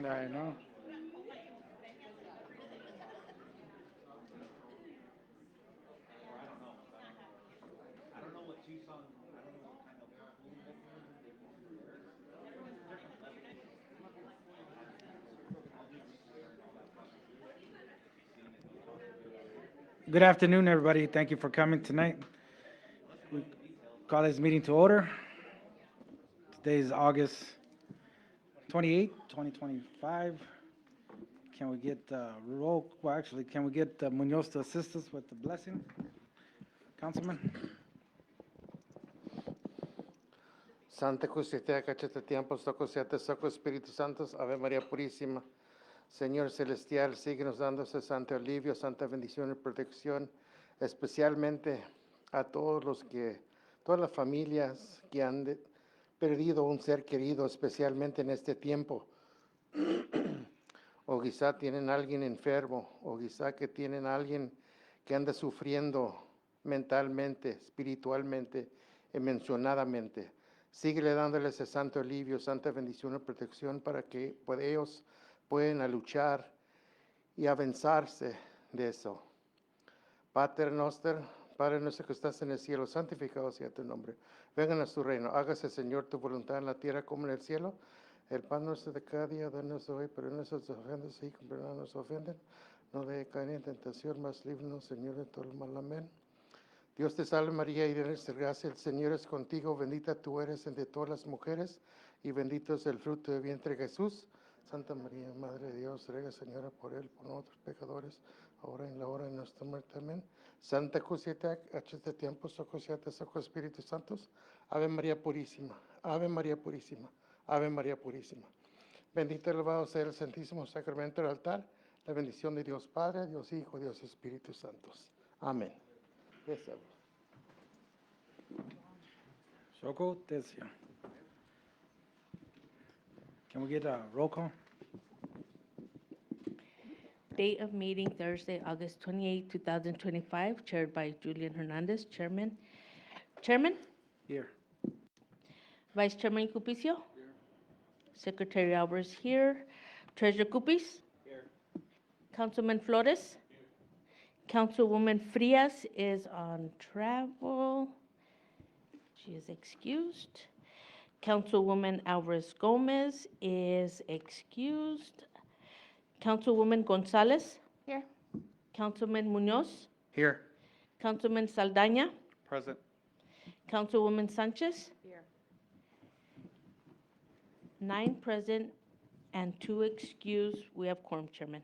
I know. Good afternoon, everybody. Thank you for coming tonight. We call this meeting to order. Today is August 28th, 2025. Can we get can we get Munoz to assist us with the blessing? Councilman? Santa Cusita, Cachete Tiempo, Socosiate, Soco Espíritu Santos, Ave María Purísima. Señor Celestial, síguenos dándose santo alivio, santa bendición y protección, especialmente a todas las familias que han perdido un ser querido, especialmente en este tiempo. O quizá tienen a alguien enfermo, o quizá que tienen a alguien que anda sufriendo mentalmente, espiritualmente, emocionadamente. Síguele dándole ese santo alivio, santa bendición y protección para que ellos puedan luchar y avanzarse de eso. Pater Noster, Padre nuestro que estás en el cielo, santificado sea tu nombre. Vengan a tu reino, hágase Señor tu voluntad en la tierra como en el cielo. El pan nuestro de cada día, danos hoy, pero no nos ofendas, y que no nos ofenden. No deje caer en tentación, mas líbranos, Señor, de todo el mal. Amén. Dios te salve María, y llena de gracia, el Señor es contigo, bendita tú eres entre todas las mujeres, y bendito es el fruto de vientre Jesús. Santa María, Madre de Dios, ruega Señora por él, por nosotros pecadores, ahora en la hora de nuestra muerte. Amén. Santa Cosita, este tiempo, Socosiate, Soco Espíritu Santos, Ave María Purísima, Ave María Purísima, Ave María Purísima. Bendito y elevado sea el Santísimo Sacramento del altar, la bendición de Dios Padre, Dios Hijo, Dios Espíritu Santos. Amén. Yes, Shoko Tesia. Can we get a roll call? Date of meeting Thursday, August 28, 2025, chaired by Julian Hernandez, Chairman. Chairman, Here. Vice Chairman Cupicio. Secretary Alvarez here. Treasurer Cupis. Here. Councilman Flores. Councilwoman Frias is on travel. She is excused. Councilwoman Alvarez Gomez is excused. Councilwoman Gonzalez. Here. Councilman Munoz. Here. Councilman Saldaña. Present. Councilwoman Sanchez. Here. 9 present and 2 excused. We have quorum, Chairman.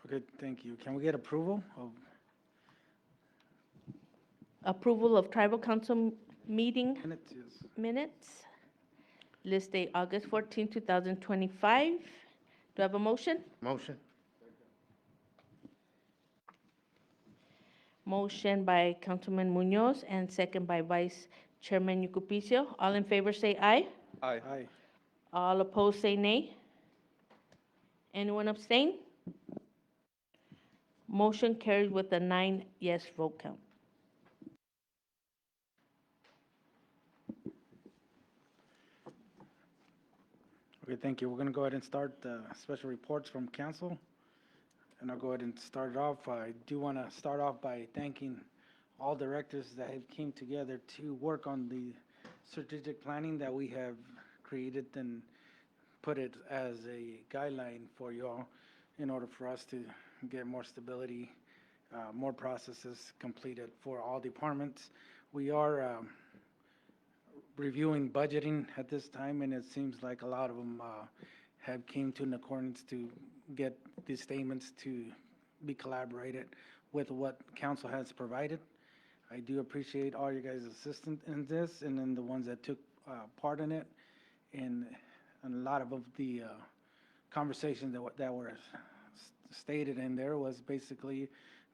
Okay, thank you. Can we get approval of Approval of Tribal Council meeting minutes? Yes. minutes. List date August 14, 2025. Do I have a motion? Motion. Motion by Councilman Munoz and second by Vice Chairman Yucupicio. All in favor say aye. Aye. All opposed say nay. Anyone abstain? Motion carried with a 9 yes vote count. Okay, thank you. We're going to go ahead and start the special reports from council. And I'll go ahead and start it off. I do want to start off by thanking all directors that have came together to work on the strategic planning that we have created and put it as a guideline for you all in order for us to get more stability, more processes completed for all departments. We are reviewing budgeting at this time, and it seems like a lot of them have came to an accordance to get these statements to be collaborated with what council has provided. I do appreciate all you guys' assistance in this, and then the ones that took part in it, and a lot of the conversations that were stated in there was basically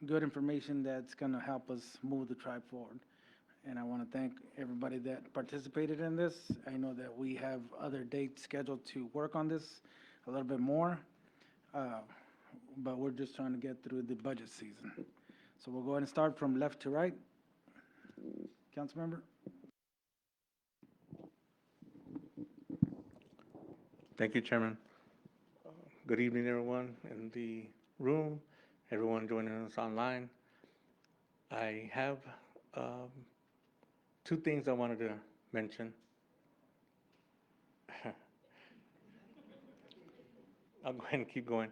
good information that's going to help us move the tribe forward. And I want to thank everybody that participated in this. I know that we have other dates scheduled to work on this a little bit more, but we're just trying to get through the budget season. So we'll go ahead and start from left to right. Councilmember? Thank you, Chairman. Good evening, everyone in the room, everyone joining us online. I have um, two things I wanted to mention. I'll go ahead and keep going.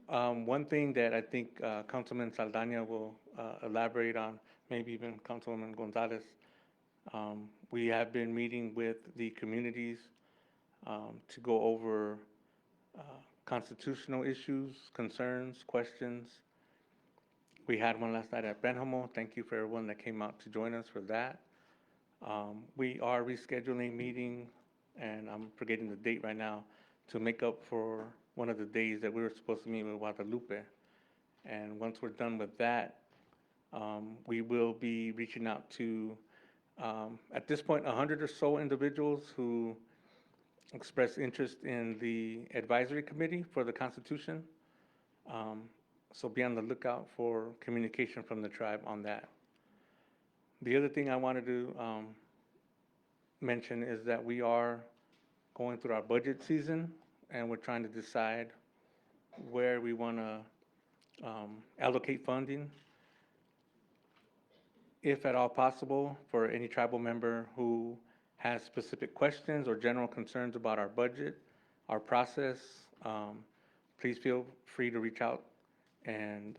One thing that I think Councilman Saldana will elaborate on, maybe even Councilwoman Gonzalez, we have been meeting with the communities to go over uh, constitutional issues, concerns, questions. We had one last night at Benhamo. Thank you for everyone that came out to join us for that. We are rescheduling meeting, and I'm forgetting the date right now, to make up for one of the days that we were supposed to meet with Guadalupe. And once we're done with that, we will be reaching out to, at this point, 100 or so individuals who expressed interest in the advisory committee for the Constitution. Um, so be on the lookout for communication from the tribe on that. The other thing I wanted to mention is that we are going through our budget season, and we're trying to decide where we want to allocate funding. If at all possible, for any tribal member who has specific questions or general concerns about our budget, our process, please feel free to reach out and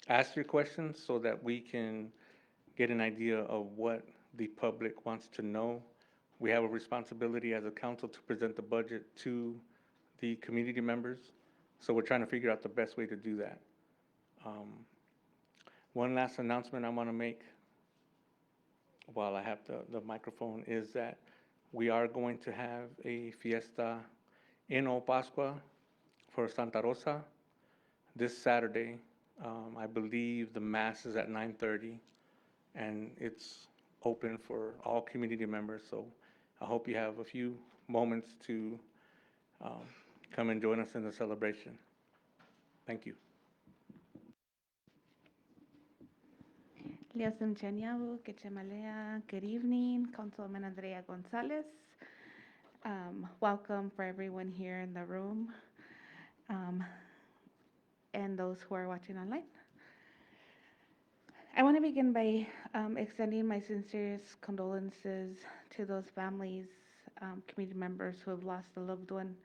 ask your questions so that we can get an idea of what the public wants to know. We have a responsibility as a council to present the budget to the community members, so we're trying to figure out the best way to do that. One last announcement I want to make while I have the microphone is that we are going to have a fiesta in Old Pascua for Santa Rosa this Saturday. I believe the mass is at 9:30, and it's open for all community members. So I hope you have a few moments to come and join us in the celebration. Thank you. Liasem Chanyabu, Kechemalea, good evening, Councilwoman Andrea Gonzalez. Welcome for everyone here in the room and those who are watching online. I want to begin by extending my sincerest condolences to those families, community members who have lost a loved one,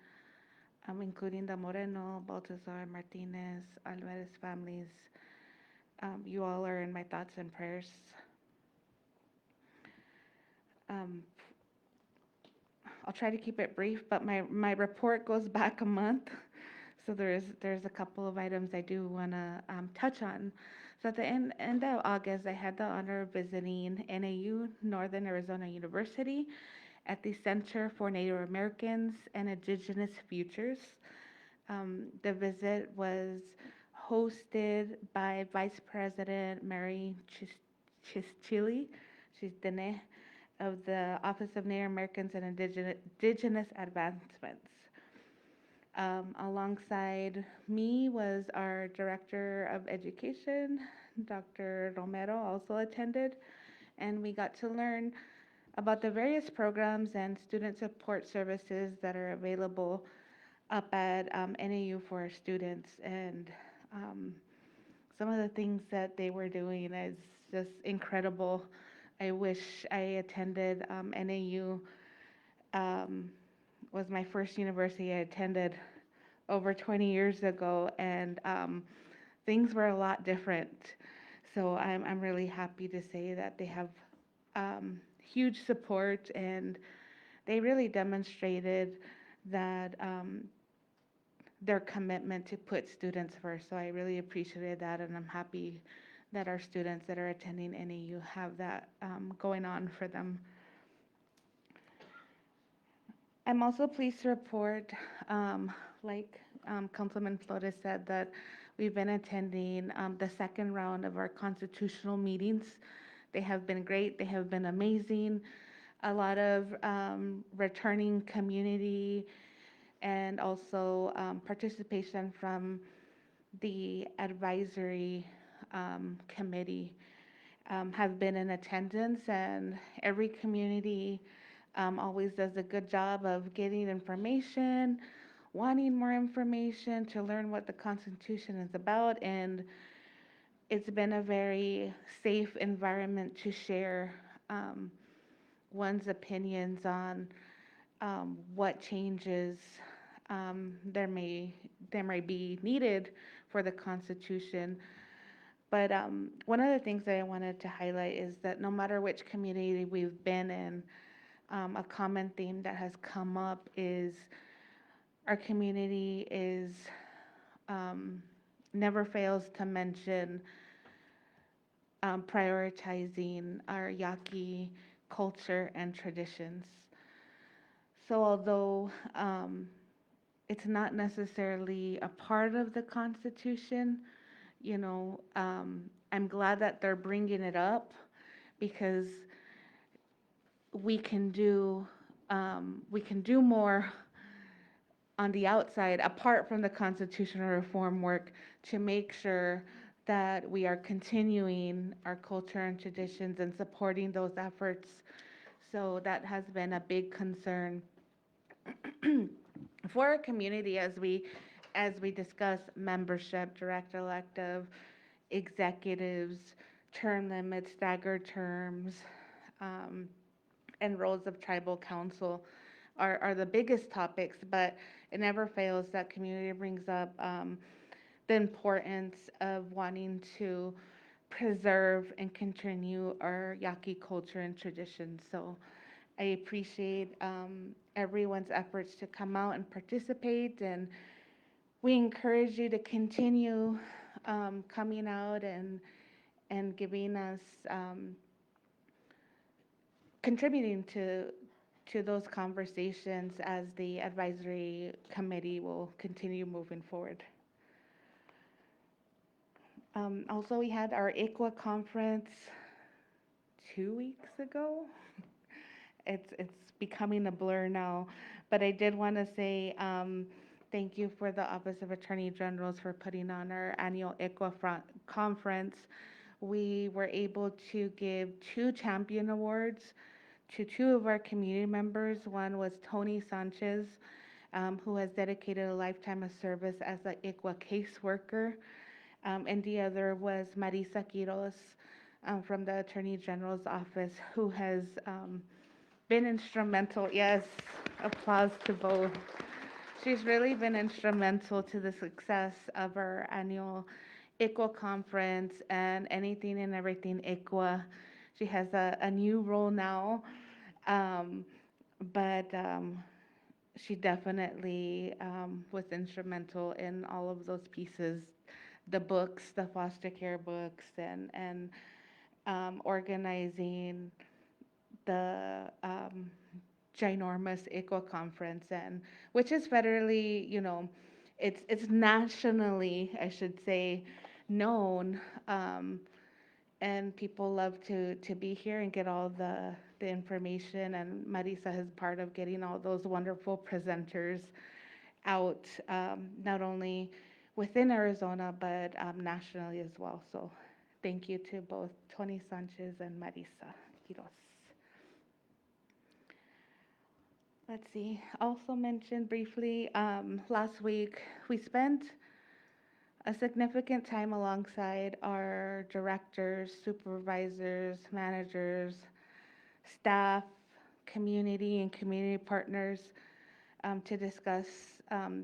including the Moreno, Baltazar, Martinez, Alvarez families. You all are in my thoughts and prayers. I'll try to keep it brief, but my report goes back a month, so there's a couple of items I do want to touch on. So at the end of August, I had the honor of visiting NAU, Northern Arizona University, at the Center for Native Americans and Indigenous Futures. The visit was hosted by Vice President Mary Chischili, she's Dene, of the Office of Native Americans and Indigenous Advancements. Alongside me was our Director of Education, Dr. Romero, also attended, and we got to learn about the various programs and student support services that are available up at NAU for our students. And some of the things that they were doing is just incredible. I wish I attended. NAU was my first university I attended over 20 years ago, and things were a lot different. So I'm really happy to say that they have huge support, and they really demonstrated that their commitment to put students first. So I really appreciated that, and I'm happy that our students that are attending NAU have that going on for them. I'm also pleased to report, like Councilman Flores said, that we've been attending the second round of our constitutional meetings. They have been great. They have been amazing. A lot of returning community and also participation from the advisory committee have been in attendance, and every community always does a good job of getting information, wanting more information to learn what the Constitution is about, and it's been a very safe environment to share one's opinions on what changes there may be needed for the Constitution. But one of the things that I wanted to highlight is that no matter which community we've been in, a common theme that has come up is our community is never fails to mention prioritizing our Yaqui culture and traditions. So although it's not necessarily a part of the Constitution, I'm glad that they're bringing it up because we can do more on the outside apart from the constitutional reform work to make sure that we are continuing our culture and traditions and supporting those efforts. So that has been a big concern for our community as we discuss membership, direct elective, executives, term limits, staggered terms, and roles of tribal council are the biggest topics, but it never fails that community brings up the importance of wanting to preserve and continue our Yaqui culture and traditions. So I appreciate everyone's efforts to come out and participate, and we encourage you to continue coming out and giving us, contributing to those conversations as the advisory committee will continue moving forward. Also, we had our ICWA conference 2 weeks ago. It's becoming a blur now, but I did want to say thank you for the Office of Attorney Generals for putting on our annual ICWA conference. We were able to give 2 champion awards to 2 of our community members. One was Tony Sanchez, who has dedicated a lifetime of service as an ICWA caseworker, and the other was Marisa Quiros from the Attorney General's office, who has been instrumental. Yes, applause to both. She's really been instrumental to the success of our annual ICWA conference and anything and everything ICWA. She has a new role now, but she definitely was instrumental in all of those pieces, the books, the foster care books, and organizing the ginormous ICWA conference, and which is federally, it's nationally, I should say, known, and people love to be here and get all the information, and Marisa is part of getting all those wonderful presenters out, not only within Arizona, but nationally as well. So thank you to both Tony Sanchez and Marisa Quiros. Let's see, also mentioned briefly, last week, we spent a significant time alongside our directors, supervisors, managers, staff, community, and community partners to discuss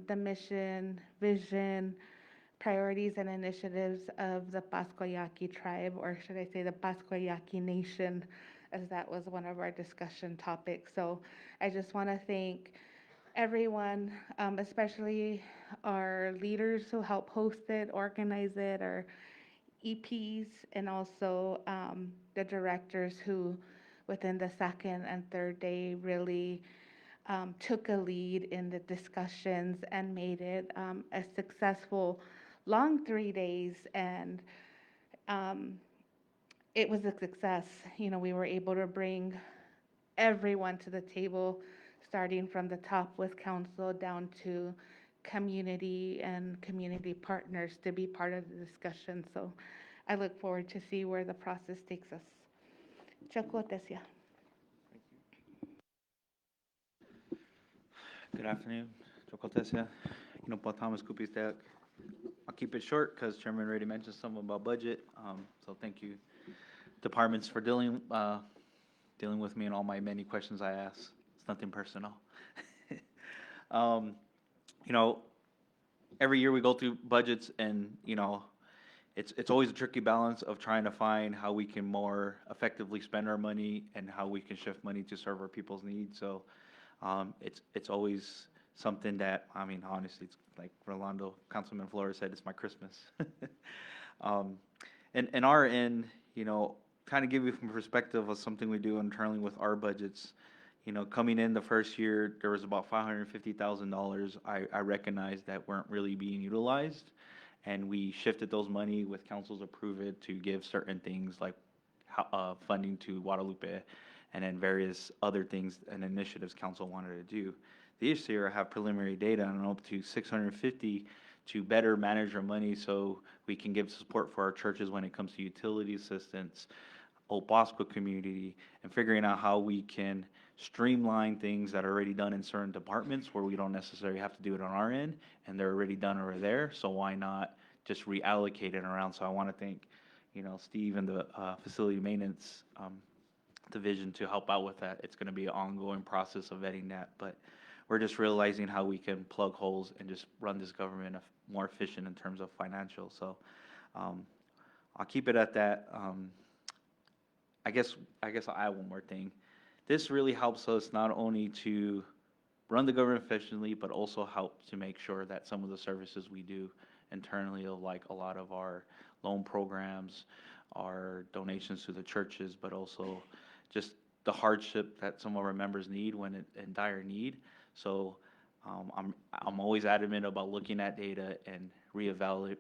the mission, vision, priorities, and initiatives of the Pascua Yaqui tribe, or should I say the Pascua Yaqui Nation, as that was one of our discussion topics. So I just want to thank everyone, especially our leaders who help host it, organize it, our EPs, and also the directors who within the second and third day really took a lead in the discussions and made it a successful long 3 days, and it was a success. We were able to bring everyone to the table, starting from the top with council down to community and community partners to be part of the discussion. So I look forward to see where the process takes us. Choco Tesia. Good afternoon, Chocoltesia. Paul Thomas, Kupistek. I'll keep it short because Chairman already mentioned something about budget. So thank you, departments, for dealing with me and all my many questions I ask. It's nothing personal. Um, you know, every year we go through budgets, and it's always a tricky balance of trying to find how we can more effectively spend our money and how we can shift money to serve our people's needs. So it's always something that, I mean, honestly, it's like Rolando, Councilman Flores said, it's my Christmas. Um, and our end, kind of give you from perspective of something we do internally with our budgets. Coming in the first year, there was about $550,000 I recognized that weren't really being utilized. And we shifted those money with council's approval to give certain things like funding to Guadalupe, and then various other things and initiatives council wanted to do. This year, I have preliminary data on up to 650 to better manage our money so we can give support for our churches when it comes to utility assistance, Old Pascua community, and figuring out how we can streamline things that are already done in certain departments where we don't necessarily have to do it on our end, and they're already done over there, so why not just reallocate it around? So I want to thank, Steve and the facility maintenance division to help out with that. It's going to be an ongoing process of vetting that, but we're just realizing how we can plug holes and just run this government more efficient in terms of financial. So I'll keep it at that. I guess I'll add one more thing. This really helps us not only to run the government efficiently, but also help to make sure that some of the services we do internally, like a lot of our loan programs, our donations to the churches, but also just the hardship that some of our members need when in dire need. So I'm always adamant about looking at data and reevaluating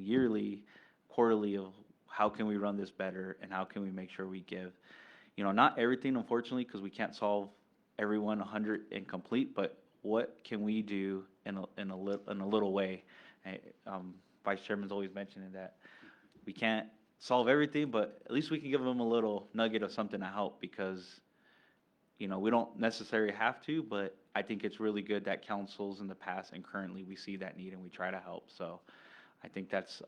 yearly, quarterly of how can we run this better and how can we make sure we give, not everything, unfortunately, because we can't solve everyone 100 and complete, but what can we do in a little way? Vice Chairman's always mentioning that we can't solve everything, but at least we can give them a little nugget of something to help, because we don't necessarily have to, but I think it's really good that councils in the past and currently we see that need and we try to help. So I think that's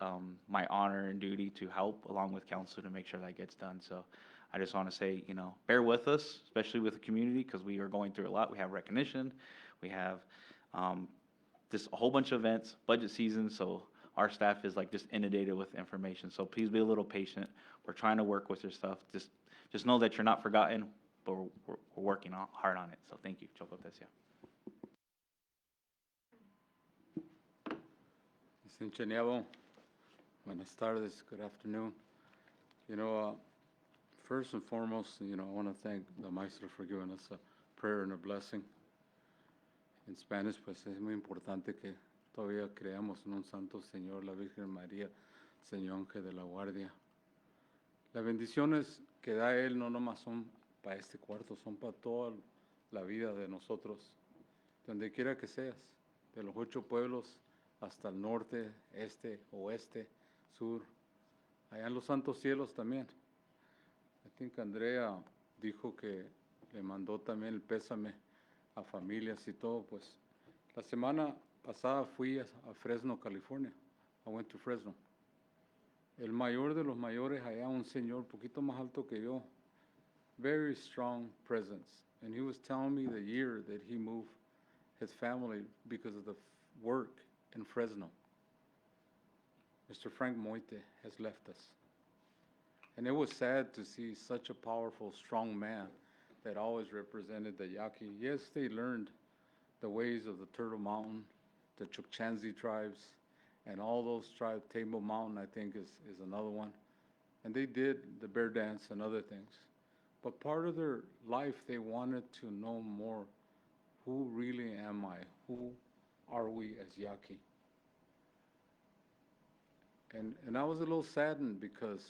my honor and duty to help along with council to make sure that gets done. So I just want to say, bear with us, especially with the community, because we are going through a lot. We have recognition, we have just a whole bunch of events, budget season, so our staff is like just inundated with information. So please be a little patient. We're trying to work with your stuff. Just know that you're not forgotten, but we're working hard on it. So thank you, Chocoltesia. Licenciado, buenas tardes, good afternoon. First and foremost, I want to thank the Maestro for giving us a prayer and a blessing. En Spanish, pues es muy importante que todavía creamos en un Santo Señor, la Virgen María, Señor Ángel de la Guardia. Las bendiciones que da Él no nomás son para este cuarto, son para toda la vida de nosotros, donde quiera que seas, de los 8 pueblos hasta el norte, este, oeste, sur, allá en los santos cielos también. I think Andrea dijo que le mandó también el pésame a familias y todo. Pues la semana pasada fui a Fresno, California. I went to Fresno. El mayor de los mayores allá, un señor poquito más alto que yo, very strong presence. And he was telling me the year that he moved his family because of the work in Fresno. Mr. Frank Moite has left us. And it was sad to see such a powerful, strong man that always represented the Yaqui. Yes, they learned the ways of the Turtle Mountain, the Chukchansi tribes, and all those tribes. Table Mountain, I think, is another one. And they did the bear dance and other things. But part of their life, they wanted to know more. Who really am I? Who are we as Yaqui? And I was a little saddened because,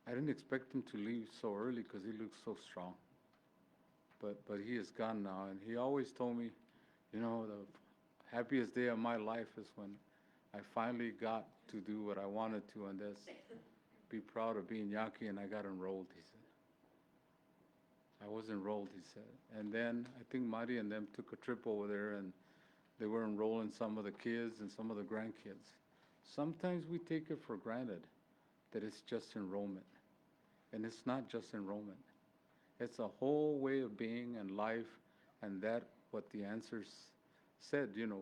I didn't expect him to leave so early because he looked so strong. But he is gone now, and he always told me, the happiest day of my life is when I finally got to do what I wanted to, and that's be proud of being Yaqui, and I got enrolled, he said. I was enrolled, he said. And then I think Marty and them took a trip over there and they were enrolling some of the kids and some of the grandkids. Sometimes we take it for granted that it's just enrollment. And it's not just enrollment. It's a whole way of being and life, and that what the answers said, you know,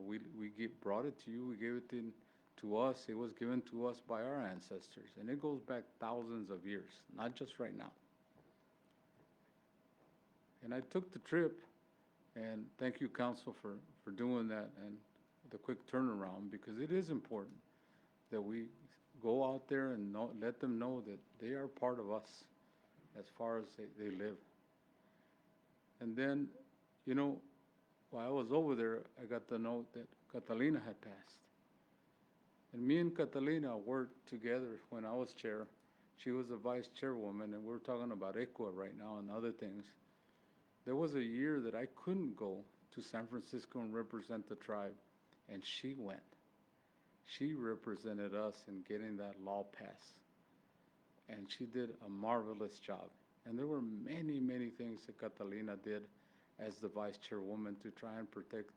brought it to you, we gave it to us, it was given to us by our ancestors, and it goes back thousands of years, not just right now. And I took the trip, and thank you, Council, for doing that and the quick turnaround, because it is important that we go out there and let them know that they are part of us as far as they live. And then, you know, while I was over there, I got the note that Catalina had passed. And me and Catalina worked together when I was chair. She was the vice chairwoman, and we're talking about ECWA right now and other things. There was a year that I couldn't go to San Francisco and represent the tribe, and she went. She represented us in getting that law passed. And she did a marvelous job. And there were many, many things that Catalina did as the vice chairwoman to try and protect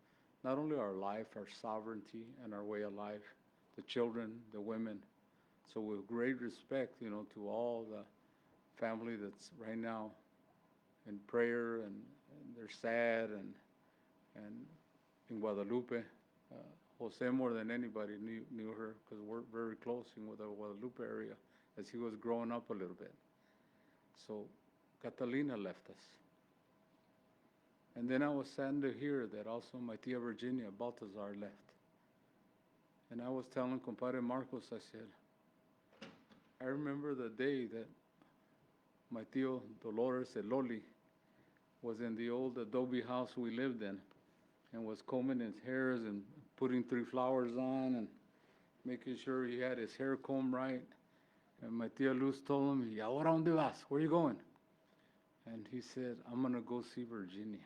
not only our life, our sovereignty, and our way of life, the children, the women. So with great respect, you know, to all the family that's right now in prayer and they're sad and in Guadalupe, Jose more than anybody knew her because we're very close in the Guadalupe area as he was growing up a little bit. So Catalina left us. And then I was saddened to hear that also my tia Virginia Baltazar left. And I was telling compadre Marcos, I said, I remember the day that my tio Dolores Loli was in the old adobe house we lived in and was combing his hairs and putting 3 flowers on and making sure he had his hair combed right. And my tia Luz told him, ¿Y ahora dónde vas? Where are you going? And he said, I'm going to go see Virginia.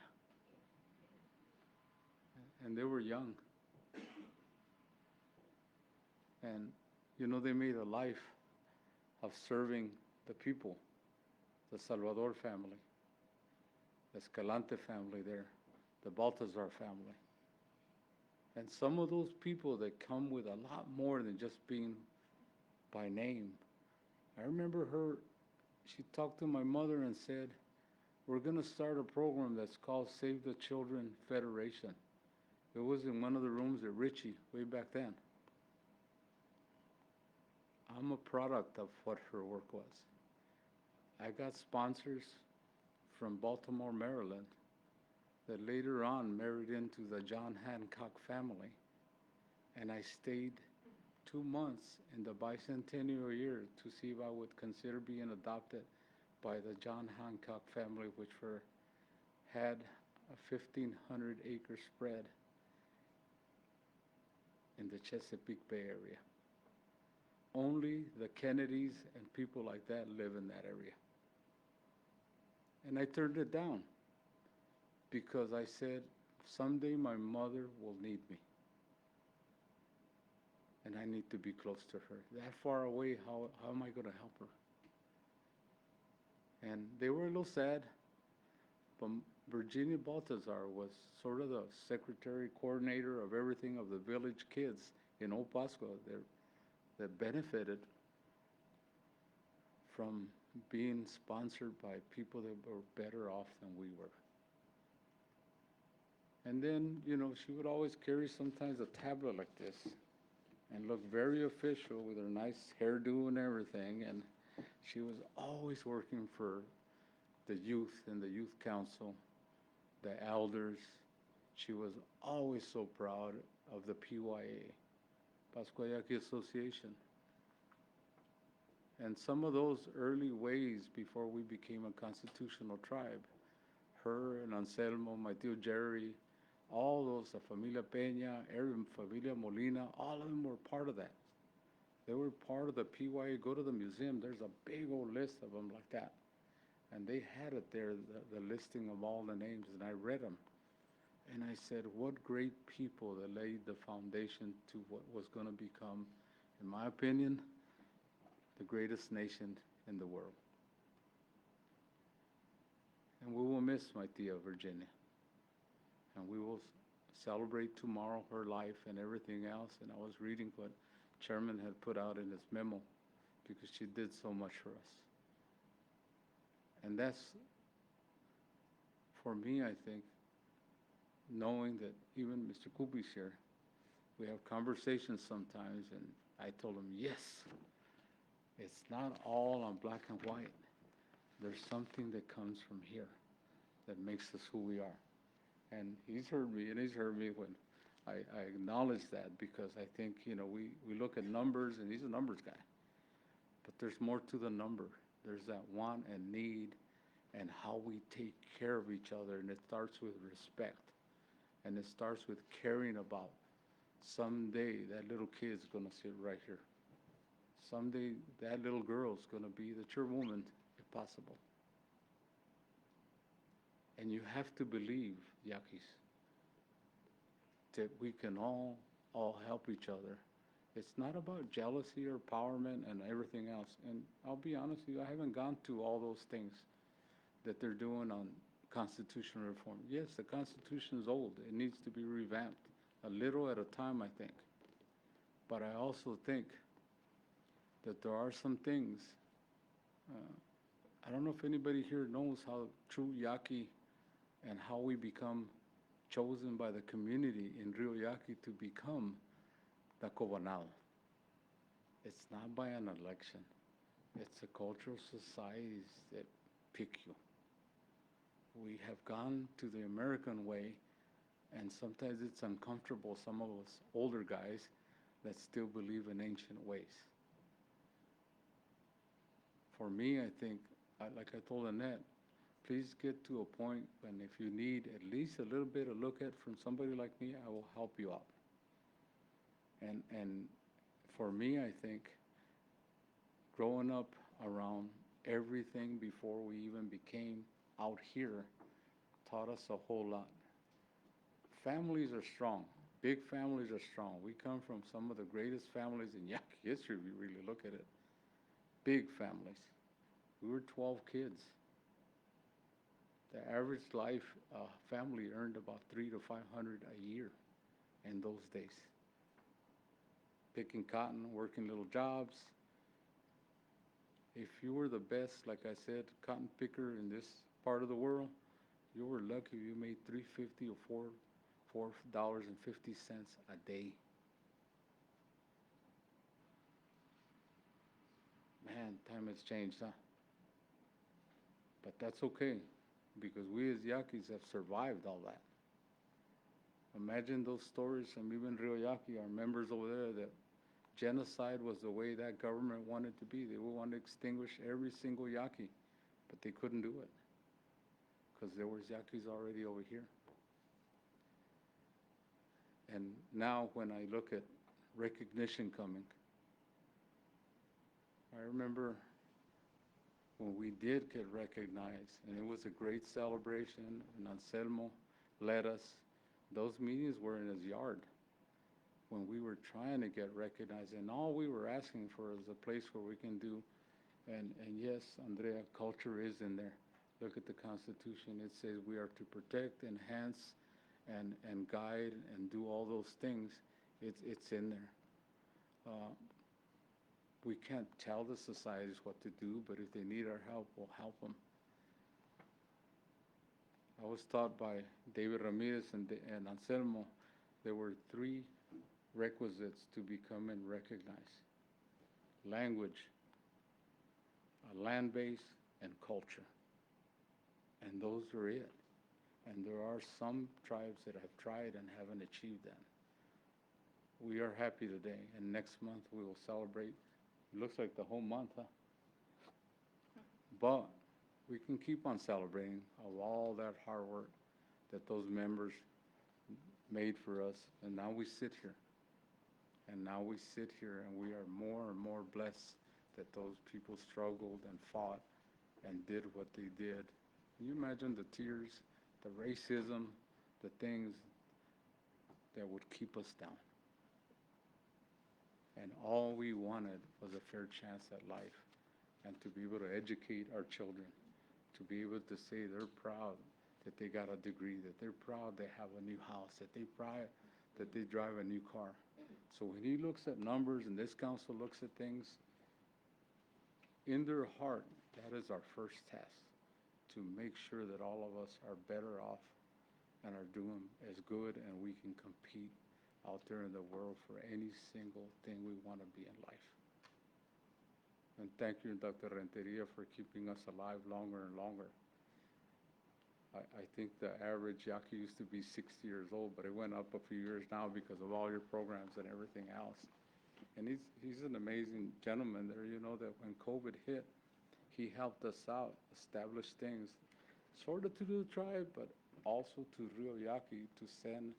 And they were young. And, you know, they made a life of serving the people, the Salvador family, the Escalante family there, the Baltazar family. And some of those people that come with a lot more than just being by name. I remember her, she talked to my mother and said, we're going to start a program that's called Save the Children Federation. It was in one of the rooms at Ritchie way back then. I'm a product of what her work was. I got sponsors from Baltimore, Maryland, that later on married into the John Hancock family. And I stayed 2 months in the bicentennial year to see if I would consider being adopted by the John Hancock family, which had a 1,500-acre spread in the Chesapeake Bay area. Only the Kennedys and people like that live in that area. And I turned it down because I said, someday my mother will need me. And I need to be close to her. That far away, how am I going to help her? And they were a little sad, but Virginia Baltazar was sort of the secretary, coordinator of everything of the village kids in Old Pascua that benefited from being sponsored by people that were better off than we were. And then, you know, she would always carry sometimes a tablet like this and look very official with her nice hairdo and everything. And she was always working for the youth and the youth council, the elders. She was always so proud of the PYA, Pascua Yaqui Association. And some of those early ways before we became a constitutional tribe, her and Anselmo, my tío Jerry, all those, the Familia Peña, Familia Molina, all of them were part of that. They were part of the PYA. Go to the museum, there's a big old list of them like that. And they had it there, the listing of all the names, and I read them. And I said, what great people that laid the foundation to what was going to become, in my opinion, the greatest nation in the world. And we will miss my tia Virginia. And we will celebrate tomorrow her life and everything else. And I was reading what Chairman had put out in his memo because she did so much for us. And that's, for me, I think, knowing that even Mr. Kubi's here, we have conversations sometimes, and I told him, yes, it's not all on black and white. There's something that comes from here that makes us who we are. And he's heard me, and he's heard me when I acknowledge that, because I think, you know, we look at numbers, and he's a numbers guy. But there's more to the number. There's that want and need and how we take care of each other, and it starts with respect. And it starts with caring about someday that little kid's gonna sit right here. Someday that little girl's gonna be the chairwoman, if possible. And you have to believe, Yaquis, that we can all help each other. It's not about jealousy or empowerment and everything else. And I'll be honest with you, I haven't gone to all those things that they're doing on constitutional reform. Yes, the Constitution is old. It needs to be revamped, a little at a time, I think. But I also think that there are some things, I don't know if anybody here knows how true Yaqui and how we become chosen by the community in Rio Yaqui to become the Cobanal. It's not by an election. It's the cultural societies that pick you. We have gone to the American way, and sometimes it's uncomfortable, some of us older guys that still believe in ancient ways. For me, I think, like I told Annette, please get to a point when if you need at least a little bit of look at from somebody like me, I will help you out. And for me, I think growing up around everything before we even became out here taught us a whole lot. Families are strong. Big families are strong. We come from some of the greatest families in Yaqui history, if you really look at it. Big families. We were 12 kids. The average life family earned about $300 to $500 a year in those days. Picking cotton, working little jobs. If you were the best, like I said, cotton picker in this part of the world, you were lucky if you made $3.50 or $4.50 a day. Man, time has changed, huh? But that's okay, because we as Yaquis have survived all that. Imagine those stories from even Rio Yaqui, our members over there, that genocide was the way that government wanted to be. They would want to extinguish every single Yaqui, but they couldn't do it because there was Yaquis already over here. And now when I look at recognition coming, I remember when we did get recognized, and it was a great celebration, and Anselmo led us. Those meetings were in his yard when we were trying to get recognized, and all we were asking for is a place where we can do, and yes, Andrea, culture is in there. Look at the Constitution. It says we are to protect, enhance, and guide, and do all those things. It's in there. We can't tell the societies what to do, but if they need our help, we'll help them. I was taught by David Ramirez and Anselmo, there were 3 requisites to become and recognized: language, a land base, and culture. And those are it. And there are some tribes that have tried and haven't achieved that. We are happy today, and next month we will celebrate. It looks like the whole month, huh? But we can keep on celebrating of all that hard work that those members made for us. And now we sit here. And now we sit here, and we are more and more blessed that those people struggled and fought and did what they did. Can you imagine the tears, the racism, the things that would keep us down? And all we wanted was a fair chance at life and to be able to educate our children, to be able to say they're proud that they got a degree, that they're proud they have a new house, that they proud that they drive a new car. So when he looks at numbers and this council looks at things, in their heart, that is our first task, to make sure that all of us are better off and are doing as good and we can compete out there in the world for any single thing we want to be in life. And thank you, Dr. Renteria, for keeping us alive longer and longer. I think the average Yaqui used to be 60 years old, but it went up a few years now because of all your programs and everything else. And he's an amazing gentleman there, you know, that when COVID hit, he helped us out, establish things, sort of to the tribe, but also to Rio Yaqui to send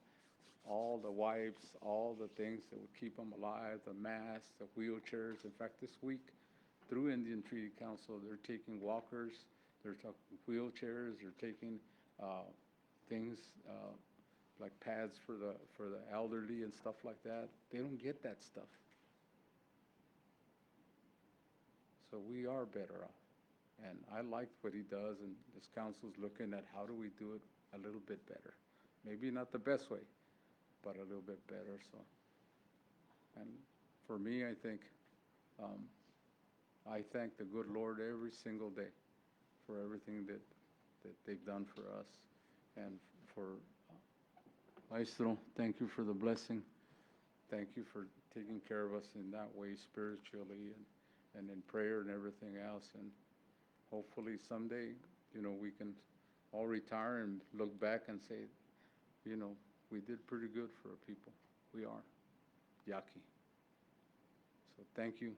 all the wipes, all the things that would keep them alive, the masks, the wheelchairs. In fact, this week, through Indian Treaty Council, they're taking walkers, they're taking wheelchairs, they're taking things like pads for the elderly and stuff like that. They don't get that stuff. So we are better off. And I like what he does, and this council's looking at how do we do it a little bit better. Maybe not the best way, but a little bit better. So, and for me, I think I thank the good Lord every single day for everything that they've done for us. And for Maestro, thank you for the blessing. Thank you for taking care of us in that way spiritually and in prayer and everything else. And hopefully someday, you know, we can all retire and look back and say, you know, we did pretty good for our people. We are Yaqui. So thank you.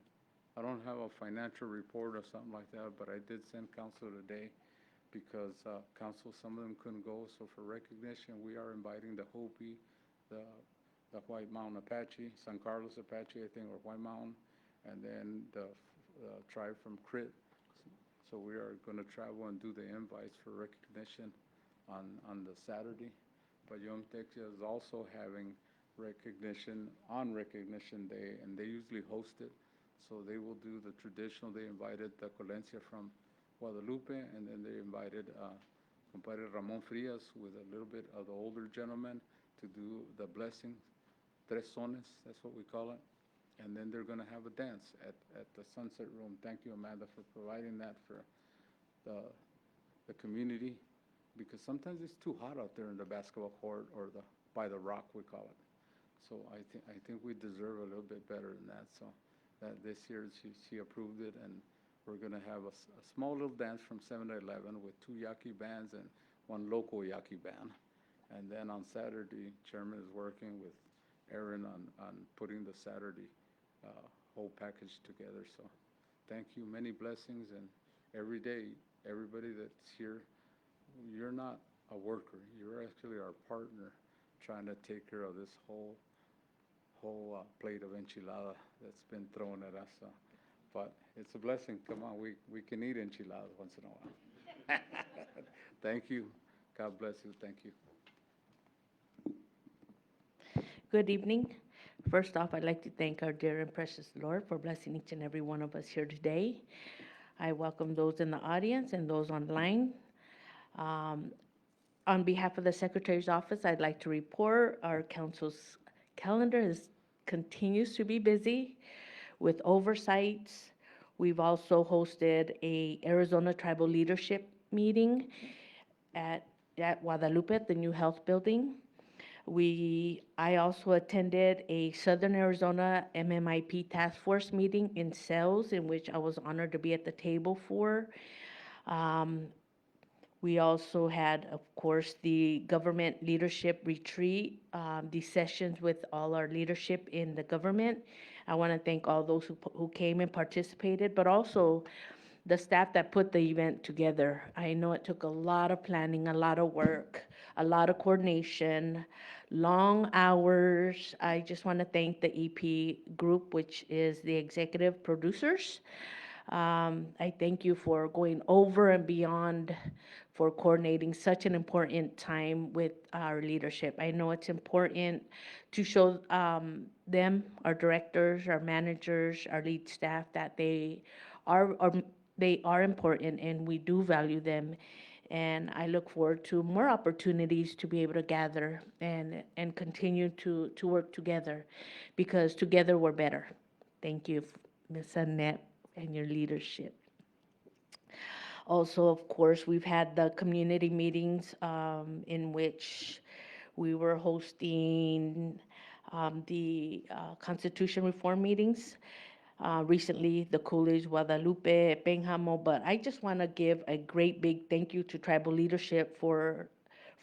I don't have a financial report or something like that, but I did send council today because council, some of them couldn't go. So for recognition, we are inviting the Hopi, the White Mountain Apache, San Carlos Apache, I think, or White Mountain, and then the tribe from Crit. So we are going to travel and do the invites for recognition on the Saturday. But Yom Tekia is also having recognition on Recognition Day, and they usually host it. So they will do the traditional. They invited the Colencia from Guadalupe, and then they invited compadre Ramon Frias with a little bit of the older gentleman to do the blessing, tres sones, that's what we call it. And then they're going to have a dance at the Sunset Room. Thank you, Amanda, for providing that for the community, because sometimes it's too hot out there in the basketball court or by the rock, we call it. So I think we deserve a little bit better than that. So that this year she approved it, and we're going to have a small little dance from 7 to 11 with 2 Yaqui bands and 1 local Yaqui band. And then on Saturday, Chairman is working with Aaron on putting the Saturday whole package together. So thank you, many blessings, and every day, everybody that's here, you're not a worker, you're actually our partner trying to take care of this whole plate of enchilada that's been thrown at us. But it's a blessing. Come on, we can eat enchiladas once in a while. Thank you. God bless you. Thank you. Good evening. First off, I'd like to thank our dear and precious Lord for blessing each and every one of us here today. I welcome those in the audience and those online. On behalf of the Secretary's Office, I'd like to report our council's calendar continues to be busy with oversights. We've also hosted a Arizona Tribal Leadership meeting at Guadalupe at the new health building. I also attended a Southern Arizona MMIP Task Force meeting in Sales, in which I was honored to be at the table for. We also had, of course, the government leadership retreat, these sessions with all our leadership in the government. I want to thank all those who came and participated, but also the staff that put the event together. I know it took a lot of planning, a lot of work, a lot of coordination, long hours. I just want to thank the EP group, which is the executive producers. I thank you for going over and beyond for coordinating such an important time with our leadership. I know it's important to show them, our directors, our managers, our lead staff, that they are they are important and we do value them. And I look forward to more opportunities to be able to gather and continue to work together, because together we're better. Thank you, Ms. Annette, and your leadership. Also, of course, we've had the community meetings in which we were hosting the Constitution reform meetings. Recently, the Coolidge, Guadalupe, Pénjamo, but I just want to give a great big thank you to tribal leadership for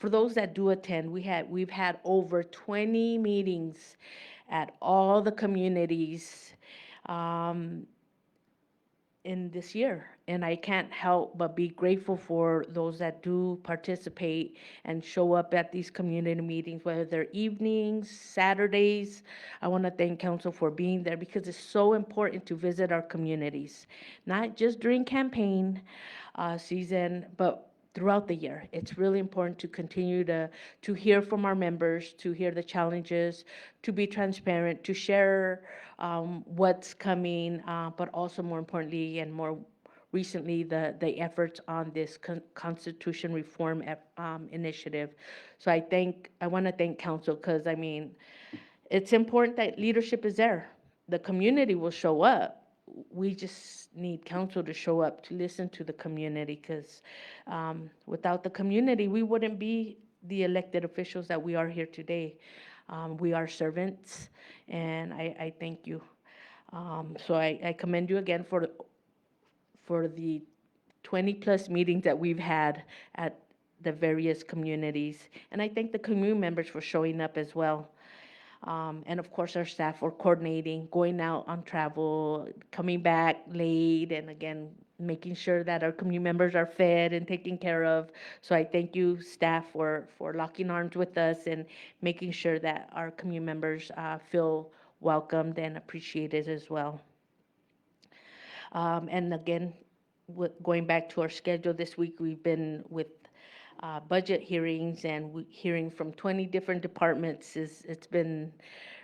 those that do attend. We've had over 20 meetings at all the communities um, in this year. And I can't help but be grateful for those that do participate and show up at these community meetings, whether they're evenings, Saturdays. I want to thank council for being there, because it's so important to visit our communities, not just during campaign season, but throughout the year. It's really important to continue to hear from our members, to hear the challenges, to be transparent, to share what's coming, but also more importantly and more recently, the efforts on this Constitution reform initiative. So I want to thank council, because I mean, it's important that leadership is there. The community will show up. We just need council to show up to listen to the community, because without the community, we wouldn't be the elected officials that we are here today. We are servants, and I thank you. So I commend you again for the 20-plus meetings that we've had at the various communities. And I thank the community members for showing up as well. And of course, our staff for coordinating, going out on travel, coming back late, and again, making sure that our community members are fed and taken care of. So I thank you, staff, for locking arms with us and making sure that our community members feel welcomed and appreciated as well. And again, going back to our schedule this week, we've been with budget hearings and hearing from 20 different departments. It's been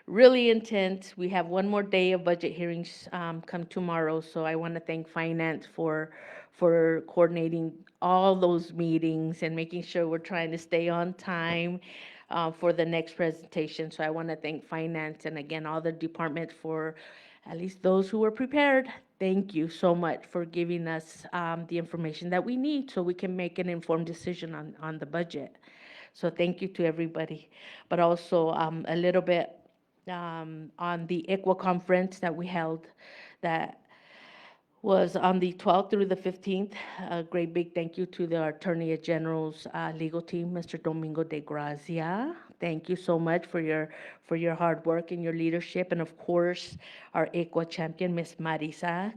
really intense. We have one more day of budget hearings come tomorrow, so I want to thank Finance for coordinating all those meetings and making sure we're trying to stay on time for the next presentation. So I want to thank Finance and again all the departments for at least those who were prepared. Thank you so much for giving us the information that we need so we can make an informed decision on the budget. So thank you to everybody. But also a little bit on the ICWA conference that we held that was on the 12th through the 15th. A great big thank you to the Attorney General's legal team, Mr. Domingo de Grazia. Thank you so much for your hard work and your leadership. And of course, our ICWA champion, Ms. Marisa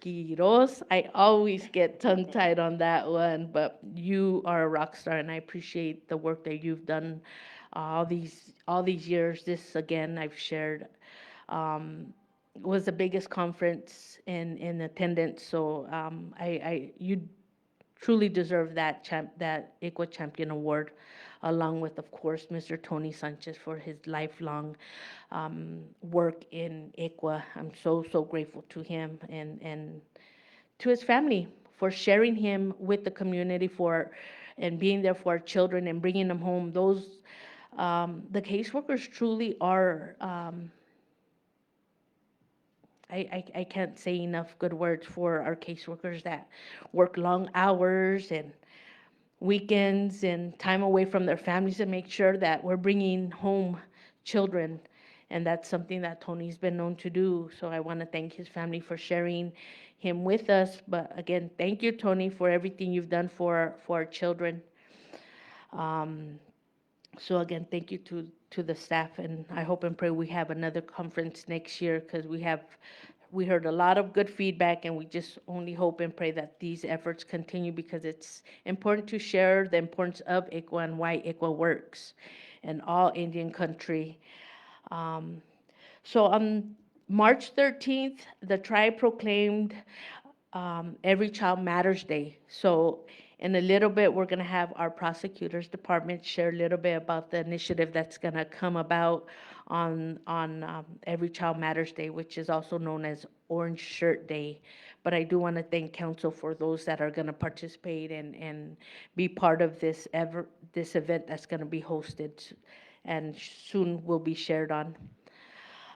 Quiroz. I always get tongue-tied on that one, but you are a rock star, and I appreciate the work that you've done all these years. This, again, I've shared, was the biggest conference in attendance, so you truly deserve that ICWA Champion Award, along with, of course, Mr. Tony Sanchez for his lifelong work in ICWA. I'm so grateful to him and to his family for sharing him with the community and being there for our children and bringing them home. Those, the caseworkers truly are, I can't say enough good words for our caseworkers that work long hours and weekends and time away from their families to make sure that we're bringing home children. And that's something that Tony's been known to do. So I want to thank his family for sharing him with us. But again, thank you, Tony, for everything you've done for our children. So again, thank you to the staff, and I hope and pray we have another conference next year, because we heard a lot of good feedback, and we just only hope and pray that these efforts continue, because it's important to share the importance of ICWA and why ICWA works in all Indian country. So on March 13th, the tribe proclaimed Every Child Matters Day. So in a little bit, we're going to have our prosecutors department share a little bit about the initiative that's going to come about on Every Child Matters Day, which is also known as Orange Shirt Day. But I do want to thank council for those that are going to participate and be part of this event that's going to be hosted and soon will be shared on.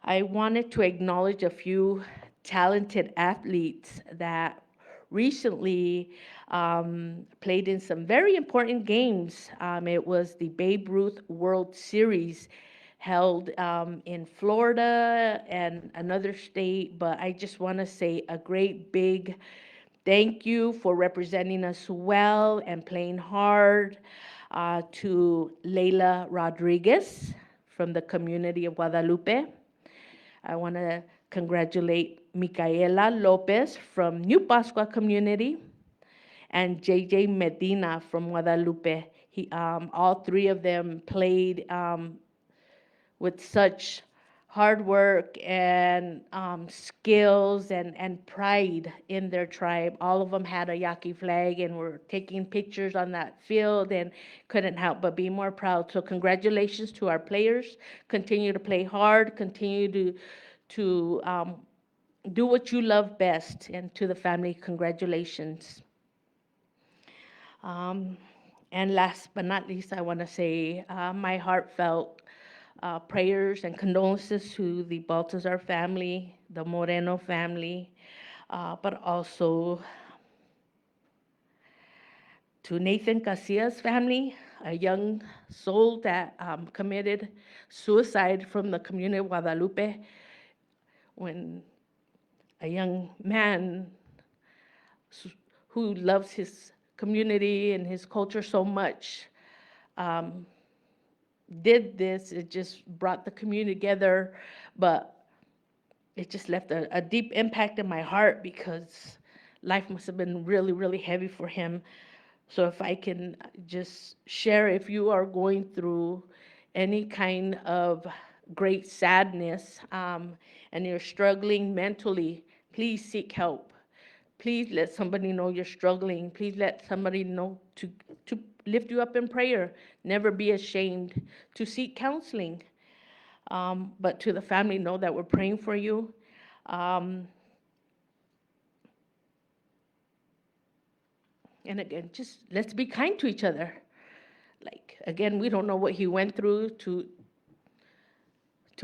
I wanted to acknowledge a few talented athletes that recently played in some very important games. It was the Babe Ruth World Series held in Florida and another state, but I just want to say a great big thank you for representing us well and playing hard to Leila Rodriguez from the community of Guadalupe. I want to congratulate Micaela Lopez from New Pascua community and JJ Medina from Guadalupe. All three of them played with such hard work and skills and pride in their tribe. All of them had a Yaqui flag and were taking pictures on that field and couldn't help but be more proud. So congratulations to our players. Continue to play hard, continue to do what you love best, and to the family, congratulations. And last but not least, I want to say my heartfelt prayers and condolences to the Baltazar family, the Moreno family, but also to Nathan Casillas' family, a young soul that committed suicide from the community of Guadalupe when a young man who loves his community and his culture so much did this. It just brought the community together, but it just left a deep impact in my heart because life must have been really, really heavy for him. So if I can just share, if you are going through any kind of great sadness and you're struggling mentally, please seek help. Please let somebody know you're struggling. Please let somebody know to lift you up in prayer. Never be ashamed to seek counseling. But to the family, know that we're praying for you. And again, just let's be kind to each other. Like, again, we don't know what he went through to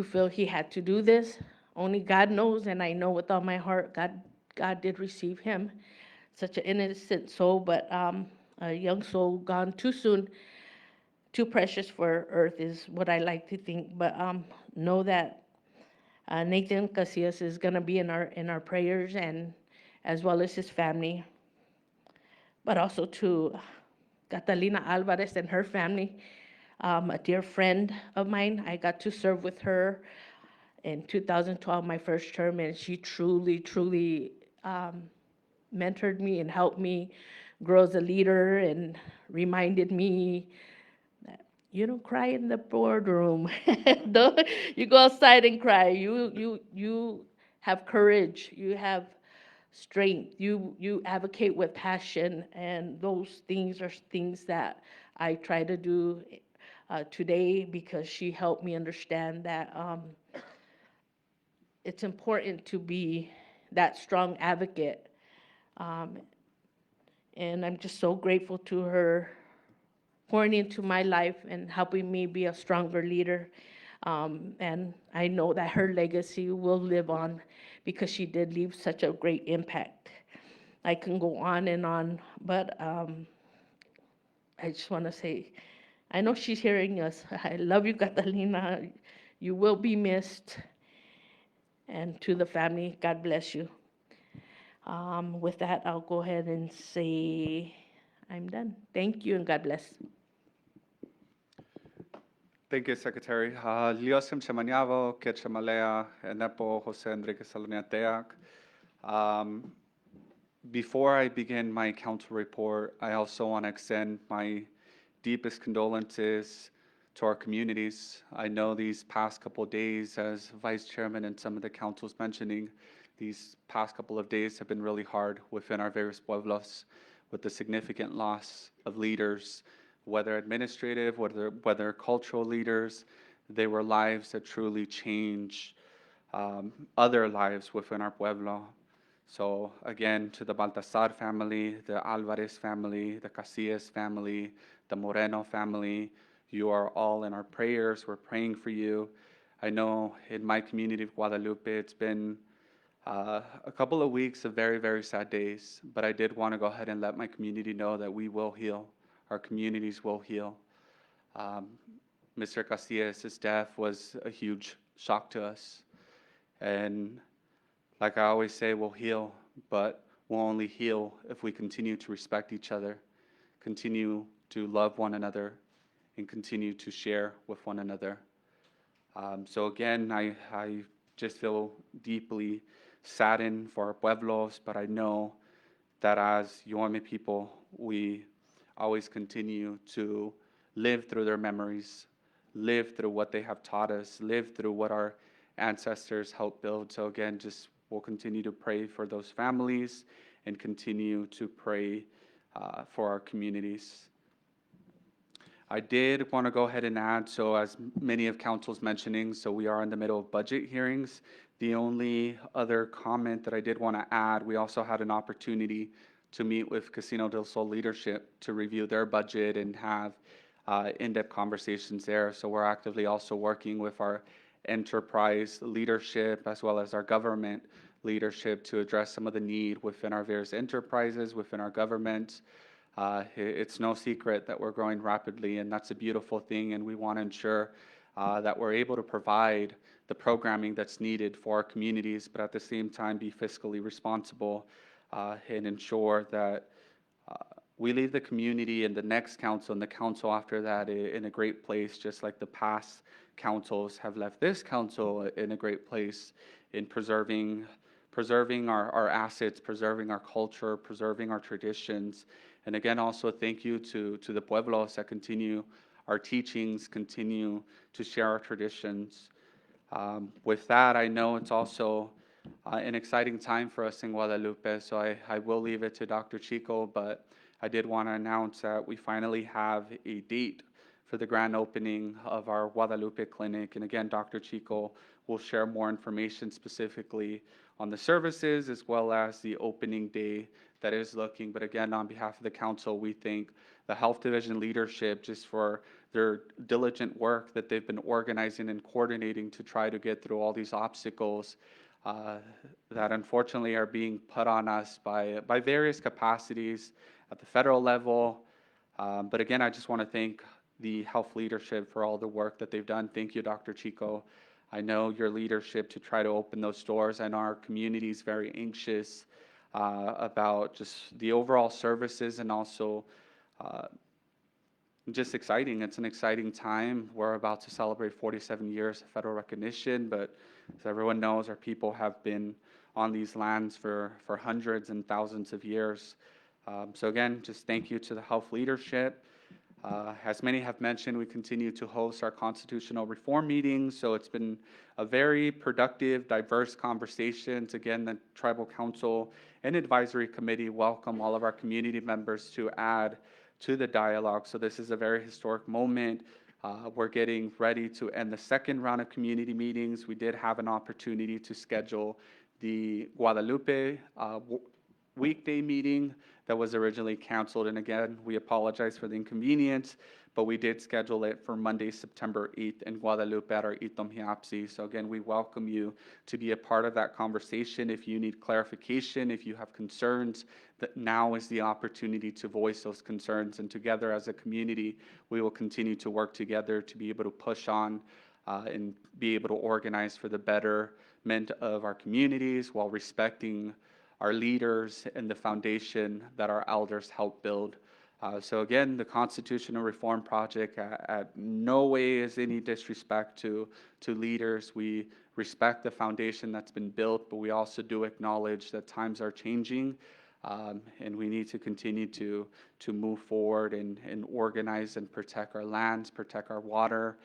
feel he had to do this. Only God knows, and I know with all my heart, God did receive him. Such an innocent soul, but a young soul gone too soon, too precious for earth is what I like to think. But know that Nathan Casillas is going to be in our prayers, and as well as his family. But also to Catalina Alvarez and her family, a dear friend of mine. I got to serve with her in 2012, my first term, and she truly, truly mentored me and helped me grow as a leader and reminded me that you don't cry in the boardroom. You go outside and cry. You have courage. You have strength. You advocate with passion, and those things are things that I try to do today because she helped me understand that it's important to be that strong advocate. And I'm just so grateful to her pouring into my life and helping me be a stronger leader. And I know that her legacy will live on because she did leave such a great impact. I can go on, but I just want to say, I know she's hearing us. I love you, Catalina. You will be missed. And to the family, God bless you. With that, I'll go ahead and say I'm done. Thank you and God bless. Thank you, Secretary. Liosim Chamaniavo, Ketchamalea, Enepo, Jose Enrique Saloniateac. Before I begin my council report, I also want to extend my deepest condolences to our communities. I know these past couple of days, as Vice Chairman and some of the councils mentioning, these past couple of days have been really hard within our various pueblos with the significant loss of leaders, whether administrative, whether cultural leaders. They were lives that truly changed other lives within our pueblo. So again, to the Baltasar family, the Alvarez family, the Casillas family, the Moreno family, you are all in our prayers. We're praying for you. I know in my community of Guadalupe, it's been a couple of weeks of very, very sad days, but I did want to go ahead and let my community know that we will heal. Our communities will heal. Mr. Casillas' death was a huge shock to us. And like I always say, we'll heal, but we'll only heal if we continue to respect each other, continue to love one another, and continue to share with one another. So again, I just feel deeply saddened for our pueblos, but I know that as Yoeme people, we always continue to live through their memories, live through what they have taught us, live through what our ancestors helped build. So again, just we'll continue to pray for those families and continue to pray for our communities. I did want to go ahead and add, so as many of council's mentioning, so we are in the middle of budget hearings. The only other comment that I did want to add, we also had an opportunity to meet with Casino del Sol leadership to review their budget and have in-depth conversations there. So we're actively also working with our enterprise leadership as well as our government leadership to address some of the need within our various enterprises, within our government. It's no secret that we're growing rapidly, and that's a beautiful thing, and we want to ensure that we're able to provide the programming that's needed for our communities, but at the same time be fiscally responsible and ensure that we leave the community and the next council and the council after that in a great place, just like the past councils have left this council in a great place in preserving our assets, preserving our culture, preserving our traditions. And again, also thank you to the pueblos that continue our teachings, continue to share our traditions. With that, I know it's also an exciting time for us in Guadalupe, so I will leave it to Dr. Chico, but I did want to announce that we finally have a date for the grand opening of our Guadalupe clinic. And again, Dr. Chico will share more information specifically on the services as well as the opening day that is looking. But again, on behalf of the council, we thank the health division leadership just for their diligent work that they've been organizing and coordinating to try to get through all these obstacles that unfortunately are being put on us by various capacities at the federal level. But again, I just want to thank the health leadership for all the work that they've done. Thank you, Dr. Chico. I know your leadership to try to open those doors, and our community is very anxious about just the overall services and also just exciting. It's an exciting time. We're about to celebrate 47 years of federal recognition, but as everyone knows, our people have been on these lands for hundreds and thousands of years. So again, just thank you to the health leadership. As many have mentioned, we continue to host our constitutional reform meetings, so it's been a very productive, diverse conversations. Again, the Tribal Council and Advisory Committee welcome all of our community members to add to the dialogue. So this is a very historic moment. We're getting ready to end the second round of community meetings. We did have an opportunity to schedule the Guadalupe weekday meeting that was originally canceled. And again, we apologize for the inconvenience, but we did schedule it for Monday, September 8th in Guadalupe at our Itom Hiapsi. So again, we welcome you to be a part of that conversation. If you need clarification, if you have concerns, that now is the opportunity to voice those concerns. And together as a community, we will continue to work together to be able to push on and be able to organize for the betterment of our communities while respecting our leaders and the foundation that our elders helped build. So again, the Constitutional Reform Project at no way is any disrespect to leaders. We respect the foundation that's been built, but we also do acknowledge that times are changing, and we need to continue to move forward and organize and protect our lands, protect our water.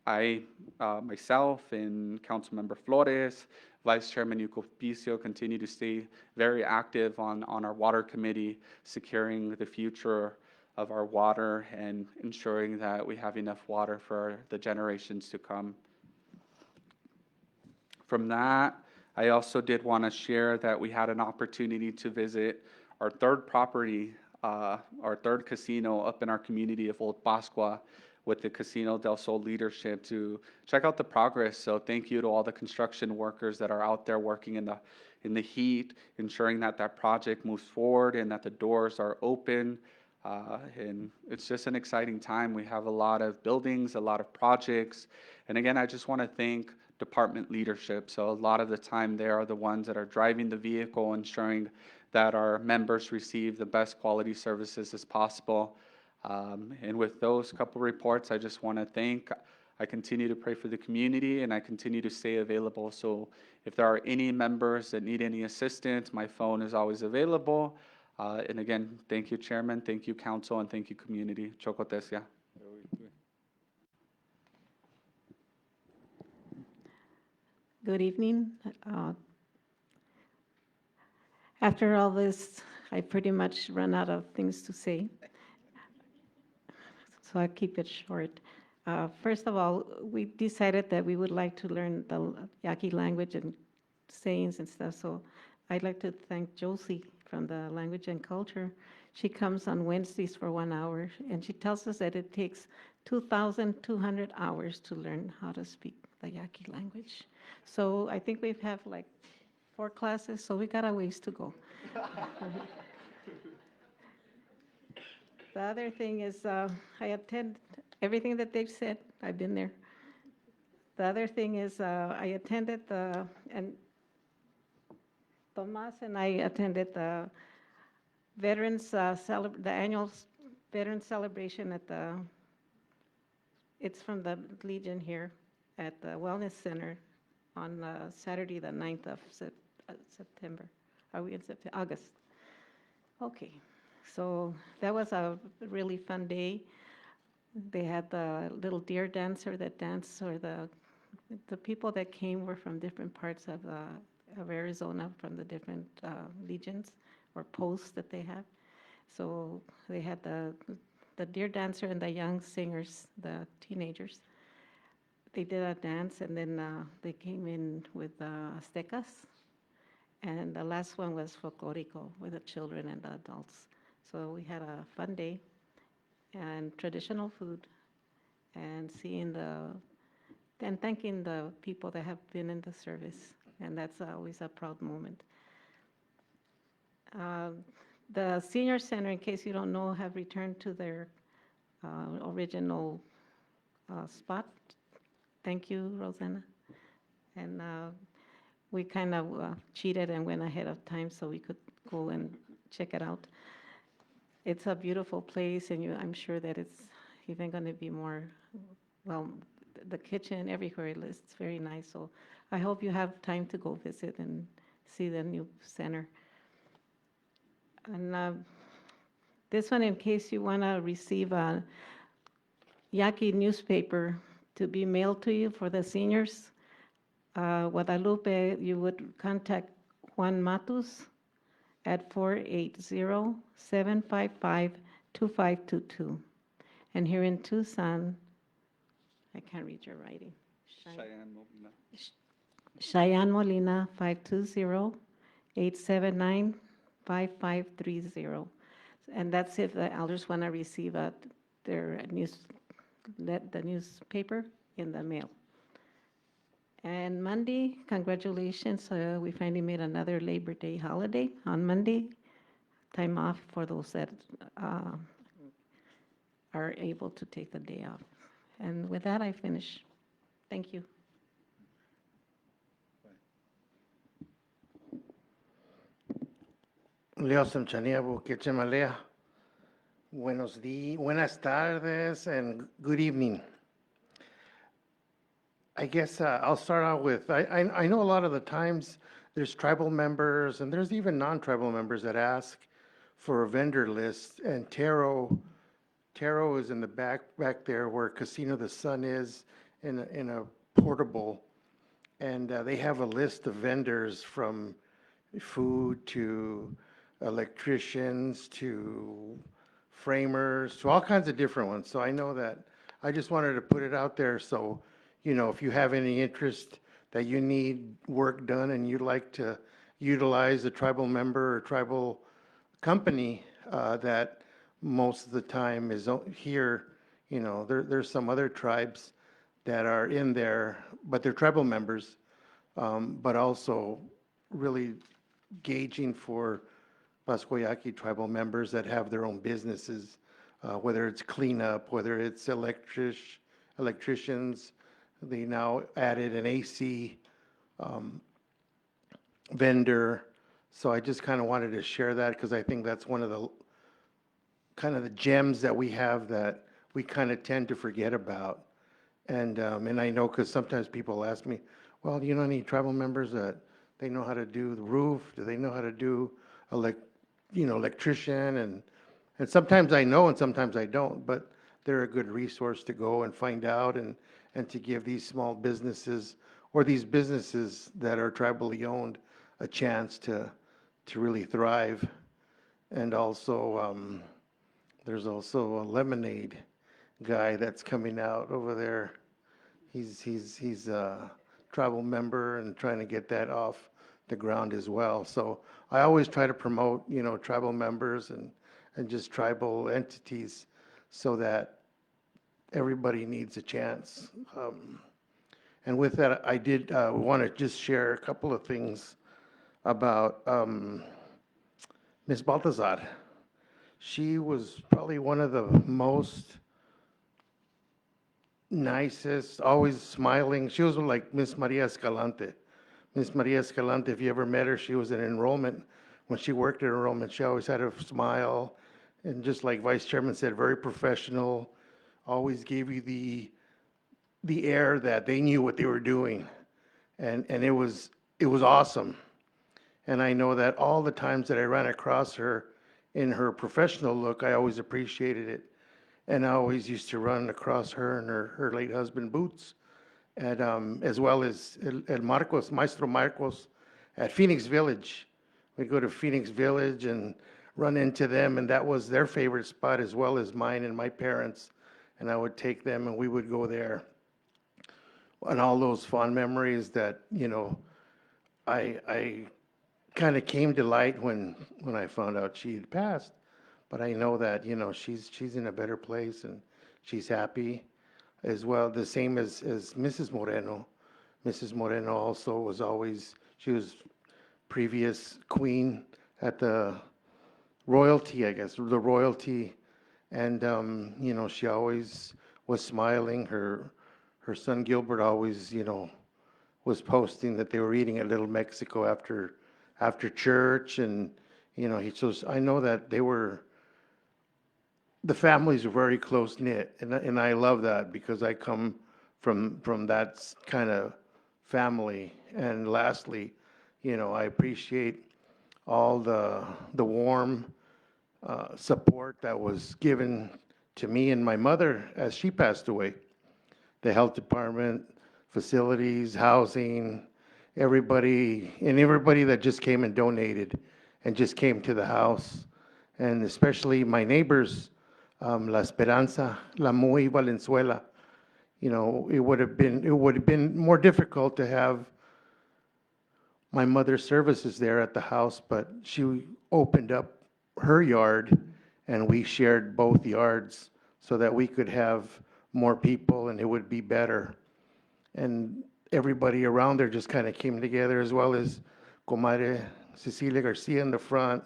I, myself and Councilmember Flores, Vice Chairman Yucopicio continue to stay very active on our water committee, securing the future of our water and ensuring that we have enough water for the generations to come. From that, I also did want to share that we had an opportunity to visit our third property, our third casino up in our community of Old Pascua with the Casino del Sol leadership to check out the progress. So thank you to all the construction workers that are out there working in the heat, ensuring that that project moves forward and that the doors are open. And it's just an exciting time. We have a lot of buildings, a lot of projects. And again, I just want to thank department leadership. So a lot of the time they are the ones that are driving the vehicle, ensuring that our members receive the best quality services as possible. And with those couple reports, I just want to thank. I continue to pray for the community and I continue to stay available. So if there are any members that need any assistance, my phone is always available. And again, thank you, Chairman, thank you, Council, and thank you, community. Chocotesia. Good evening. After all this, I pretty much run out of things to say, so I'll keep it short. First of all, we decided that we would like to learn the Yaqui language and sayings and stuff, so I'd like to thank Josie from the Language and Culture. She comes on Wednesdays for 1 hour, and she tells us that it takes 2,200 hours to learn how to speak the Yaqui language. So I think we've have like 4 classes, so we got a ways to go. The other thing is I attend everything that they've said. I've been there. The other thing is I attended and Tomas and I attended the Veterans, the annual Veterans Celebration at it's from the Legion here at the Wellness Center on Saturday, the 9th of September. Are we in September? August. Okay, so that was a really fun day. They had the little deer dancer that danced, or the people that came were from different parts of Arizona, from the different legions or posts that they have. So they had the deer dancer and the young singers, the teenagers. They did a dance, and then they came in with Aztecas. And the last one was folklorico with the children and the adults. So we had a fun day and traditional food, and and thanking the people that have been in the service. And that's always a proud moment. The Senior Center, in case you don't know, have returned to their original spot. Thank you, Rosanna. And we kind of cheated and went ahead of time so we could go and check it out. It's a beautiful place, and I'm sure that it's even going to be more, well, the kitchen everywhere, it's very nice. So I hope you have time to go visit and see the new center. And this one, in case you want to receive a Yaqui newspaper to be mailed to you for the seniors, Guadalupe, you would contact Juan Matus at 480-755-2522. And here in Tucson, I can't read your writing. Cheyenne Molina, 520-879-5530. And that's if the elders want to receive their the newspaper in the mail. And Monday, congratulations, we finally made another Labor Day holiday on Monday. Time off for those that are able to take the day off. And with that, I finish. Thank you. Leo Samchania, Buenas tardes, and good evening. I guess I'll start out with, I know a lot of the times there's tribal members and there's even non-tribal members that ask for a vendor list, and Taro is in the back there where Casino the Sun is in a portable, and they have a list of vendors from food to electricians to framers to all kinds of different ones. So I know that I just wanted to put it out there, so if you have any interest, that you need work done and you'd like to utilize a tribal member or tribal company that most of the time is here, there's some other tribes that are in there, but they're tribal members, but also really gauging for Pascua Yaqui tribal members that have their own businesses, whether it's cleanup, whether it's electricians. They now added an AC vendor. So I just kind of wanted to share that because I think that's one of the kind of the gems that we have that we kind of tend to forget about. And I know because sometimes people ask me, well, do you know any tribal members that they know how to do the roof? Do they know how to do electrician? And sometimes I know and sometimes I don't, but they're a good resource to go and find out and to give these small businesses or these businesses that are tribally owned a chance to really thrive. And also, there's also a lemonade guy that's coming out over there. He's a tribal member and trying to get that off the ground as well. So I always try to promote, tribal members and just tribal entities so that everybody needs a chance. And with that, I did want to just share a couple of things about Ms. Baltazar. She was probably one of the most nicest, always smiling. She was like Miss Maria Escalante. Miss Maria Escalante, if you ever met her, she was in enrollment. When she worked at enrollment, she always had a smile. And just like Vice Chairman said, very professional, always gave you the air that they knew what they were doing. And it was awesome. And I know that all the times that I ran across her in her professional look, I always appreciated it. And I always used to run across her and her late husband, Boots, at, as well as El Marcos, Maestro Marcos, at Phoenix Village. We'd go to Phoenix Village and run into them, and that was their favorite spot as well as mine and my parents. And I would take them and we would go there. And all those fond memories that, I kind of came to light when I found out she had passed. But I know that, she's in a better place and she's happy as well. The same as Mrs. Moreno. Mrs. Moreno also was always, she was previous queen at the royalty, I guess, the royalty. And, she always was smiling. Her son Gilbert always, was posting that they were eating at Little Mexico after church. And, so I know that the families are very close knit, and I love that because I come from that kind of family. And lastly, I appreciate all the warm support that was given to me and my mother as she passed away. The health department, facilities, housing, everybody that just came and donated and just came to the house, and especially my neighbors. La Esperanza, La Muy, Valenzuela. It would have been more difficult to have my mother's services there at the house, but she opened up her yard and we shared both yards so that we could have more people and it would be better. And everybody around there just kind of came together, as well as Comadre Cecilia Garcia in the front,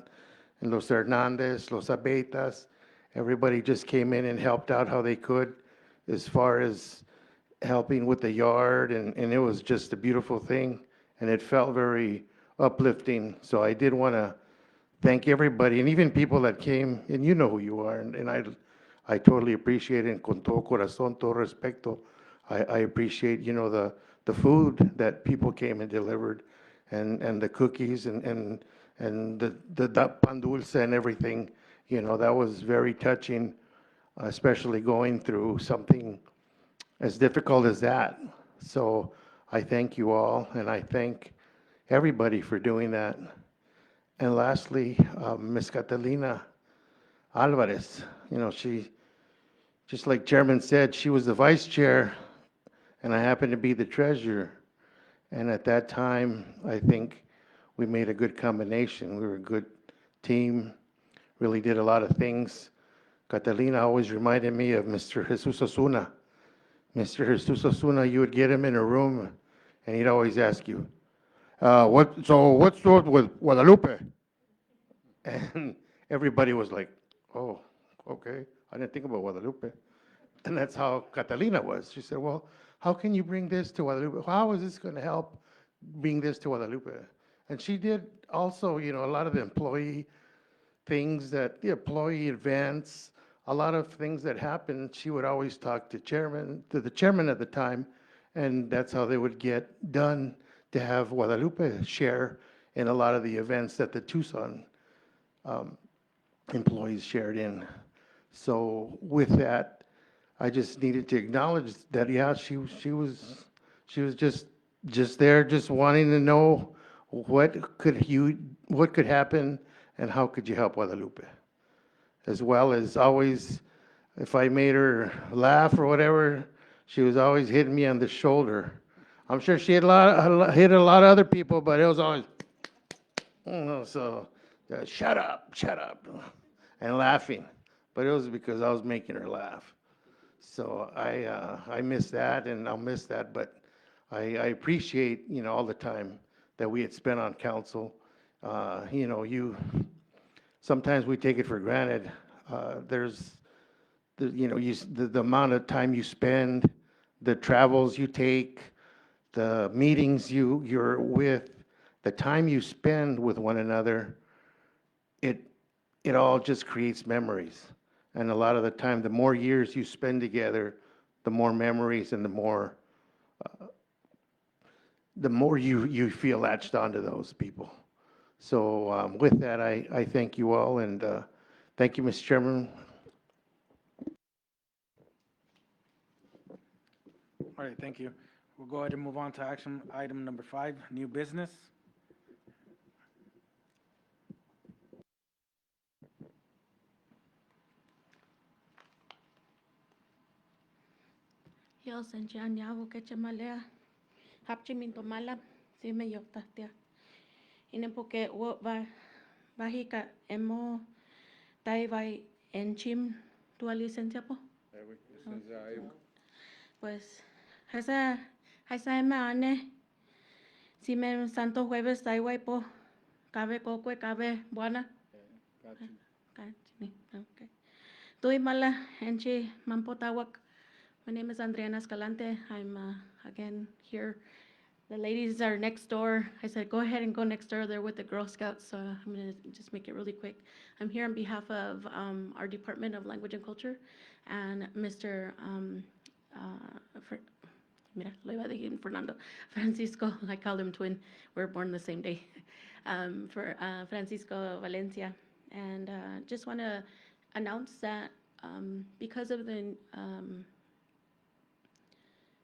and Los Hernandez, Los Abetas. Everybody just came in and helped out how they could as far as helping with the yard, and it was just a beautiful thing, and it felt very uplifting. So I did want to thank everybody, and even people that came, and you know who you are, and I totally appreciate it, and con todo corazón, todo respeto, I appreciate, the food that people came and delivered, and the cookies, and the pan dulce and everything. That was very touching, especially going through something as difficult as that. So I thank you all, and I thank everybody for doing that. And lastly, Ms. Catalina Alvarez, she, just like Chairman said, she was the vice chair, and I happened to be the treasurer. And at that time, I think we made a good combination. We were a good team, really did a lot of things. Catalina always reminded me of Mr. Jesus Osuna. Mr. Jesus Osuna, you would get him in a room, and he'd always ask you, what's wrong with Guadalupe? And everybody was like, oh, okay. I didn't think about Guadalupe. And that's how Catalina was. She said, well, how can you bring this to Guadalupe? How is this going to help bring this to Guadalupe? And she did also, a lot of the employee things that, the employee events, a lot of things that happened. She would always talk to the chairman at the time, and that's how they would get done, to have Guadalupe share in a lot of the events that the Tucson employees shared in. So with that, I just needed to acknowledge that, yeah, she was just there, just wanting to know what could happen and how could you help Guadalupe. As well as always, if I made her laugh or whatever, she was always hitting me on the shoulder. I'm sure she hit a lot of other people, but it was always, so shut up, and laughing. But it was because I was making her laugh. So I miss that, and I'll miss that. But I appreciate, all the time that we had spent on council. Sometimes we take it for granted. There's, the amount of time you spend, the travels you take, the meetings you're with, the time you spend with one another, it all just creates memories. And a lot of the time, the more years you spend together, the more memories and the more you feel latched onto those people. So with that, I thank you all, and thank you, Mr. Chairman. All right, thank you. We'll go ahead and move on to action item number 5, new business. Yo sanjan yawo kechamalea. Hapchiminto mala. Si me yoktatia. Ine porque wo bajika emo taivai enchim tu licencia po. Pues esa ema ane. Si me santo jueves taivai po. Cabe coque cabe buena. Okay. Tui mala enchi mampotawak. My name is Andrea Escalante. I'm again here. The ladies are next door. I said, go ahead and go next door. They're with the Girl Scouts, so I'm going to just make it really quick. I'm here on behalf of our Department of Language and Culture and Mr. Mira, lo iba a decir Fernando. Francisco, I called him twin. We were born the same day. For Francisco Valencia. And just want to announce that because of the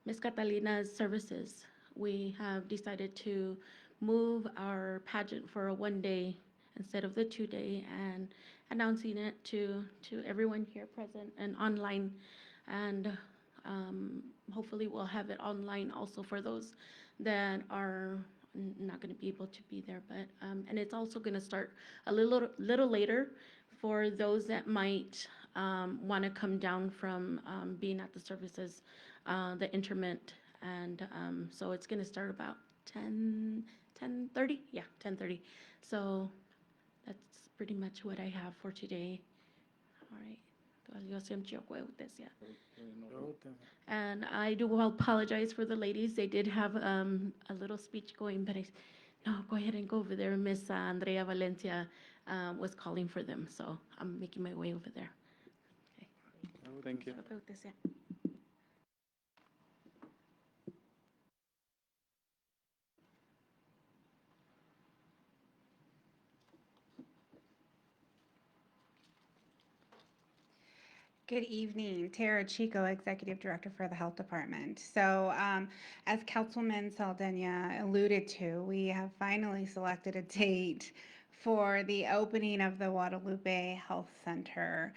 Ms. Catalina's services, we have decided to move our pageant for a 1-day instead of the 2-day, and announcing it to everyone here present and online. And hopefully we'll have it online also for those that are not going to be able to be there. But and it's also going to start a little later for those that might want to come down from being at the services, the interment. And so it's going to start about 10:30. Yeah, 10:30. So that's pretty much what I have for today. All right. And I do apologize for the ladies. They did have a little speech going, but no, go ahead and go over there. Miss Andrea Valencia was calling for them, so I'm making my way over there. Okay. Thank you. Good evening, Tara Chico, Executive Director for the Health Department. So as Councilman Saldana alluded to, we have finally selected a date for the opening of the Guadalupe Health Center.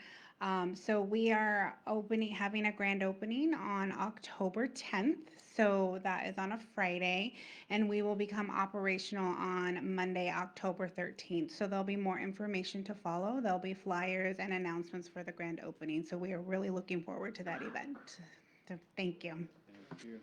So we are having a grand opening on October 10th. So that is on a Friday, and we will become operational on Monday, October 13th. So there'll be more information to follow. There'll be flyers and announcements for the grand opening. So we are really looking forward to that event. So thank you. Thank you.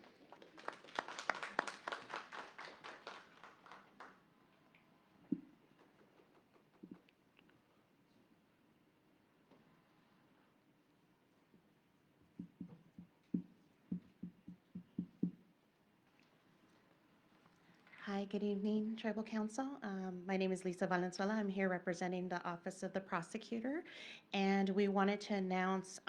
Hi, good evening, Tribal Council. My name is Lisa Valenzuela. I'm here representing the Office of the Prosecutor, and we wanted to announce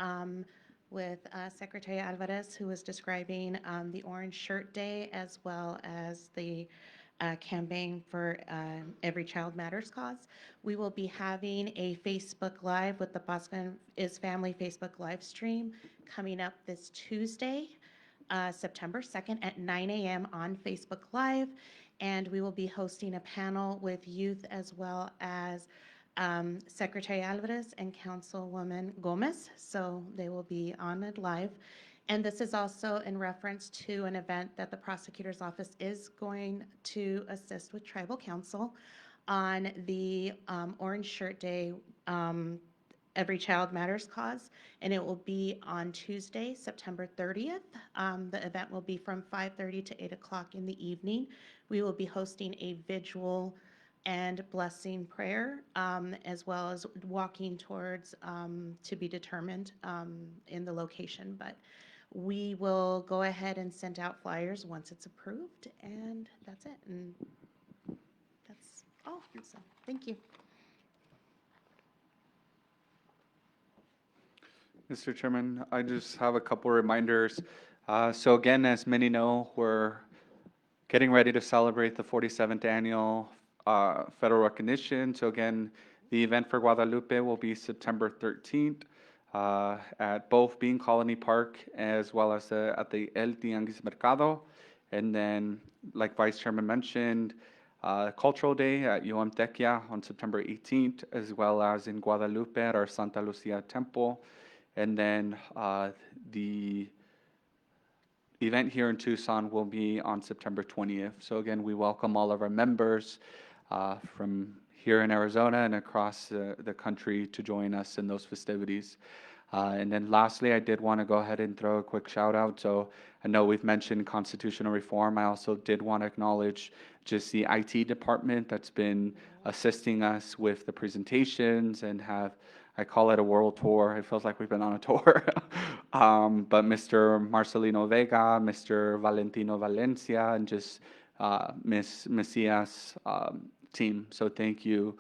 with Secretary Alvarez, who was describing the Orange Shirt Day, as well as the campaign for Every Child Matters cause. We will be having a Facebook Live with the Pascua is Family Facebook live stream coming up this Tuesday, September 2nd at 9 a.m. on Facebook Live. And we will be hosting a panel with youth as well as Secretary Alvarez and Councilwoman Gomez. So they will be on it live. And this is also in reference to an event that the prosecutor's office is going to assist with Tribal Council on the Orange Shirt Day Every Child Matters cause, and it will be on Tuesday, September 30th. The event will be from 5:30 to 8 o'clock in the evening. We will be hosting a vigil and blessing prayer, as well as walking towards to be determined in the location. But we will go ahead and send out flyers once it's approved, and that's it. And that's all. So, thank you. Mr. Chairman, I just have a couple reminders. So again, as many know, we're getting ready to celebrate the 47th annual federal recognition. So again, the event for Guadalupe will be September 13th at both Bean Colony Park as well as at the El Tianguis Mercado. And then, like Vice Chairman mentioned, Cultural Day at UM Tequia on September 18th, as well as in Guadalupe at our Santa Lucia Temple. And then the event here in Tucson will be on September 20th. So again, we welcome all of our members from here in Arizona and across the country to join us in those festivities. And then lastly, I did want to go ahead and throw a quick shout out. So I know we've mentioned constitutional reform. I also did want to acknowledge just the IT department that's been assisting us with the presentations and have, I call it a world tour. It feels like we've been on a tour. But Mr. Marcelino Vega, Mr. Valentino Valencia, and just Ms. Macias' team. So thank you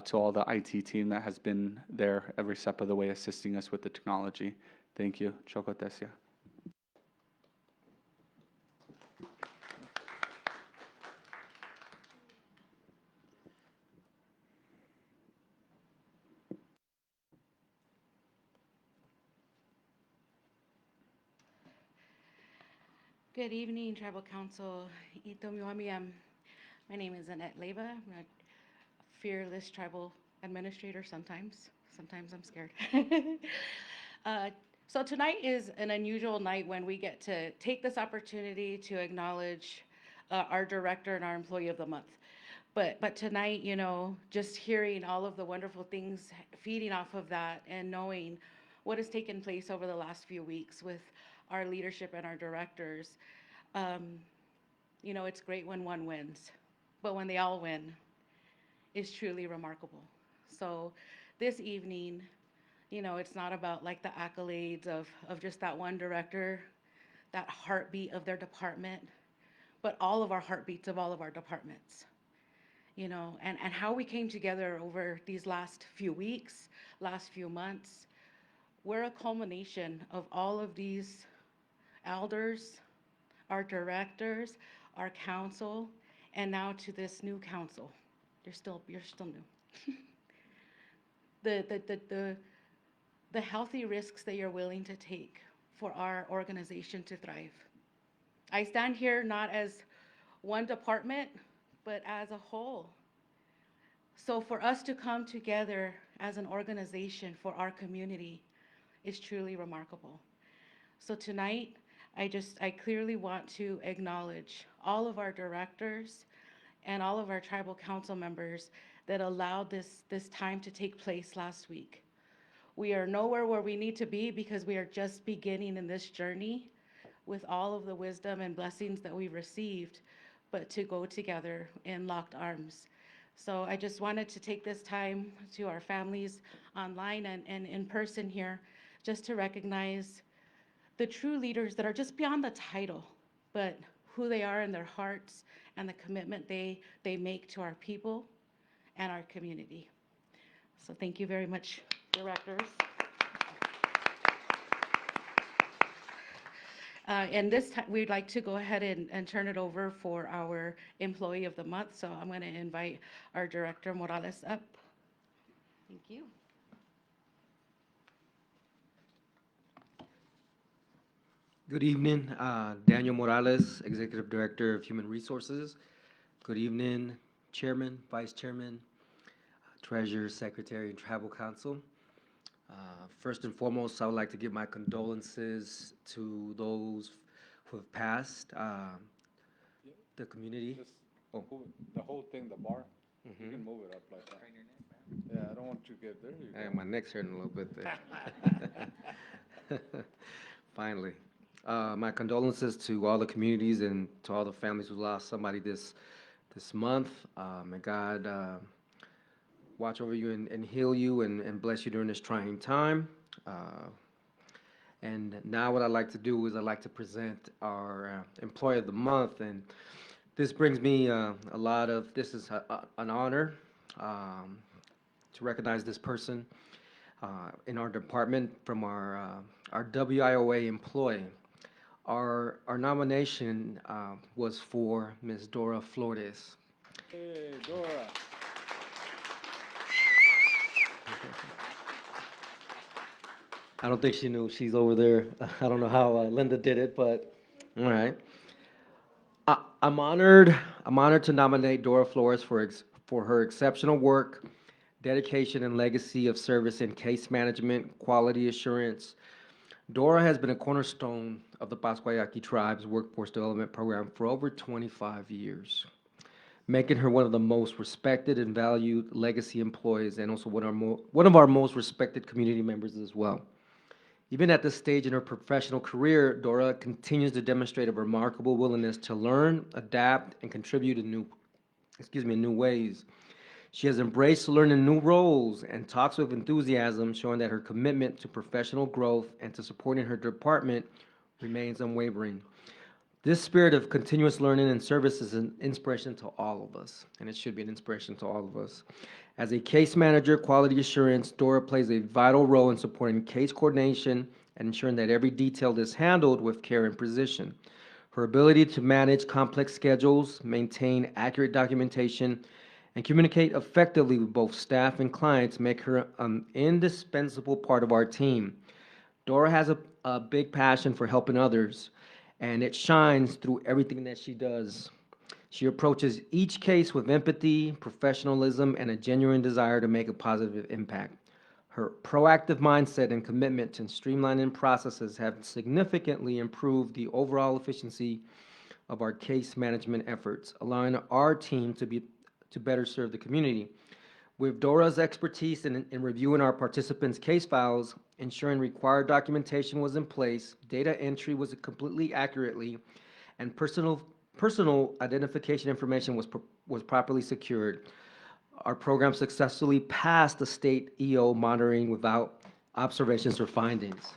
to all the IT team that has been there every step of the way assisting us with the technology. Thank you. Choco Tesia. Good evening, Tribal Council. My name is Annette Leyva. I'm a fearless tribal administrator sometimes. Sometimes I'm scared. So tonight is an unusual night when we get to take this opportunity to acknowledge our director and our employee of the month. But tonight, you know, just hearing all of the wonderful things feeding off of that and knowing what has taken place over the last few weeks with our leadership and our directors, you know, it's great when one wins, but when they all win, it's truly remarkable. So this evening, you know, it's not about like the accolades of just that one director, that heartbeat of their department, but all of our heartbeats of all of our departments. You know, and how we came together over these last few weeks, last few months, we're a culmination of all of these elders, our directors, our council, and now to this new council. You're still new. The healthy risks that you're willing to take for our organization to thrive. I stand here not as one department, but as a whole. So for us to come together as an organization for our community is truly remarkable. So tonight, I clearly want to acknowledge all of our directors and all of our tribal council members that allowed this time to take place last week. We are nowhere where we need to be because we are just beginning in this journey with all of the wisdom and blessings that we've received, but to go together in locked arms. So I just wanted to take this time to our families online and in person here, just to recognize the true leaders that are just beyond the title, but who they are in their hearts and the commitment they make to our people and our community. So thank you very much, directors. And this time, we'd like to go ahead and turn it over for our Employee of the Month. So I'm going to invite our Director Morales up. Thank you. Good evening, Daniel Morales, Executive Director of Human Resources. Good evening, Chairman, Vice Chairman, Treasurer, Secretary, and Tribal Council. First and foremost, I would like to give my condolences to those who have passed, the community. Just Oh. move it, the whole thing, the bar, you Mhm. can move it up like that. Yeah, I don't want you to get there. You Hey, go. my neck's hurting a little bit there. Finally. My condolences to all the communities and to all the families who lost somebody this month. May God watch over you and heal you and bless you during this trying time. And now what I'd like to do is I'd like to present our Employee of the Month. And this brings me this is an honor to recognize this person in our department from our WIOA employee. Our nomination was for Ms. Dora Flores. Hey, Dora. I don't think she knew she's over there. I don't know how Linda did it, but all right. I'm honored to nominate Dora Flores for her exceptional work, dedication, and legacy of service in case management, quality assurance. Dora has been a cornerstone of the Pascua Yaqui tribe's workforce development program for over 25 years, making her one of the most respected and valued legacy employees and also one of our most respected community members as well. Even at this stage in her professional career, Dora continues to demonstrate a remarkable willingness to learn, adapt, and contribute in new ways. She has embraced learning new roles and talks with enthusiasm, showing that her commitment to professional growth and to supporting her department remains unwavering. This spirit of continuous learning and service is an inspiration to all of us, and it should be an inspiration to all of us. As a case manager, quality assurance, Dora plays a vital role in supporting case coordination and ensuring that every detail is handled with care and precision. Her ability to manage complex schedules, maintain accurate documentation, and communicate effectively with both staff and clients make her an indispensable part of our team. Dora has a big passion for helping others, and it shines through everything that she does. She approaches each case with empathy, professionalism, and a genuine desire to make a positive impact. Her proactive mindset and commitment to streamlining processes have significantly improved the overall efficiency of our case management efforts, allowing our team to better serve the community. With Dora's expertise in reviewing our participants' case files, ensuring required documentation was in place, data entry was completely accurately, and personal identification information was properly secured, our program successfully passed the state EO monitoring without observations or findings.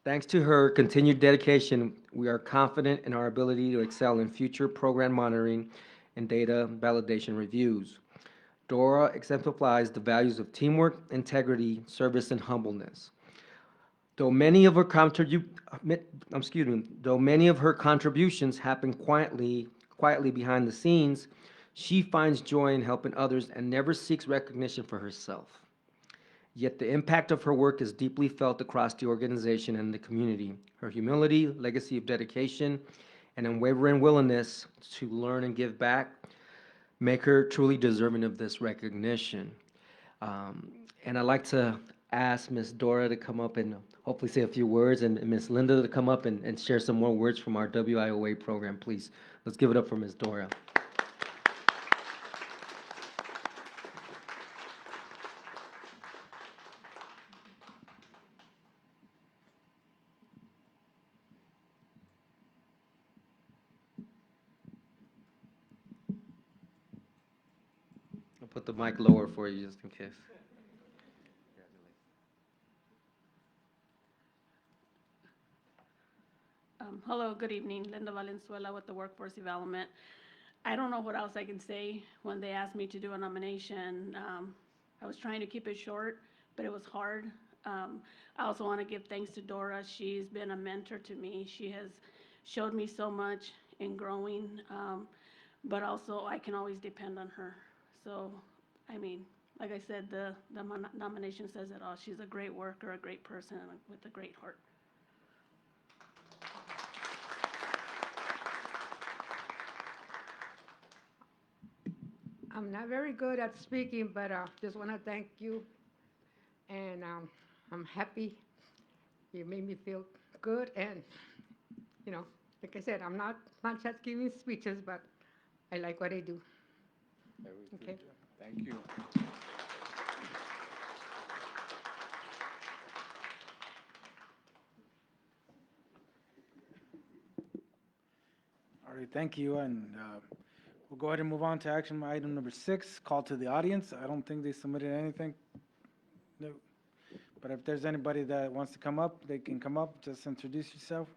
Thanks to her continued dedication, we are confident in our ability to excel in future program monitoring and data validation reviews. Dora exemplifies the values of teamwork, integrity, service, and humbleness. Though many of her contributions happen quietly behind the scenes, she finds joy in helping others and never seeks recognition for herself. Yet the impact of her work is deeply felt across the organization and the community. Her humility, legacy of dedication, and unwavering willingness to learn and give back make her truly deserving of this recognition. And I'd like to ask Miss Dora to come up and hopefully say a few words, and Miss Linda to come up and share some more words from our WIOA program, please. Let's give it up for Miss Dora. I'll put the mic lower for you just in case. Hello, good evening. Linda Valenzuela with the Workforce Development. I don't know what else I can say. When they asked me to do a nomination, I was trying to keep it short, but it was hard. I also want to give thanks to Dora. She's been a mentor to me. She has showed me so much in growing, but also I can always depend on her. So, I mean, like I said, the nomination says it all. She's a great worker, a great person, and with a great heart. I'm not very good at speaking, but just want to thank you. And I'm happy. You made me feel good. And, you know, like I said, I'm not just giving speeches, but I like what I do. Okay. Thank you. All right, thank you, and we'll go ahead and move on to action item number 6, call to the audience. I don't think they submitted anything. No. But if there's anybody that wants to come up, they can come up, just introduce yourself.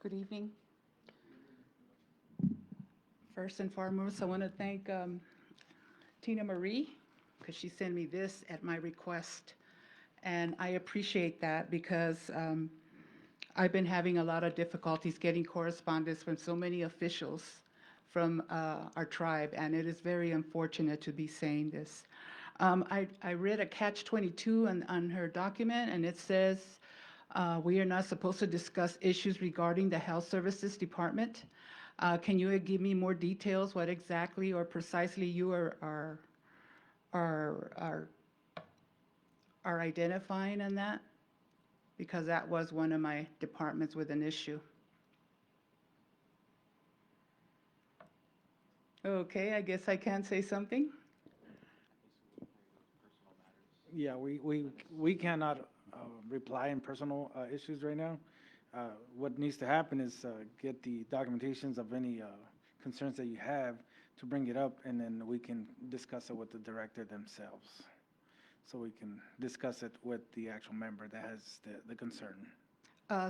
Good evening. First and foremost, I want to thank Tina Marie, because she sent me this at my request. And I appreciate that because I've been having a lot of difficulties getting correspondence from so many officials from our tribe, and it is very unfortunate to be saying this. I read a catch-22 on her document, and it says, we are not supposed to discuss issues regarding the Health Services Department. Can you give me more details, what exactly or precisely you are identifying in that? Because that was one of my departments with an issue. Okay, I guess I can say something. Yeah, we cannot reply in personal issues right now. What needs to happen is get the documentations of any concerns that you have to bring it up, and then we can discuss it with the director themselves. So we can discuss it with the actual member that has the concern.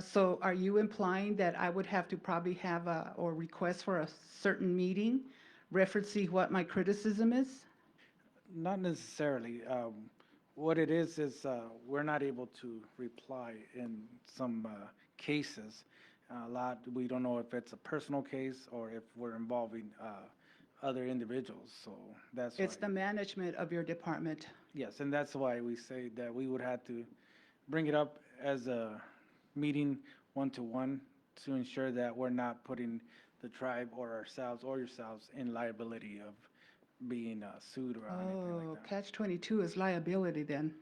So are you implying that I would have to probably have or request for a certain meeting referencing what my criticism is? Not necessarily. What it is we're not able to reply in some cases. A lot, we don't know if it's a personal case or if we're involving other individuals, so that's why. It's the management of your department. Yes, and that's why we say that we would have to bring it up as a meeting one-to-one to ensure that we're not putting the tribe or ourselves or yourselves in liability of being sued or anything like Oh, that. catch-22 is liability then.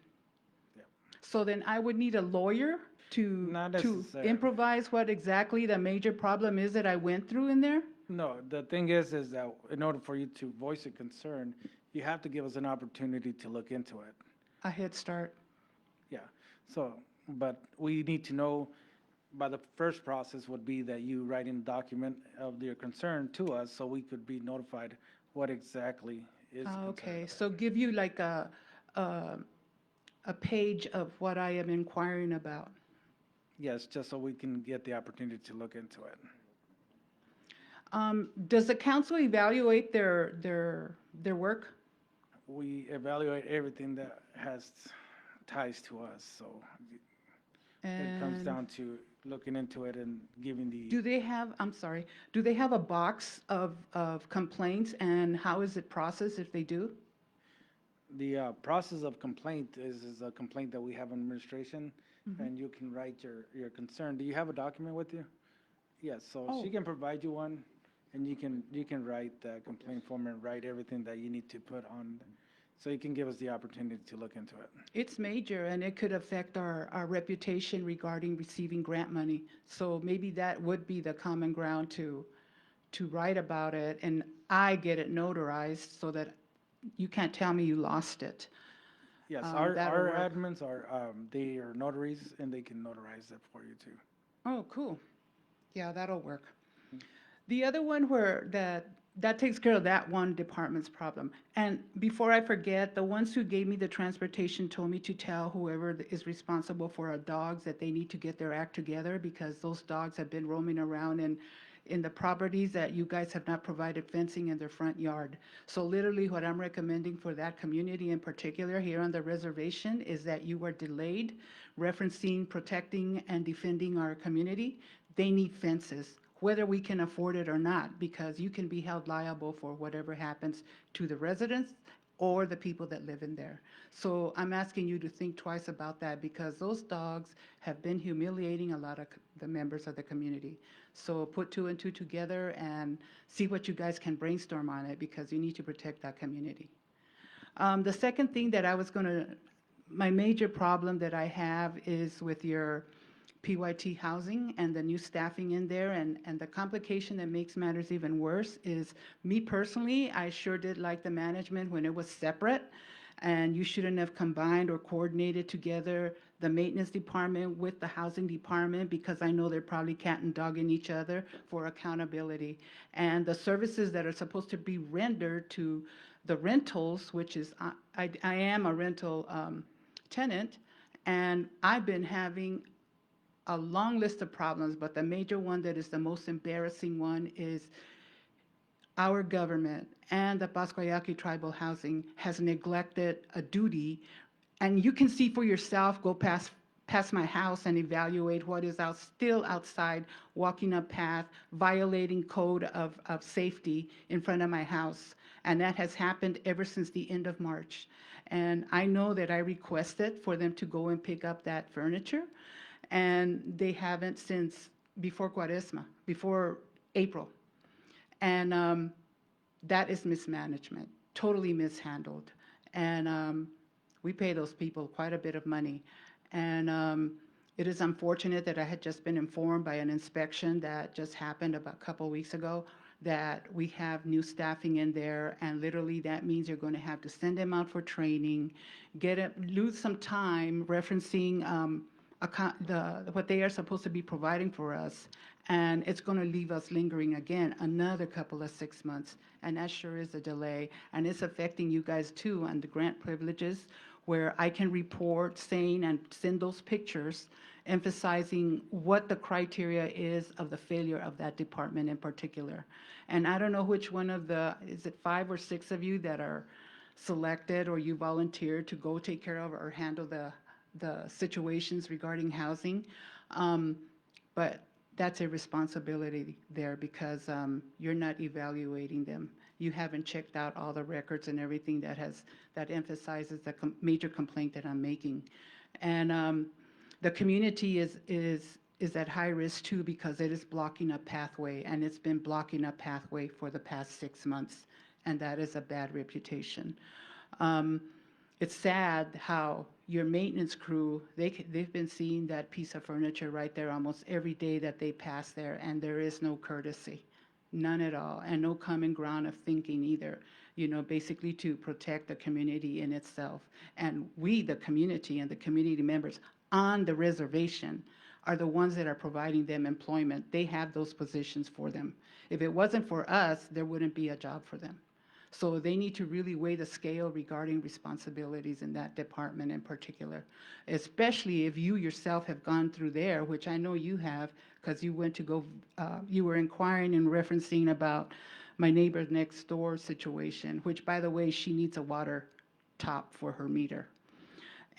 Yep. So then I would need a lawyer Not to necessarily. improvise what exactly the major problem is that I went through in there? No, the thing is that in order for you to voice a concern, you have to give us an opportunity to look into it. A head start. Yeah, so, but we need to know, by the first process would be that you write in a document of your concern to us, so we could be notified what exactly is concerned Okay, about. so give you like a page of what I am inquiring about. Yes, just so we can get the opportunity to look into it. Does the council evaluate their work? We evaluate everything that has ties to us, so it comes And down to looking into it and giving do the, they have, I'm sorry, do they have a box of complaints, and how is it processed if they do? process of complaint is a complaint that we have in administration, Mhm. and you can write your concern. Do you have a document with you? Yes, so she Oh. can provide you one, and you can write the complaint form and write everything that you need to put on, so you can give us the opportunity to look into it. It's major, and it could affect our reputation regarding receiving grant money. So maybe that would be the common ground to write about it, and I get it notarized so that you can't tell me you lost it. Yes, That'll our work. admins are, they are notaries, and they can notarize it for you too. Oh, cool. Yeah, that'll work. The other one where that takes care of that one department's problem. And before I forget, the ones who gave me the transportation told me to tell whoever is responsible for our dogs that they need to get their act together, because those dogs have been roaming around in the properties that you guys have not provided fencing in their front yard. So literally what I'm recommending for that community in particular here on the reservation is that you are delayed referencing, protecting, and defending our community. They need fences, whether we can afford it or not, because you can be held liable for whatever happens to the residents or the people that live in there. So I'm asking you to think twice about that, because those dogs have been humiliating a lot of the members of the community. So put two and two together and see what you guys can brainstorm on it, because you need to protect that community. The second thing that I was my major problem that I have is with your PYT housing and the new staffing in there, and the complication that makes matters even worse is, me personally, I sure did like the management when it was separate, and you shouldn't have combined or coordinated together the maintenance department with the housing department, because I know they're probably cat and dogging each other for accountability. And the services that are supposed to be rendered to the rentals, which is, I am a rental tenant, and I've been having a long list of problems, but the major one that is the most embarrassing one is our government and the Pascua Yaqui tribal housing has neglected a duty. And you can see for yourself, go past my house and evaluate what is still outside, walking a path, violating code of safety in front of my house. And that has happened ever since the end of March. And I know that I requested for them to go and pick up that furniture, and they haven't since before Cuaresma, before April. And that is mismanagement, totally mishandled. And we pay those people quite a bit of money. And it is unfortunate that I had just been informed by an inspection that just happened about a couple weeks ago that we have new staffing in there, and literally that means you're going to have to send them out for training, lose some time referencing what they are supposed to be providing for us, and it's going to leave us lingering again another couple of 6 months, and that sure is a delay, and it's affecting you guys too on the grant privileges, where I can report saying and send those pictures emphasizing what the criteria is of the failure of that department in particular. And I don't know which one of is it 5 or 6 of you that are selected or you volunteered to go take care of or handle the situations regarding housing. But that's a responsibility there, because you're not evaluating them. You haven't checked out all the records and everything that emphasizes the major complaint that I'm making. And the community is at high risk too, because it is blocking a pathway, and it's been blocking a pathway for the past 6 months, and that is a bad reputation. It's sad how your maintenance crew, they've been seeing that piece of furniture right there almost every day that they pass there, and there is no courtesy, none at all, and no common ground of thinking either, basically to protect the community in itself. And we, the community and the community members on the reservation, are the ones that are providing them employment. They have those positions for them. If it wasn't for us, there wouldn't be a job for them. So they need to really weigh the scale regarding responsibilities in that department in particular, especially if you yourself have gone through there, which I know you have, because you went to you were inquiring and referencing about my neighbor next door situation, which, by the way, she needs a water top for her meter.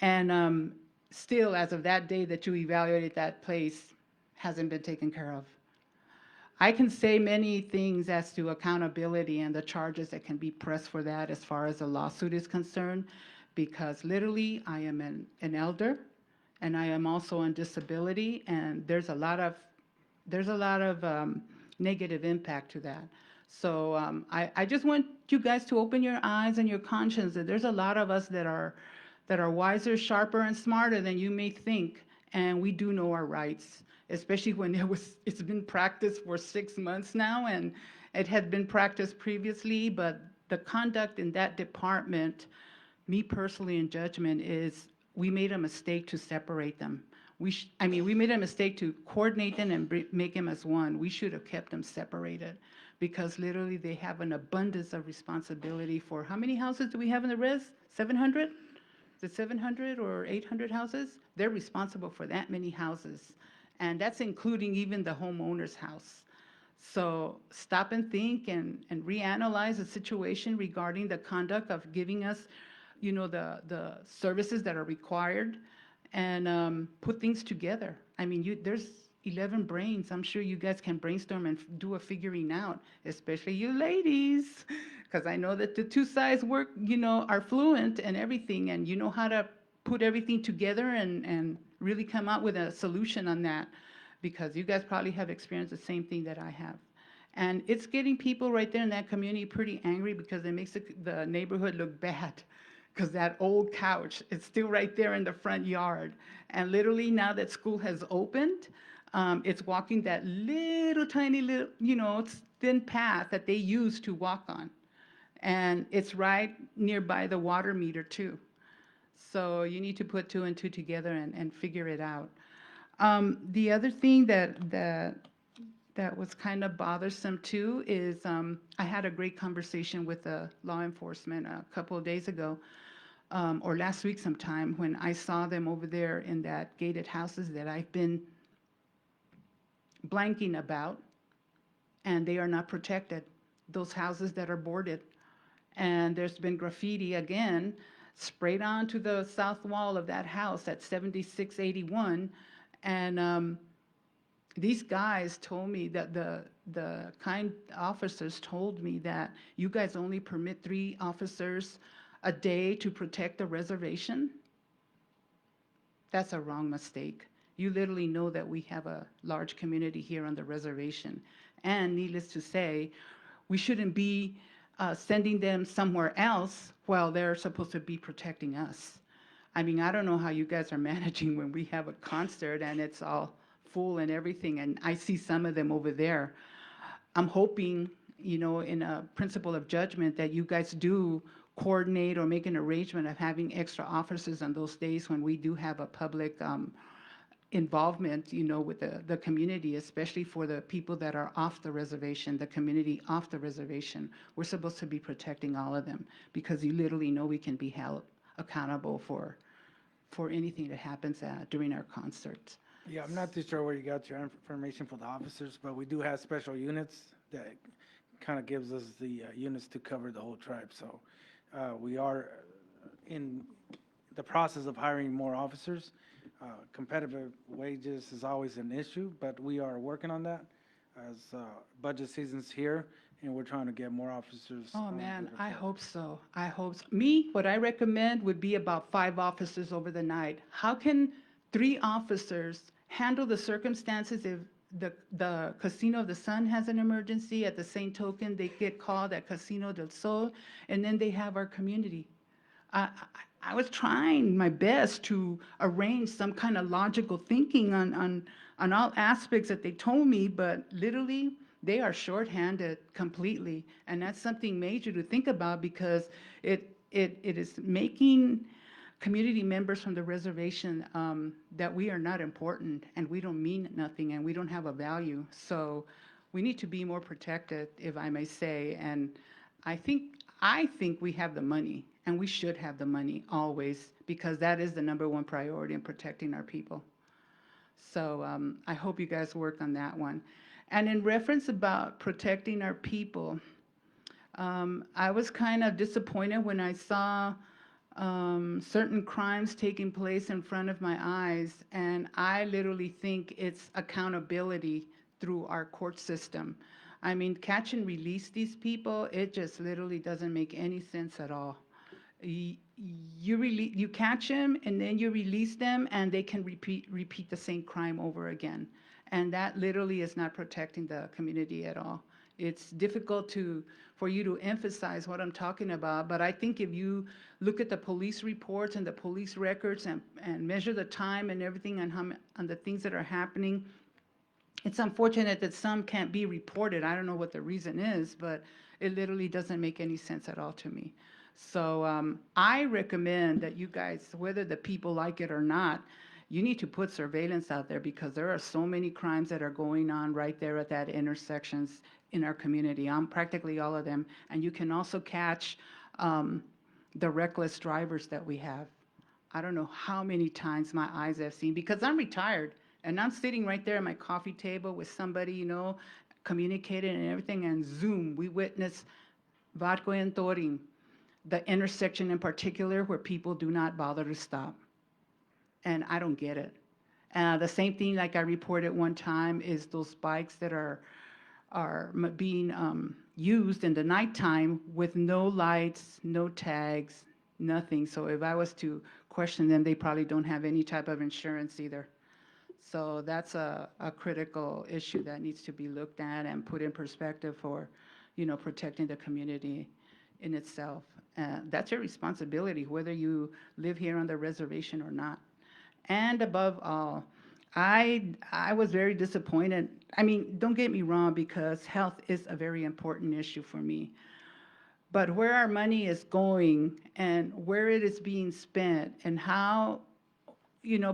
And still, as of that day that you evaluated that place, hasn't been taken care of. I can say many things as to accountability and the charges that can be pressed for that as far as a lawsuit is concerned, because literally I am an elder and I am also on disability, and there's a lot of negative impact to that. So I just want you guys to open your eyes and your conscience that there's a lot of us that are wiser, sharper, and smarter than you may think, and we do know our rights, especially when it's been practiced for 6 months now, and it had been practiced previously, but the conduct in that department, me personally in judgment, is we made a mistake to separate them. We made a mistake to coordinate them and make them as one. We should have kept them separated, because literally they have an abundance of responsibility for, how many houses do we have in the res? 700? Is it 700 or 800 houses? They're responsible for that many houses. And that's including even the homeowner's house. So stop and think and reanalyze the situation regarding the conduct of giving us, the services that are required, and put things together. There's 11 brains. I'm sure you guys can brainstorm and do a figuring out, especially you ladies, because I know that the two sides work, are fluent and everything, and you know how to put everything together and really come out with a solution on that, because you guys probably have experienced the same thing that I have. And it's getting people right there in that community pretty angry, because it makes the neighborhood look bad, because that old couch is still right there in the front yard. And literally now that school has opened, it's walking that tiny, thin path that they used to walk on. And it's right nearby the water meter too. So you need to put two and two together and figure it out. The other thing that was kind of bothersome too is I had a great conversation with the law enforcement a couple of days ago, or last week sometime, when I saw them over there in that gated houses that I've been blanking about, and they are not protected. Those houses that are boarded. And there's been graffiti again sprayed onto the south wall of that house at 7681. And these guys told me that the kind officers told me that you guys only permit 3 officers a day to protect the reservation. That's a wrong mistake. You literally know that we have a large community here on the reservation. And needless to say, we shouldn't be sending them somewhere else while they're supposed to be protecting us. I don't know how you guys are managing when we have a concert and it's all full and everything, and I see some of them over there. I'm hoping, in a principle of judgment, that you guys do coordinate or make an arrangement of having extra officers on those days when we do have a public involvement, with the community, especially for the people that are off the reservation, the community off the reservation. We're supposed to be protecting all of them, because you literally know we can be held accountable for anything that happens during our concerts. Yeah, I'm not too sure where you got your information for the officers, but we do have special units that kind of gives us the units to cover the whole tribe. So we are in the process of hiring more officers. Competitive wages is always an issue, but we are working on that as budget season's here, and we're trying to get more officers. Oh, man, I hope so. I hope so. Me, what I recommend would be about 5 officers over the night. How can 3 officers handle the circumstances if the Casino of the Sun has an emergency? At the same token, they get called at Casino del Sol, and then they have our community. I was trying my best to arrange some kind of logical thinking on all aspects that they told me, but literally they are shorthanded completely. And that's something major to think about, because it is making community members from the reservation that we are not important and we don't mean nothing and we don't have a value. So we need to be more protected, if I may say. And I think we have the money, and we should have the money always, because that is the #1 priority in protecting our people. So I hope you guys work on that one. And in reference about protecting our people, I was kind of disappointed when I saw certain crimes taking place in front of my eyes, and I literally think it's accountability through our court system. I mean, catch and release these people, it just literally doesn't make any sense at all. Y- you catch them and then you release them and they can repeat the same crime over again. And that literally is not protecting the community at all. It's difficult for you to emphasize what I'm talking about, but I think if you look at the police reports and the police records and measure the time and everything on the things that are happening, it's unfortunate that some can't be reported. I don't know what the reason is, but it literally doesn't make any sense at all to me. So I recommend that you guys, whether the people like it or not, you need to put surveillance out there because there are so many crimes that are going on right there at that intersections in our community, practically all of them. And you can also catch the reckless drivers that we have. I don't know how many times my eyes have seen, because I'm retired and I'm sitting right there at my coffee table with somebody, communicating and everything, and zoom, we witness Vasco and Torin, the intersection in particular where people do not bother to stop. And I don't get it. The same thing, like I reported one time, is those bikes that are being used in the nighttime with no lights, no tags, nothing. So if I was to question them, they probably don't have any type of insurance either. So that's a critical issue that needs to be looked at and put in perspective for, protecting the community in itself. That's your responsibility, whether you live here on the reservation or not. And above all, I was very disappointed. I mean, don't get me wrong, because health is a very important issue for me. But where our money is going and where it is being spent and how,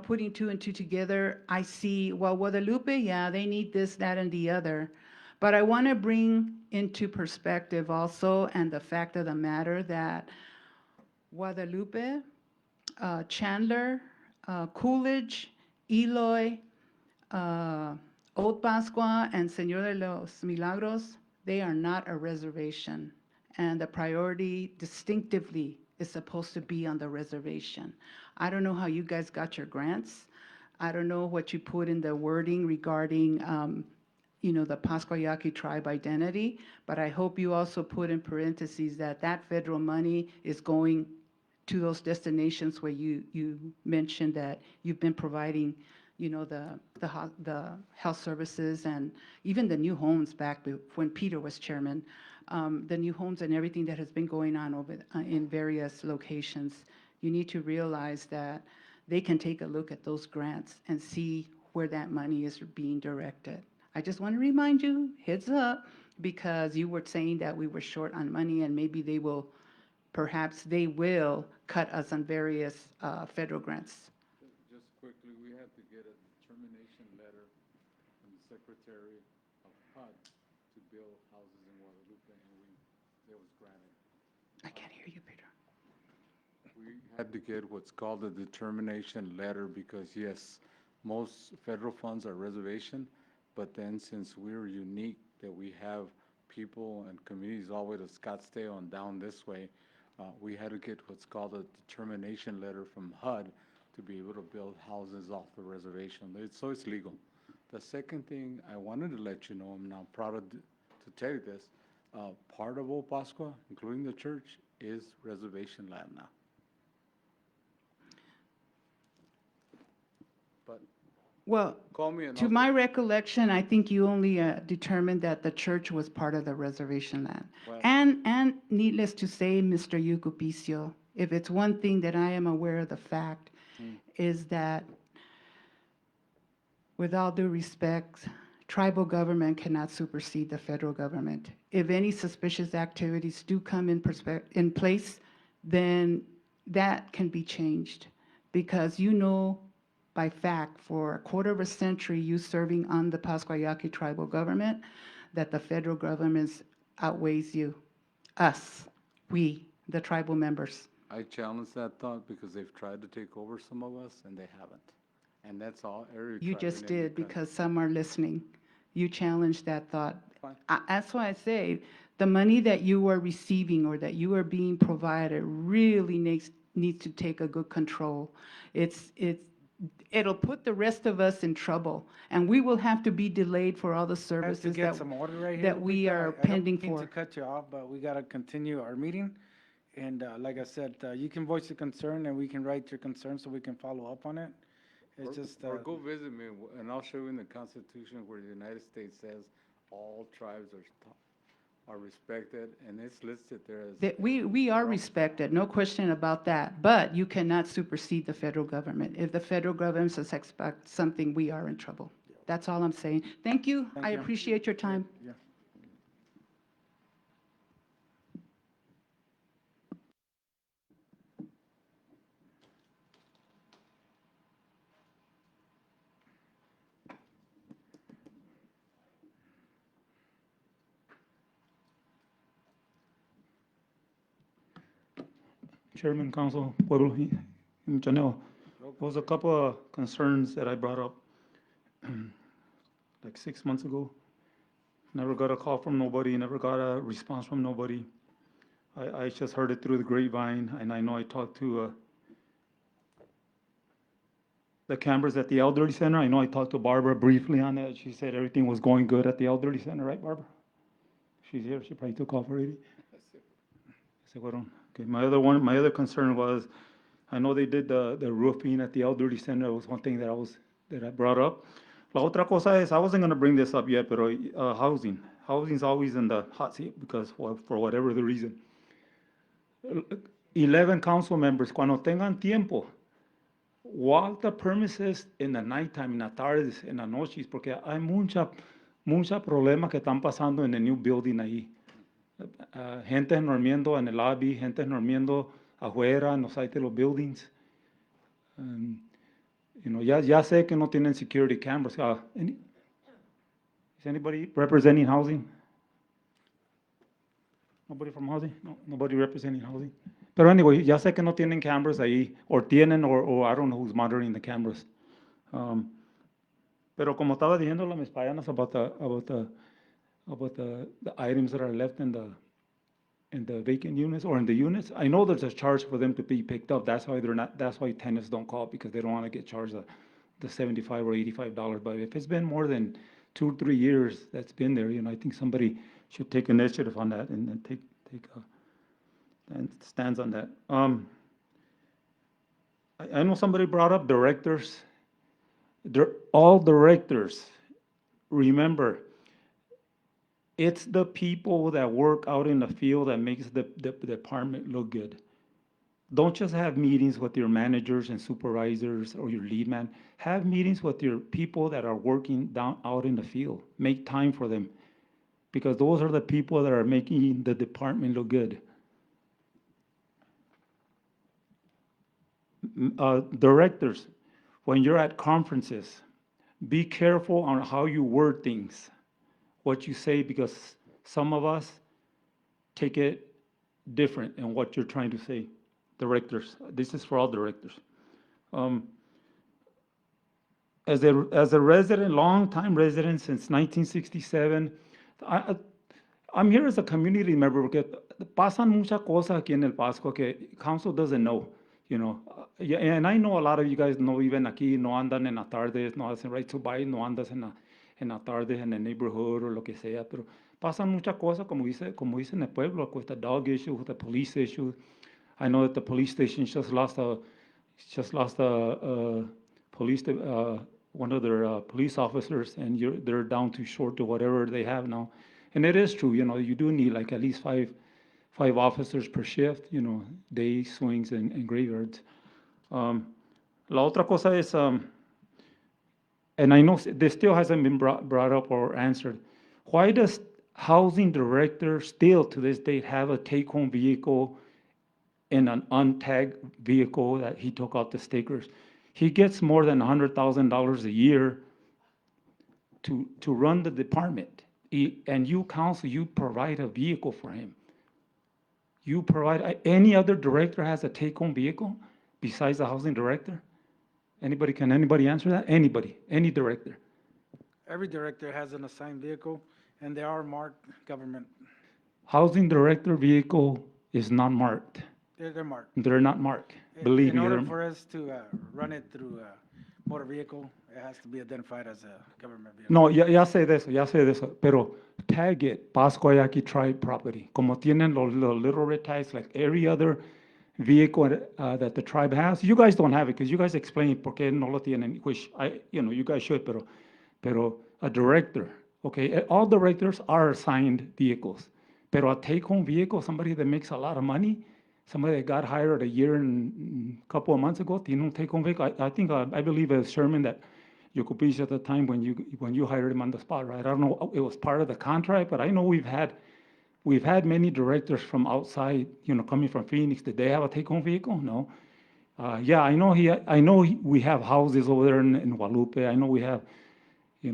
putting two and two together, I see, well, Guadalupe, yeah, they need this, that, and the other. But I want to bring into perspective also, and the fact of the matter that Guadalupe, Chandler, Coolidge, Eloy, Old Pascua, and Señor de los Milagros, they are not a reservation. And the priority distinctively is supposed to be on the reservation. I don't know how you guys got your grants. I don't know what you put in the wording regarding the Pascua Yaqui tribe identity, but I hope you also put in parentheses that federal money is going to those destinations where you mentioned that you've been providing, the health services and even the new homes back when Peter was chairman, the new homes and everything that has been going on over in various locations. You need to realize that they can take a look at those grants and see where that money is being directed. I just want to remind you, heads up, because you were saying that we were short on money and maybe perhaps they will cut us on various federal grants. Just quickly, we had to get a determination letter from the Secretary of HUD to build houses in Guadalupe, and it was granted. I can't hear you, Peter. We had to get what's called a determination letter because, yes, most federal funds are reservation, but then since we're unique that we have people and communities all the way to Scottsdale and down this way, we had to get what's called a determination letter from HUD to be able to build houses off the reservation. So it's legal. The second thing I wanted to let you know, I'm now proud to tell you this, part of Old Pascua, including the church, is reservation land now. But Well, call me and to my recollection, I think you only determined that the church was part of the reservation land. Well- And needless to say, Mr. Yucupicio, if it's one thing that I am aware of the fact, is that with all due respect, tribal government cannot supersede the federal government. If any suspicious activities do come in place, then that can be changed. Because by fact, for a quarter of a century, you serving on the Pascua Yaqui tribal government, that the federal government outweighs you, us, we, the tribal members. I challenge that thought because they've tried to take over some of us and they haven't. And that's all every You tribe just in every did country. because some are listening. You challenged that thought. Fine. That's why I say the money that you are receiving or that you are being provided really needs to take a good control. It'll put the rest of us in trouble, and we will have to be delayed for all the Have to services get some order right here, that we Lupita. are I don't pending mean to for. cut you off, but we gotta continue our meeting. And, like I said, you can voice your concern and we can write your concern so we can follow up on it. It's just, Or go visit me, and I'll show you in the Constitution where the United States says all tribes are respected, and it's listed there as. That we are respected, no question about that, but you cannot supersede the federal government. If the federal government says expect something, we are in trouble. That's all I'm saying. Thank you. Thank I you. appreciate your time. yeah. Chairman, Council, Pueblo, y Janelle. There was a couple of concerns that I brought up like 6 months ago. Never got a call from nobody, never got a response from nobody. I just heard it through the grapevine, and I know I talked to the cameras at the elderly center. I know I talked to Barbara briefly on that. She said everything was going good at the elderly center, right, Barbara? She's here, she probably took off already. Okay, my other concern was, I know they did the roofing at the elderly center. It was one thing that I brought up. La otra cosa is, I wasn't gonna bring this up yet, pero housing. Housing's always in the hot seat because for whatever the reason. 11 council members, cuando tengan tiempo, walk the premises in the nighttime, en las tardes, en las noches, porque hay mucha problema que están pasando en el new building ahí. Gente durmiendo en el lobby, gente durmiendo afuera, en los sites de los buildings. Ya sé que no tienen security cameras. Is anybody representing housing? Nobody from housing? No, nobody representing housing. Pero anyway, ya sé que no tienen cameras ahí, or tienen, or I don't know who's monitoring the cameras. Pero como estaba diciendo la Ms. Payanas about the items that are left in the vacant units or in the units, I know there's a charge for them to be picked up. That's why tenants don't call, because they don't want to get charged the $75 or $85. But if it's been more than 2 or 3 years that's been there, I think somebody should take initiative on that and take stands on that. I know somebody brought up directors. All directors, remember, it's the people that work out in the field that makes the department look good. Don't just have meetings with your managers and supervisors or your lead man. Have meetings with your people that are working out in the field. Make time for them, because those are the people that are making the department look good. Directors, when you're at conferences, be careful on how you word things, what you say, because some of us take it different in what you're trying to say. Directors, this is for all directors. As a resident, long-time resident since 1967, I'm here as a community member because pasan muchas cosas aquí en El Pascua que council doesn't know, and I know a lot of you guys no viven aquí, no andan en la tarde, no hacen right to buy, no andas en la tarde en el neighborhood o lo que sea, pero pasan muchas cosas, como dice en el pueblo, with the dog issue, with the police issue. I know that the police station just lost a one of their police officers, and they're down too short to whatever they have now. And it is true, you do need like at least five officers per shift, day swings and graveyards. La otra cosa is, and I know this still hasn't been brought up or answered. Why does housing director still to this date have a take-home vehicle in an untagged vehicle that he took out the stickers? He gets more than $100,000 a year to run the department. And you, council, you provide a vehicle for him. You provide, any other director has a take-home vehicle besides the housing director? Can anybody answer that? Anybody, any director? Every director has an assigned vehicle, and they are marked government. Housing director vehicle is not marked. They're marked. They're not marked. Believe In me, order they're. for us to run it through a motor vehicle, it has to be identified as a government vehicle. No, ya sé de eso, pero tag it Pascua Yaqui tribe property. Como tienen los little red tags like every other vehicle that the tribe has. You guys don't have it because you guys explained por qué no lo tienen, which you guys should, pero a director, okay, all directors are assigned vehicles. Pero a take-home vehicle, somebody that makes a lot of money, somebody that got hired a year and a couple of months ago, tiene un take-home vehicle. I think, I believe it was Sherman that Yokopish at the time when you hired him on the spot, right? I don't know, it was part of the contract, but I know we've had many directors from outside, coming from Phoenix. Did they have a take-home vehicle? No. Yeah, I know we have houses over there in Guadalupe. I know we have,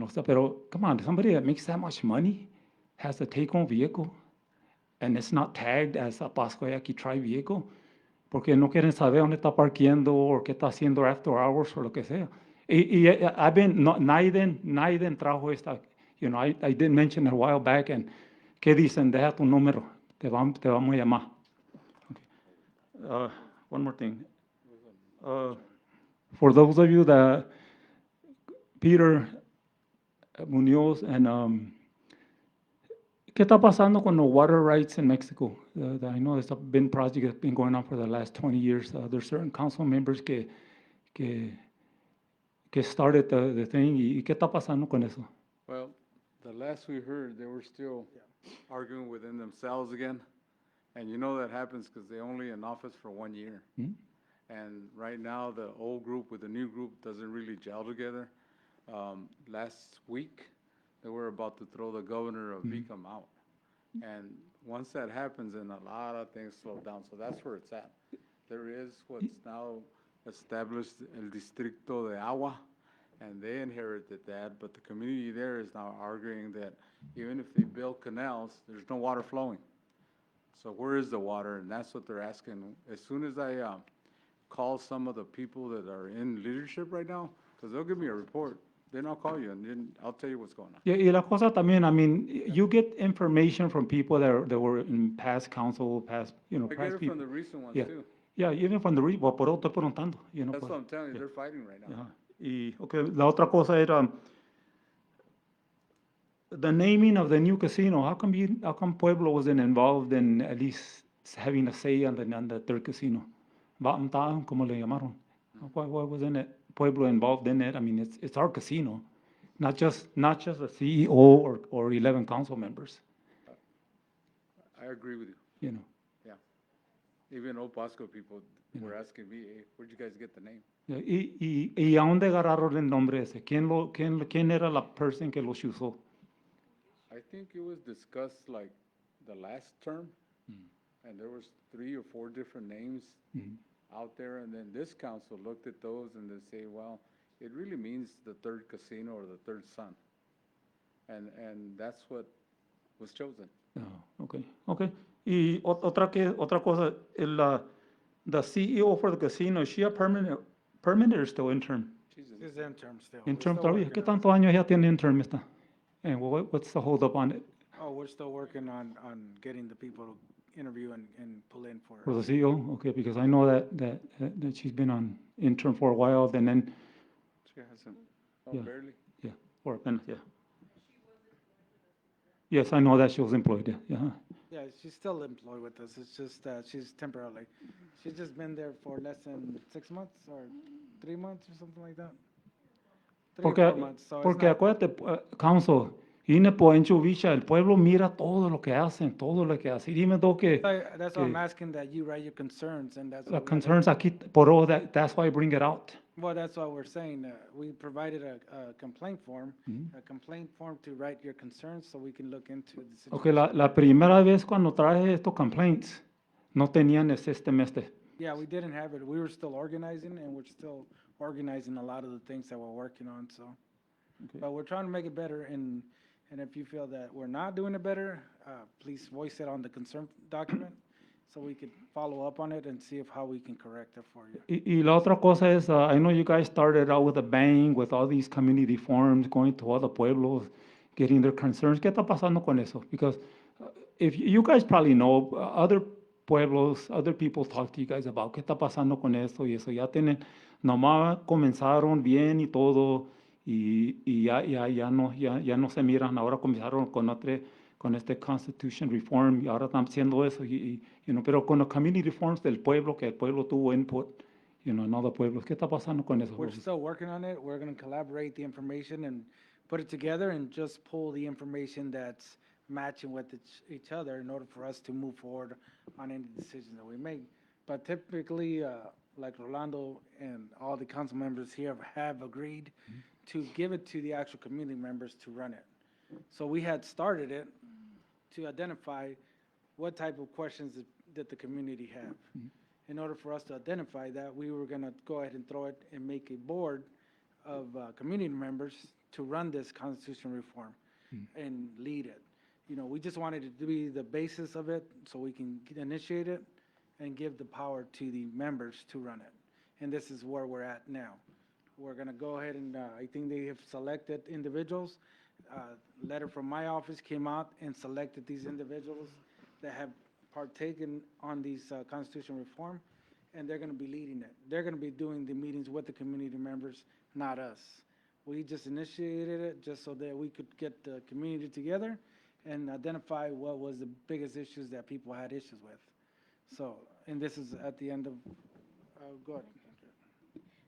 stuff, pero come on, somebody that makes that much money has a take-home vehicle and it's not tagged as a Pascua Yaqui tribe vehicle porque no quieren saber dónde está parqueando o qué está haciendo after hours o lo que sea. Nadie trajo esta, I did mention it a while back and ¿qué dicen? Deja tu número, te vamos a llamar. Okay. One more thing. For those of you that, Peter Munoz and, ¿qué está pasando con the water rights in Mexico? I know there's been a project that's been going on for the last 20 years. There's certain council members que started the thing. ¿Y qué está pasando con eso? Well, the last we heard, they were still arguing within themselves again. And you know that happens because they're only in office for 1 year. Hmm? And right now, the old group with the new group doesn't really gel together. Last week, they were about to throw the governor of Vicam out. And once that happens, then a lot of things slow down. So that's where it's at. There is what's now established El Distrito de Agua, and they inherited that, but the community there is now arguing that even if they build canals, there's no water flowing. So where is the water? And that's what they're asking. As soon as I call some of the people that are in leadership right now, because they'll give me a report, then I'll call you and then I'll tell you what's going on. Yeah, y la cosa también, I mean, you get information from people that were in past council, past, I get past it people. from the recent ones Yeah. too. Yeah, even from the, well, por eso estoy preguntando, That's pues. what I'm telling you, Yeah. they're fighting right now. Ajá. Y, okay, la otra cosa era, the naming of the new casino. How come Pueblo wasn't involved in at least having a say on the third casino? Bamta, como le llamaron. Why wasn't it Pueblo involved in it? I mean, it's our casino, not just the CEO or 11 council members. I agree with you. You know. Yeah. Even old Pasco people were asking me, hey, where'd you guys get the name? Yeah, y a dónde agarraron el nombre ese? ¿Quién era la person que los usó? I think it was discussed like the last term, and there was 3 or 4 different names out there, and then this council looked at those and they say, well, it really means the third casino or the third son. And that's what was chosen. Oh, okay. Y otra cosa, the CEO for the casino, is she a permanent or still interim? She's interim still. We're Interim still todavía. working ¿Qué on it. tantos años ya tiene interim esta? And what's the hold up on it? Oh, we're still working on getting the people to interview and pull in for. For the CEO? Okay, because I know that she's been on interim for a while, and then, She hasn't, oh, Yeah. barely? yeah, for a minute, yeah. Yes, I know that she was employed, yeah. Yeah, she's still employed with us. It's just that she's temporarily. She's just been there for less than 6 months or 3 months or something like that. 3 or 4 months. So it's Porque not- acuérdate, council, Ine po en Chuvicha, el pueblo mira todo lo que hacen, Dime tú que That's why I'm que- asking that you write your concerns, and that's. the what we gotta- concerns aquí, por all that's why I bring it out. Well, that's what we're saying. We provided a complaint form, Mm-hmm. a complaint form to write your concerns so we can look into the situation. Okay, la primera vez cuando traje estos complaints, no tenían ese system este. Yeah, we didn't have it. We were still organizing, and we're still organizing a lot of the things that we're working on, so. Okay. But we're trying to make it better, and if you feel that we're not doing it better, please voice it on the concern document, so we can follow up on it and see how we can correct it for you. Y la otra cosa es, I know you guys started out with a bang, with all these community forums, going to all the pueblos, getting their concerns. ¿Qué está pasando con eso? Because if you guys probably know, other pueblos, other people talk to you guys about qué está pasando con esto y eso. Ya tienen, nomás comenzaron bien y todo y ya no se miran. Ahora comenzaron con este Constitution Reform y ahora están haciendo eso. Pero con los community reforms del pueblo, que el pueblo tuvo input, en other pueblos. ¿Qué está pasando con eso? We're still working on it. We're going to collaborate the information and put it together and just pull the information that's matching with each other in order for us to move forward on any decisions that we make. But typically, like Rolando and all the council members here have agreed to give it to the actual community members to run it. So we had started it to identify what type of questions that the community have. In order for us to identify that, we were going to go ahead and throw it and make a board of community members to run this constitutional reform and lead it. We just wanted it to be the basis of it so we can initiate it and give the power to the members to run it. And this is where we're at now. We're going to go ahead and I think they have selected individuals. Letter from my office came out and selected these individuals that have partaken on these constitutional reform, and they're going to be leading it. They're going to be doing the meetings with the community members, not us. We just initiated it just so that we could get the community together and identify what was the biggest issues that people had issues with. So, and this is at the end of, go ahead.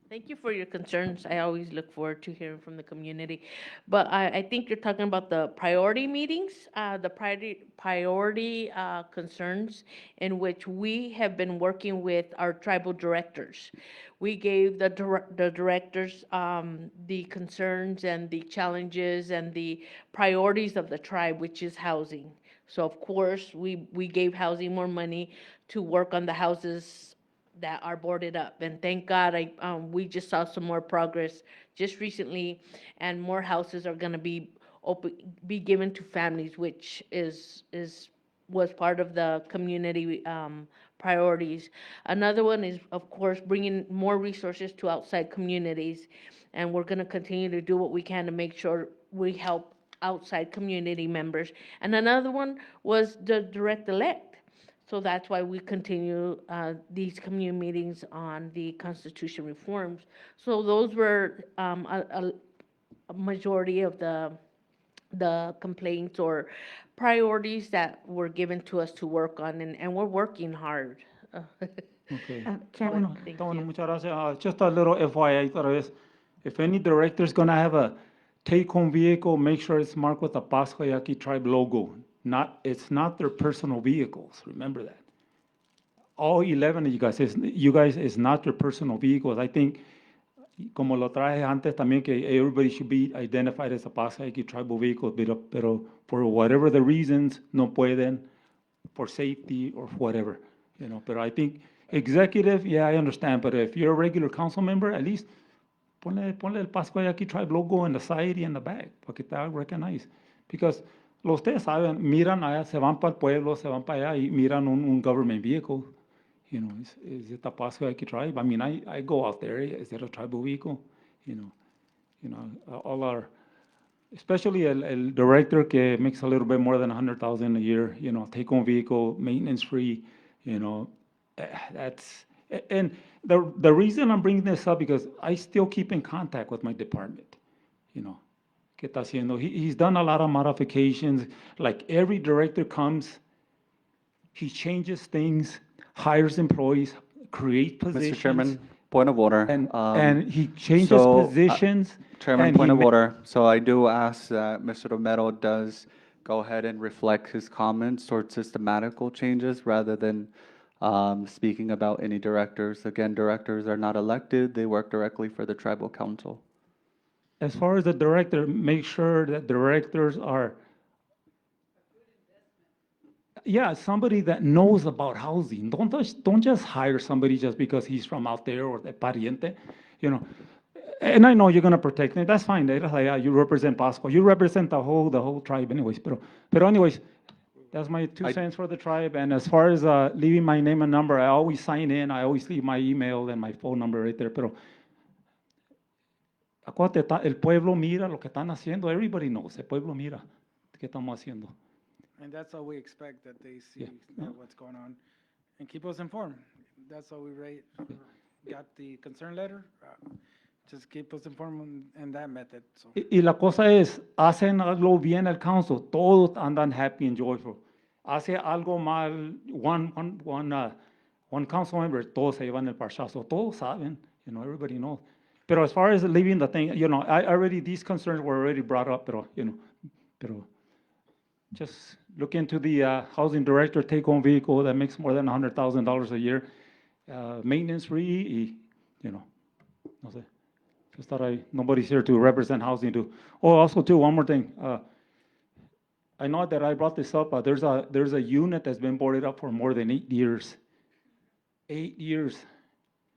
Thank you for your concerns. I always look forward to hearing from the community. But I think you're talking about the priority meetings, the priority concerns in which we have been working with our tribal directors. We gave the directors the concerns and the challenges and the priorities of the tribe, which is housing. So of course, we gave housing more money to work on the houses that are boarded up. And thank God, we just saw some more progress just recently, and more houses are going to be given to families, which was part of the community priorities. Another one is, of course, bringing more resources to outside communities, and we're going to continue to do what we can to make sure we help outside community members. And another one was the direct elect. So that's why we continue these community meetings on the constitution reforms. So those were a majority of the complaints or priorities that were given to us to work on, and we're working hard. Okay. Chairman. Thank Bueno, you. muchas gracias. Just a little FYI otra vez. If any director is going to have a take-home vehicle, make sure it's marked with the Pascua Yaqui tribe logo. It's not their personal vehicles. Remember that. All 11 of you guys is not your personal vehicles. I think, como lo traje antes también, que everybody should be identified as a Pascua Yaqui tribal vehicle, pero for whatever the reasons, no pueden, for safety or whatever, But I think executive, yeah, I understand, but if you're a regular council member, at least ponle el Pascua Yaqui tribe logo in the side y in the back, para que te haga recognize. Because ustedes saben, miran allá, se van para el pueblo, se van para allá y miran un government vehicle. Is it a Pascua Yaqui tribe? I mean, I go out there. Is it a tribal vehicle? All our, especially el director que makes a little bit more than 100,000 a year. Take home vehicle, maintenance free. That's and the reason I'm bringing this up because I still keep in contact with my department. ¿Qué está haciendo? He's done a lot of modifications. Like every director comes, he changes things, hires employees, creates positions. Mr. Chairman, point of order. And he changes so, positions. Chairman, and point he of order. So I do ask that Mr. Romero does go ahead and reflect his comments towards systematical changes rather than speaking about any directors. Again, directors are not elected. They work directly for the tribal council. As far as the director, make sure that directors are, somebody that knows about housing. Don't just hire somebody just because he's from out there or de pariente, And I know you're going to protect me. That's fine. You represent Pascua. You represent the whole tribe anyways. Pero anyways, that's my 2 cents for the tribe. And as far as leaving my name and number, I always sign in. I always leave my email and my phone number right there. Pero acuérdate, el pueblo mira lo que están haciendo. Everybody knows. El pueblo mira qué estamos haciendo. And that's all we expect, that they see what's going on. and keep us informed. That's all we got the concern letter. Just keep us informed in that method, so. Y la cosa es, hacen algo bien el council, todos andan happy and joyful. Hace algo mal, one council member, todos se llevan el parchazo, todos saben, everybody knows. Pero as far as leaving the thing, these concerns were already brought up, pero just look into the housing director take-home vehicle that makes more than $100,000 a year, maintenance free, no sé. Just thought nobody's here to represent housing too. Oh, also too, one more thing. I know that I brought this up, there's a unit that's been boarded up for more than 8 years. 8 years.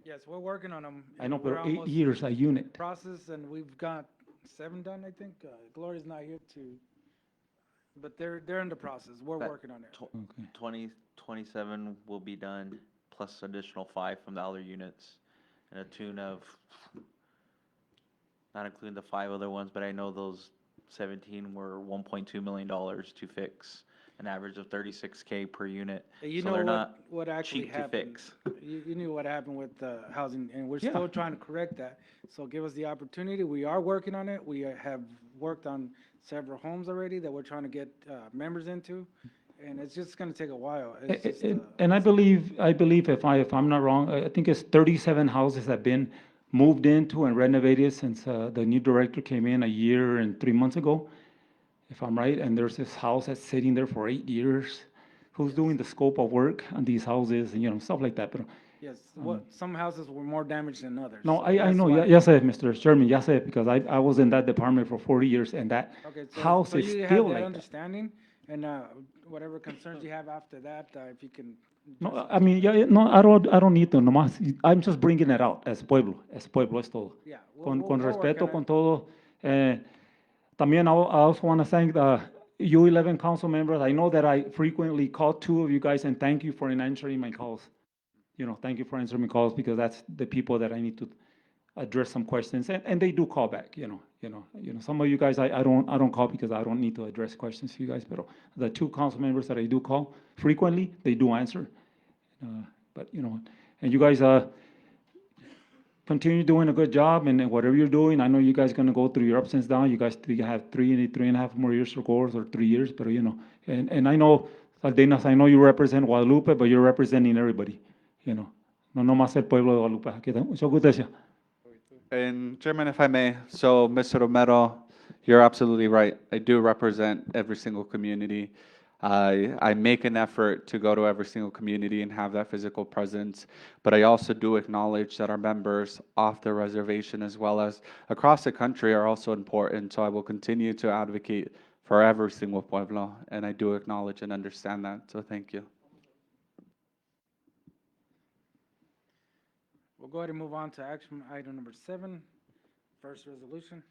Yes, we're working on them. I know, We're but 8 almost years, a unit. process, and we've got 7 done, I think. Gloria's not here but they're in the process. We're But working on it. Okay. 27 will be done, plus additional 5 from the other units, and a tune of, not including the 5 other ones, but I know those 17 were $1.2 million to fix, an average of 36K per unit. You So know they're not what actually cheap to happened. fix. You knew what happened with housing, and we're Yeah. still trying to correct that. So give us the opportunity. We are working on it. We have worked on several homes already that we're trying to get members into, and it's just gonna take a while. It's just, And I believe if I'm not wrong, I think it's 37 houses have been moved into and renovated since the new director came in a year and 3 months ago, if I'm right. And there's this house that's sitting there for 8 years. Who's doing the scope of work on these houses and, stuff like that. But yes, some houses were more damaged than others. no, so I that's know, why- yes, Mr. Chairman, yes, because I was in that department for 40 years, and that Okay, house so is you still have that like that. understanding, and whatever concerns you have after that, if you can. No, just- I mean, yeah, no, I don't need to, nomás, I'm just bringing it out as pueblo es todo. Yeah, Con we'll work respeto, on con it. todo. También I also want to thank the U11 council members. I know that I frequently call 2 of you guys, and thank you for answering my calls. Thank you for answering my calls, because that's the people that I need to address some questions, and they do call back, Some of you guys, I don't call because I don't need to address questions to you guys, but the 2 council members that I do call frequently, they do answer. But, and you guys, continue doing a good job, and whatever you're doing, I know you guys gonna go through your ups and downs. You guys have 3.5 more years to go, or 3 years, but and I know, Saldenas, I know you represent Guadalupe, but you're representing everybody, No nomás el pueblo de Guadalupe. Okay, muchas gracias. And Chairman, if I may, so Mr. Romero, you're absolutely right. I do represent every single community. I make an effort to go to every single community and have that physical presence, but I also do acknowledge that our members off the reservation as well as across the country are also important. So I will continue to advocate for every single pueblo, and I do acknowledge and understand that. So thank you. We'll go ahead and move on to action item number 7, first resolution.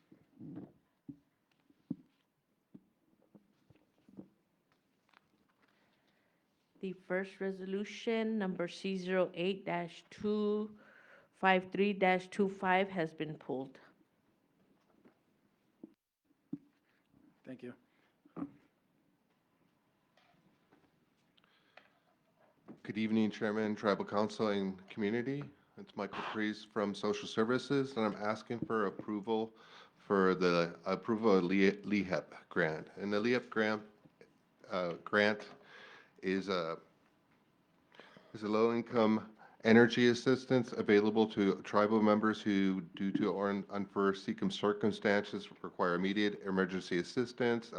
The first resolution, number C08-253-25, has been pulled. Thank you. Good evening, Chairman, Tribal Council, and Community. It's Michael Priest from Social Services, and I'm asking for approval for the approval of LEHEP grant. And the LEHEP grant is a low-income energy assistance available to tribal members who, due to unforeseen circumstances, require immediate emergency assistance.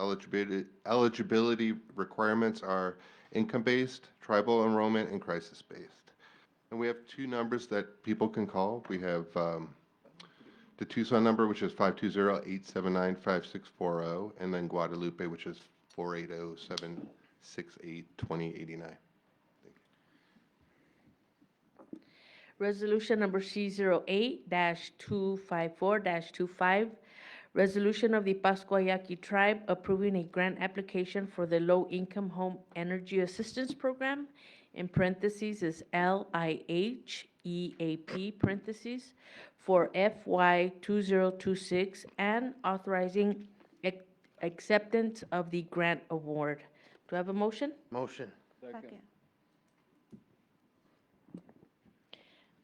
Eligibility requirements are income-based, tribal enrollment, and crisis-based. And we have 2 numbers that people can call. We have the Tucson number, which is 520-879-5640, and then Guadalupe, which is 480-768-2089. Resolution number C08-254-25, resolution of the Pascua Yaqui tribe approving a grant application for the low-income home energy assistance program, in parentheses is LIHEAP parentheses, for FY 2026, and authorizing acceptance of the grant award. Do I have a motion? Motion. Second.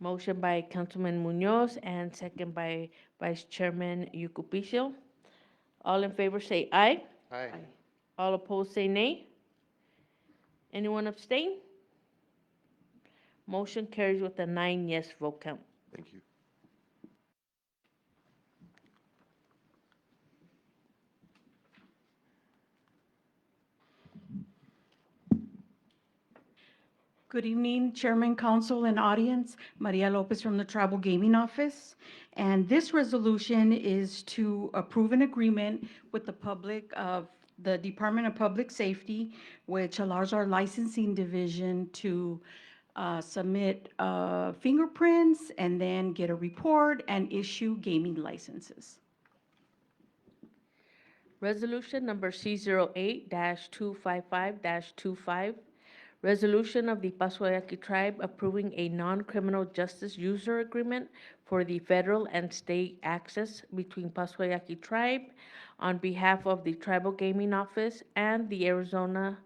Motion by Councilman Munoz and second by Vice Chairman Yucupicio. All in favor say aye. Aye. All opposed say nay. Anyone abstain? Motion carries with a 9 yes vote count. Thank you. Good evening, Chairman, Council, and audience. Maria Lopez from the Tribal Gaming Office. And this resolution is to approve an agreement with the the Department of Public Safety, which allows our licensing division to submit fingerprints and then get a report and issue gaming licenses. Resolution number C08-255-25. Resolution of the Pascua Yaqui Tribe approving a non-criminal justice user agreement for the federal and state access between Pascua Yaqui Tribe on behalf of the Tribal Gaming Office and the Arizona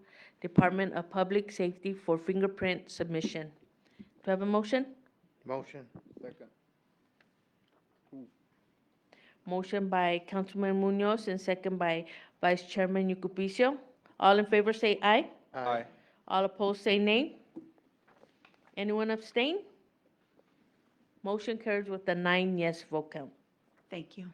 Department of Public Safety for fingerprint submission. Do I have a motion? Motion. Second. Motion by Councilman Munoz and second by Vice Chairman Yucupicio. All in favor say aye. Aye. All opposed say nay. Anyone abstain? Motion carries with a 9 yes vote count. Thank you.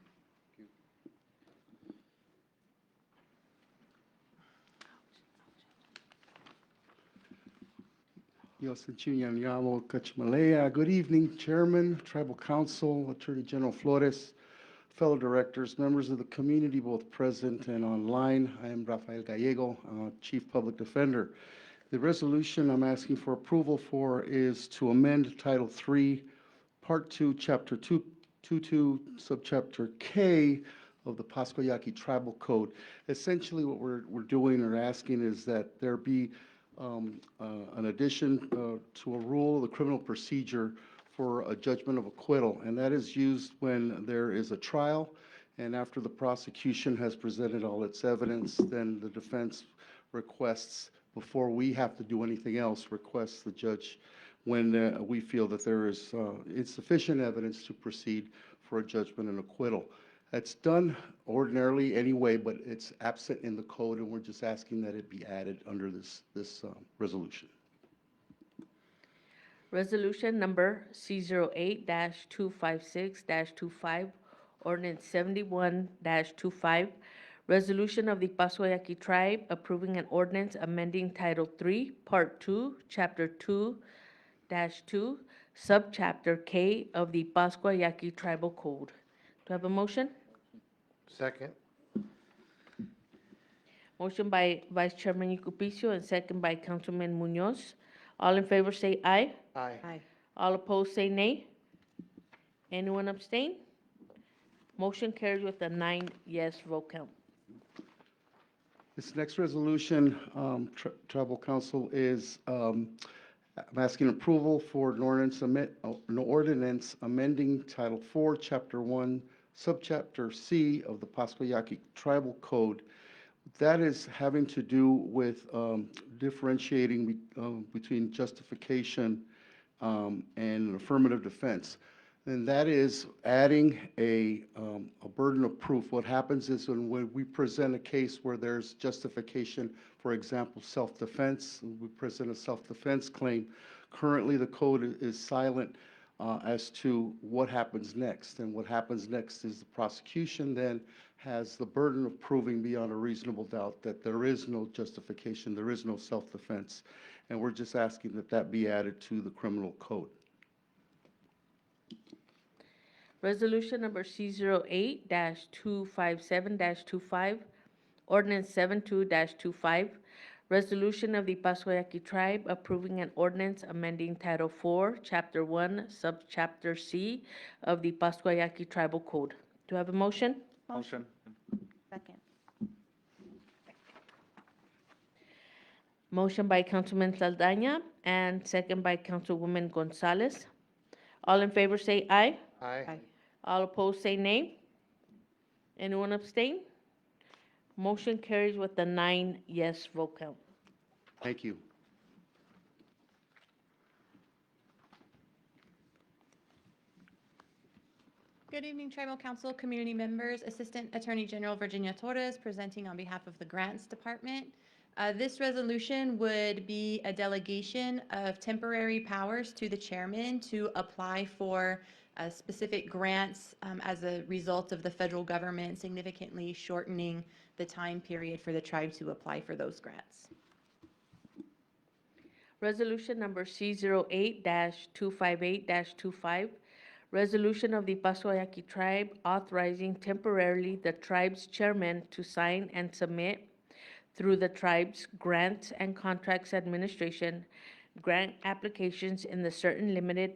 Yosinchinyanyamo Kachimalea. Good evening, Chairman, Tribal Council, Attorney General Flores, fellow directors, members of the community, both present and online. I am Rafael Gallego, Chief Public Defender. The resolution I'm asking for approval for is to amend Title III, Part 2, Chapter 222, Subchapter K of the Pascua Yaqui Tribal Code. Essentially, what we're doing or asking is that there be an addition to a rule, the criminal procedure for a judgment of acquittal, and that is used when there is a trial, and after the prosecution has presented all its evidence, then the defense requests, before we have to do anything else, requests the judge when we feel that there is insufficient evidence to proceed for a judgment and acquittal. That's done ordinarily anyway, but it's absent in the code, and we're just asking that it be added under this resolution. Resolution number C08-256-25, ordinance 71-25. Resolution of the Pascua Yaqui Tribe approving an ordinance amending Title III, Part 2, Chapter 2-2, Subchapter K of the Pascua Yaqui Tribal Code. Do I have a motion? Second. Motion by Vice Chairman Yucupicio and second by Councilman Munoz. All in favor say aye. Aye. All opposed say nay. Anyone abstain? Motion carries with a 9 yes vote count. This next resolution, Tribal Council, is I'm asking approval for an ordinance amending Title IV, Chapter 1, Subchapter C of the Pascua Yaqui Tribal Code. That is having to do with differentiating between justification and an affirmative defense. And that is adding a burden of proof. What happens is when we present a case where there's justification, for example, self-defense, we present a self-defense claim, currently the code is silent as to what happens next. And what happens next is the prosecution then has the burden of proving beyond a reasonable doubt that there is no justification, there is no self-defense. And we're just asking that that be added to the criminal code. Resolution number C08-257-25, ordinance 72-25. Resolution of the Pascua Yaqui Tribe approving an ordinance amending Title 4, Chapter 1, Subchapter C of the Pascua Yaqui Tribal Code. Do I have a motion? Motion. Second. Motion by Councilman Saldaña and second by Councilwoman Gonzalez. All in favor say aye. Aye. All opposed say nay. Anyone abstain? Motion carries with a 9 yes vote count. Thank you. Good evening, Tribal Council, community members, Assistant Attorney General Virginia Torres, presenting on behalf of the Grants Department. This resolution would be a delegation of temporary powers to the chairman to apply for specific grants as a result of the federal government significantly shortening the time period for the tribe to apply for those grants. Resolution number C08-258-25, resolution of the Pascua Yaqui tribe authorizing temporarily the tribe's chairman to sign and submit through the tribe's Grants and Contracts Administration grant applications in the certain limited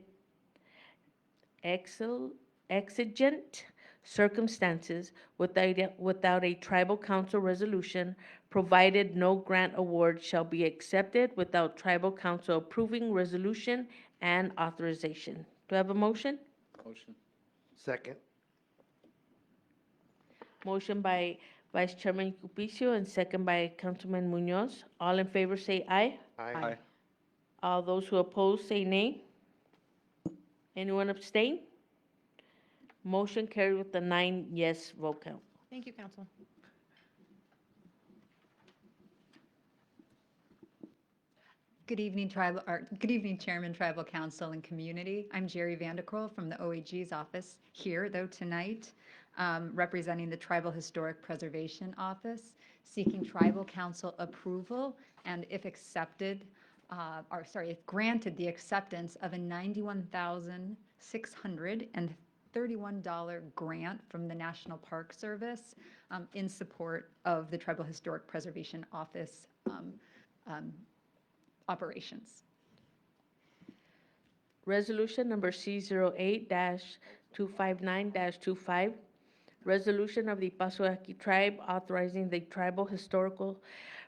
exigent circumstances without a tribal council resolution, provided no grant award shall be accepted without tribal council approving resolution and authorization. Do I have a motion? Motion. Second. Motion by Vice Chairman Cupicio and second by Councilman Munoz. All in favor say aye. Aye. All those who oppose say nay. Anyone abstain? Motion carried with the 9 yes vote count. Thank you, Council. Good evening, Chairman, Tribal Council, and Community. I'm Jerry Vanderkroll from the OAG's office here, though, tonight, representing the Tribal Historic Preservation Office, seeking Tribal Council approval and, if granted, the acceptance of a $91,631 grant from the National Park Service in support of the Tribal Historic Preservation Office operations. Resolution number C08-259-25, resolution of the Pascua Yaqui tribe authorizing the Tribal Historical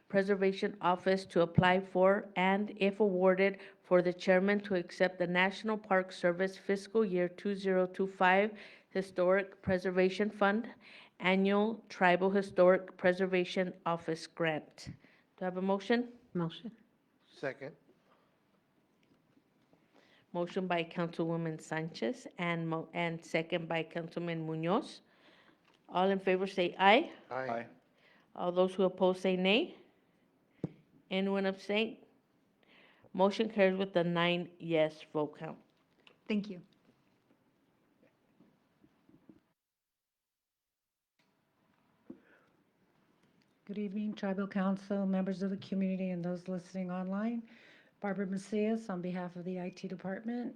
Preservation Office to apply for and, if awarded, for the chairman to accept the National Park Service Fiscal Year 2025 Historic Preservation Fund Annual Tribal Historic Preservation Office Grant. Do I have a motion? Motion. Second. Motion by Councilwoman Sanchez and second by Councilman Munoz. All in favor say aye. Aye. All those who oppose say nay. Anyone abstain? Motion carries with the 9 yes vote count. Thank you. Good evening, Tribal Council, members of the community, and those listening online. Barbara Macias on behalf of the IT Department,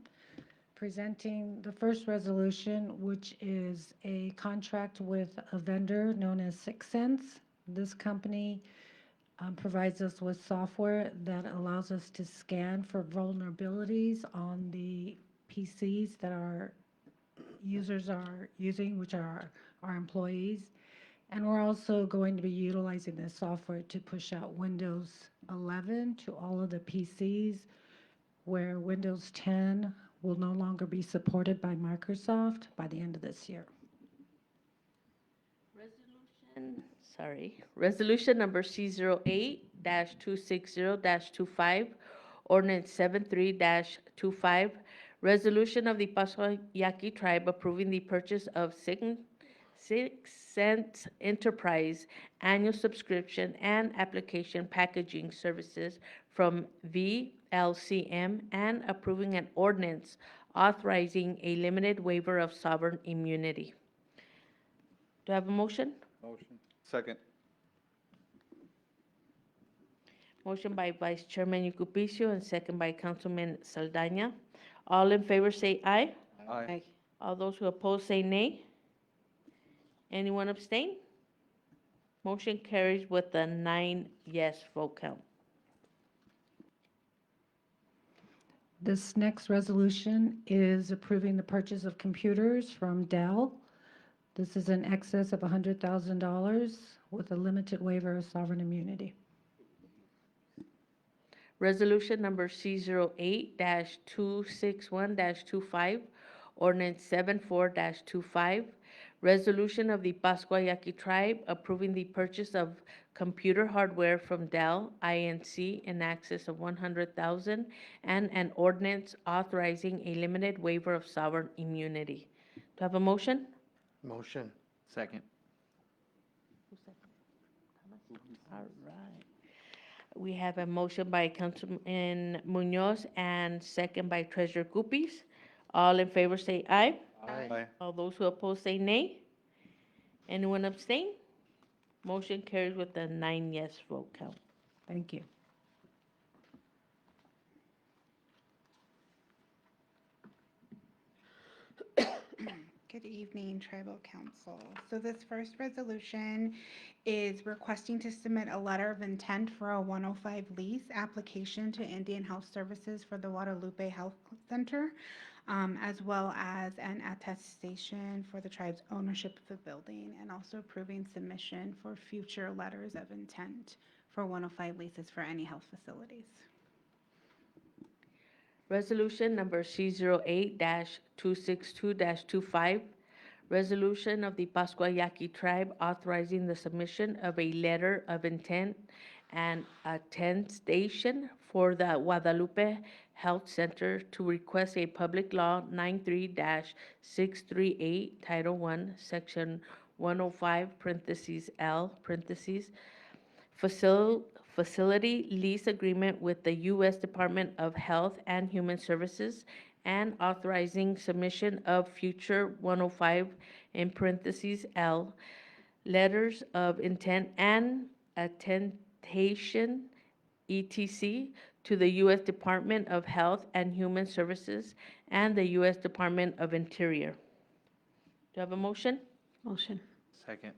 presenting the first resolution, which is a contract with a vendor known as 6 Sense. This company provides us with software that allows us to scan for vulnerabilities on the PCs that our users are using, which are our employees. And we're also going to be utilizing this software to push out Windows 11 to all of the PCs, where Windows 10 will no longer be supported by Microsoft by the end of this year. Resolution number C08-260-25, ordinance 73-25, resolution of the Pascua Yaqui tribe approving the purchase of 6 Sense Enterprise annual subscription and application packaging services from VLCM and approving an ordinance authorizing a limited waiver of sovereign immunity. Do I have a motion? Motion. Second. Motion by Vice Chairman Yucupicio and second by Councilman Saldana. All in favor say aye. Aye. All those who oppose say nay. Anyone abstain? Motion carries with a 9 yes vote count. This next resolution is approving the purchase of computers from Dell. This is in excess of $100,000 with a limited waiver of sovereign immunity. Resolution number C08-261-25, ordinance 74-25, resolution of the Pascua Yaqui tribe approving the purchase of computer hardware from Dell Inc. in excess of $100,000 and an ordinance authorizing a limited waiver of sovereign immunity. I have a motion? Motion. Second. All right. We have a motion by Councilman Munoz and second by Treasurer Guppies. All in favor say aye. Aye. All those who oppose say nay. Anyone abstain? Motion carries with a 9 yes vote count. Thank you. Good evening, Tribal Council. So this first resolution is requesting to submit a letter of intent for a 105 lease application to Indian Health Services for the Guadalupe Health Center, as well as an attestation for the tribe's ownership of the building, and also approving submission for future letters of intent for 105 leases for any health facilities. Resolution number C08-262-25, resolution of the Pascua Yaqui tribe authorizing the submission of a letter of intent and attestation for the Guadalupe Health Center to request a public law 93-638, Title I, Section 105, parentheses L, parentheses, facility lease agreement with the U.S. Department of Health and Human Services and authorizing submission of future 105 in parentheses L letters of intent and attestation etc. to the U.S. Department of Health and Human Services and the U.S. Department of Interior. Do I have a motion? Motion. Second.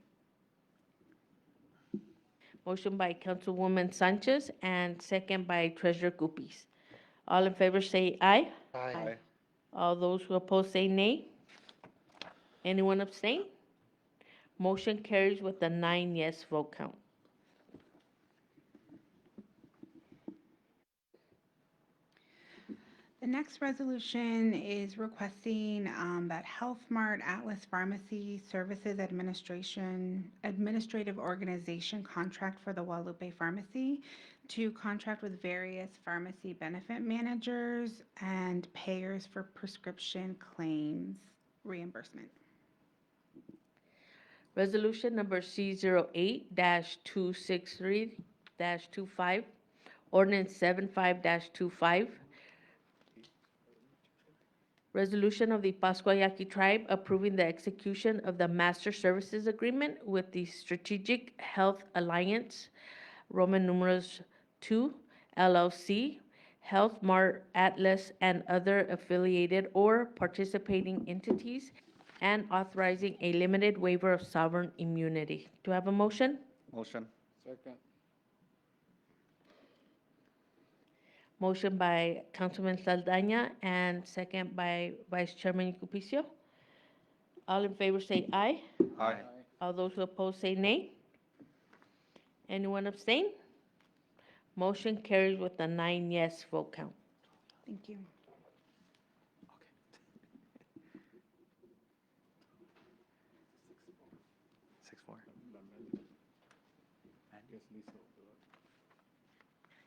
Motion by Councilwoman Sanchez and second by Treasurer Guppies. All in favor say aye. Aye. All those who oppose say nay. Anyone abstain? Motion carries with a 9 yes vote count. The next resolution is requesting that Health Mart Atlas Pharmacy Services Administrative Organization contract for the Guadalupe Pharmacy to contract with various pharmacy benefit managers and payers for prescription claims reimbursement. Resolution number C08-263-25, ordinance 75-25. Resolution of the Pascua Yaqui tribe approving the execution of the master services agreement with the Strategic Health Alliance, Roman numerals 2, LLC, Health Mart Atlas, and other affiliated or participating entities, and authorizing a limited waiver of sovereign immunity. Do I have a motion? Motion. Second. Motion by Councilman Saldana and second by Vice Chairman Cupicio. All in favor say aye. Aye. All those who oppose say nay. Anyone abstain? Motion carries with a 9 yes vote count. Thank you.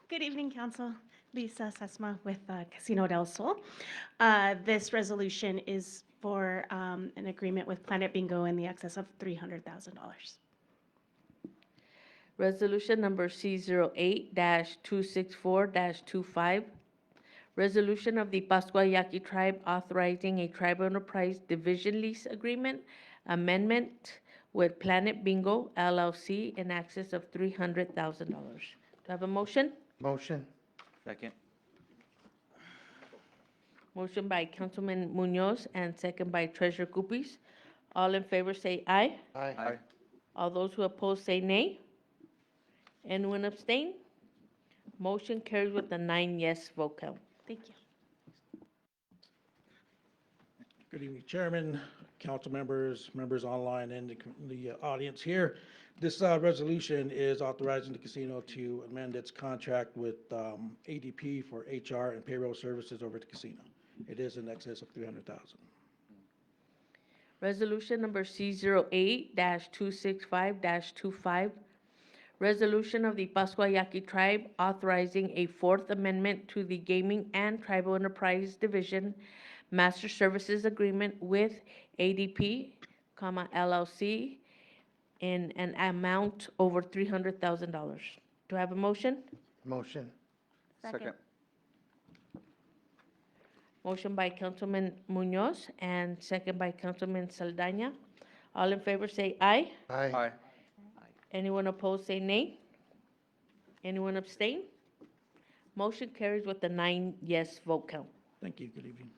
Good evening, Council. Lisa Sesma with Casino del Sol. This resolution is for an agreement with Planet Bingo in the excess of $300,000. Resolution number C08-264-25. Resolution of the Pascua Yaqui tribe authorizing a tribal enterprise division lease agreement amendment with Planet Bingo LLC in excess of $300,000. Do I have a motion? Motion. Second. Motion by Councilman Munoz and second by Treasurer Guppies. All in favor say aye. Aye. All those who oppose say nay. Anyone abstain? Motion carries with a 9 yes vote count. Thank you. Good evening, Chairman, council members, members online, and the audience here. This resolution is authorizing the casino to amend its contract with ADP for HR and payroll services over at the casino. It is in excess of $300,000. Resolution number C08-265-25. Resolution of the Pascua Yaqui tribe authorizing a fourth amendment to the Gaming and Tribal Enterprise Division Master Services Agreement with ADP, LLC in an amount over $300,000. Do I have a motion? Motion. Second. Motion by Councilman Munoz and second by Councilman Saldaña. All in favor say aye. Aye. Anyone opposed say nay. Anyone abstain? Motion carries with a 9 yes vote count. Thank you. Good evening.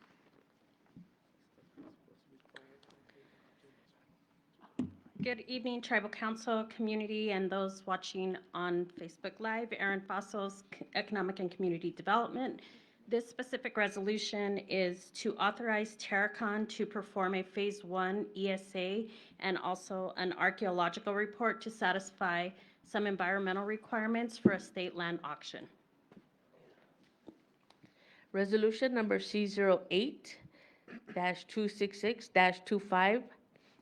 Good evening, Tribal Council, community, and those watching on Facebook Live. Erin Fossos, Economic and Community Development. This specific resolution is to authorize Terracon to perform a Phase 1 ESA and also an archaeological report to satisfy some environmental requirements for a state land auction. Resolution number C08-266-25,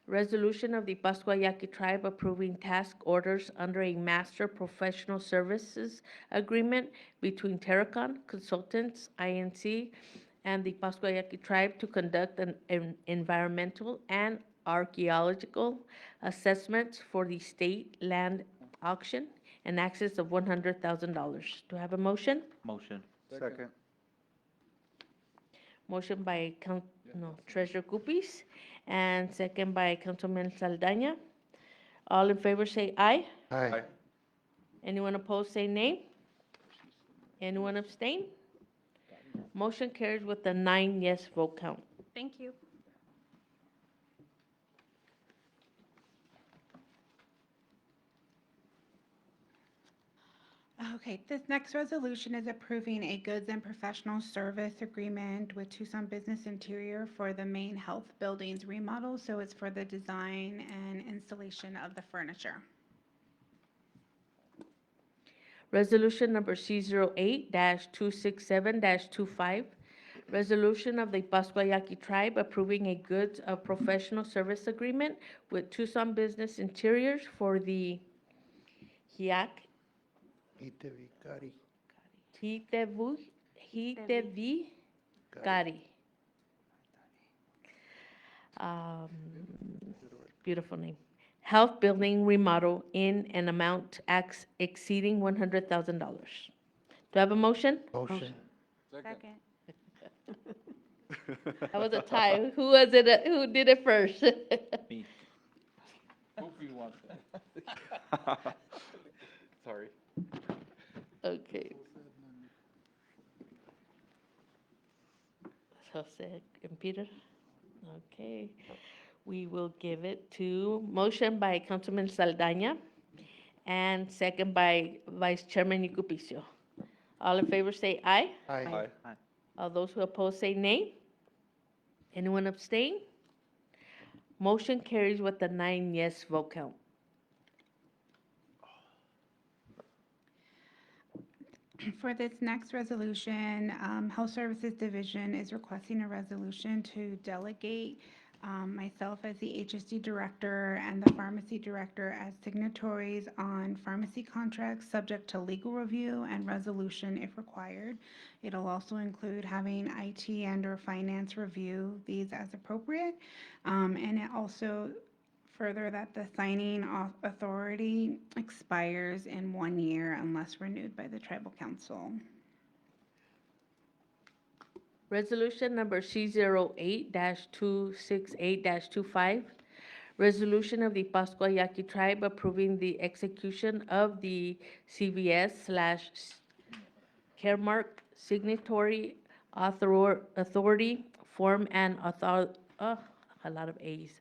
resolution of the Pascua Yaqui Tribe approving task orders under a master professional services agreement between Terracon Consultants, Inc., and the Pascua Yaqui Tribe to conduct an environmental and archaeological assessments for the state land auction in excess of $100,000. Do I have a motion? Motion. Second. Motion by Treasurer Coopies and second by Councilman Saldaña. All in favor say aye. Aye. Anyone opposed say nay. Anyone abstain? Motion carries with a 9 yes vote count. Thank you. Okay, this next resolution is approving a goods and professional service agreement with Tucson Business Interior for the main health buildings remodel. So it's for the design and installation of the furniture. Resolution number C08-267-25, resolution of the Pascua Yaqui Tribe approving a goods of professional service agreement with Tucson Business Interiors for the HIAC Hitevi Gari. Beautiful name. Health building remodel in an amount exceeding $100,000. Do I have a motion? Motion. Second. That was a tie. Who was it? Who did it first? Me. Sorry. Okay. Jose and Peter. Okay. We will give it to, motion by Councilman Saldaña and second by Vice Chairman Yucupicio. All in favor say aye. Aye. All those who oppose say nay. Anyone abstain? Motion carries with a 9 yes vote count. For this next resolution, Health Services Division is requesting a resolution to delegate myself as the HSD Director and the Pharmacy Director as signatories on pharmacy contracts subject to legal review and resolution if required. It'll also include having IT and/or finance review these as appropriate. And it also further that the signing authority expires in 1 year unless renewed by the Tribal Council. Resolution number C08-268-25, resolution of the Pascua Yaqui Tribe approving the execution of the CVS/Caremark signatory authority form and a lot of A's,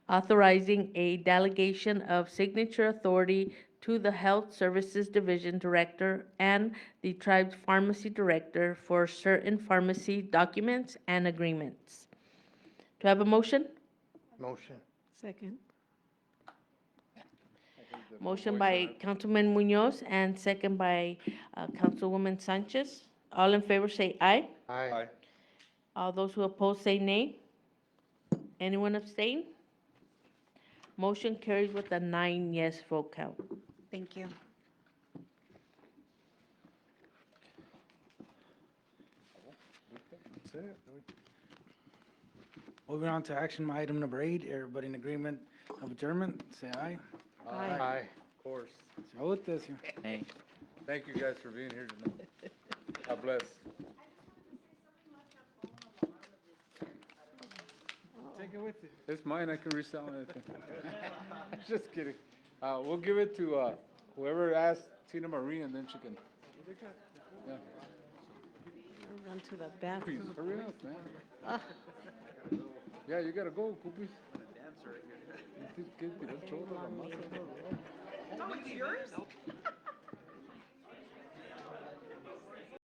authorizing a delegation of signature authority to the Health Services Division Director and the tribe's pharmacy director for certain pharmacy documents and agreements. Do I have a motion? Motion. Second. Motion by Councilman Munoz and second by Councilwoman Sanchez. All in favor say aye. Aye. All those who oppose say nay. Anyone abstain? Motion carries with a 9 yes vote count. Thank you. Moving on to action item number 8, everybody in agreement of adjournment, say aye. Aye. Of course. So with this, Hey. Thank you guys for being here tonight. God bless. take it with you. It's mine, I can resell anything. Just kidding. We'll give it to, whoever asked Tina Marie, and then she can. Yeah. Run to the bathroom. Hurry up, man. Yeah, you gotta go, Coopies. Long meeting. Yours?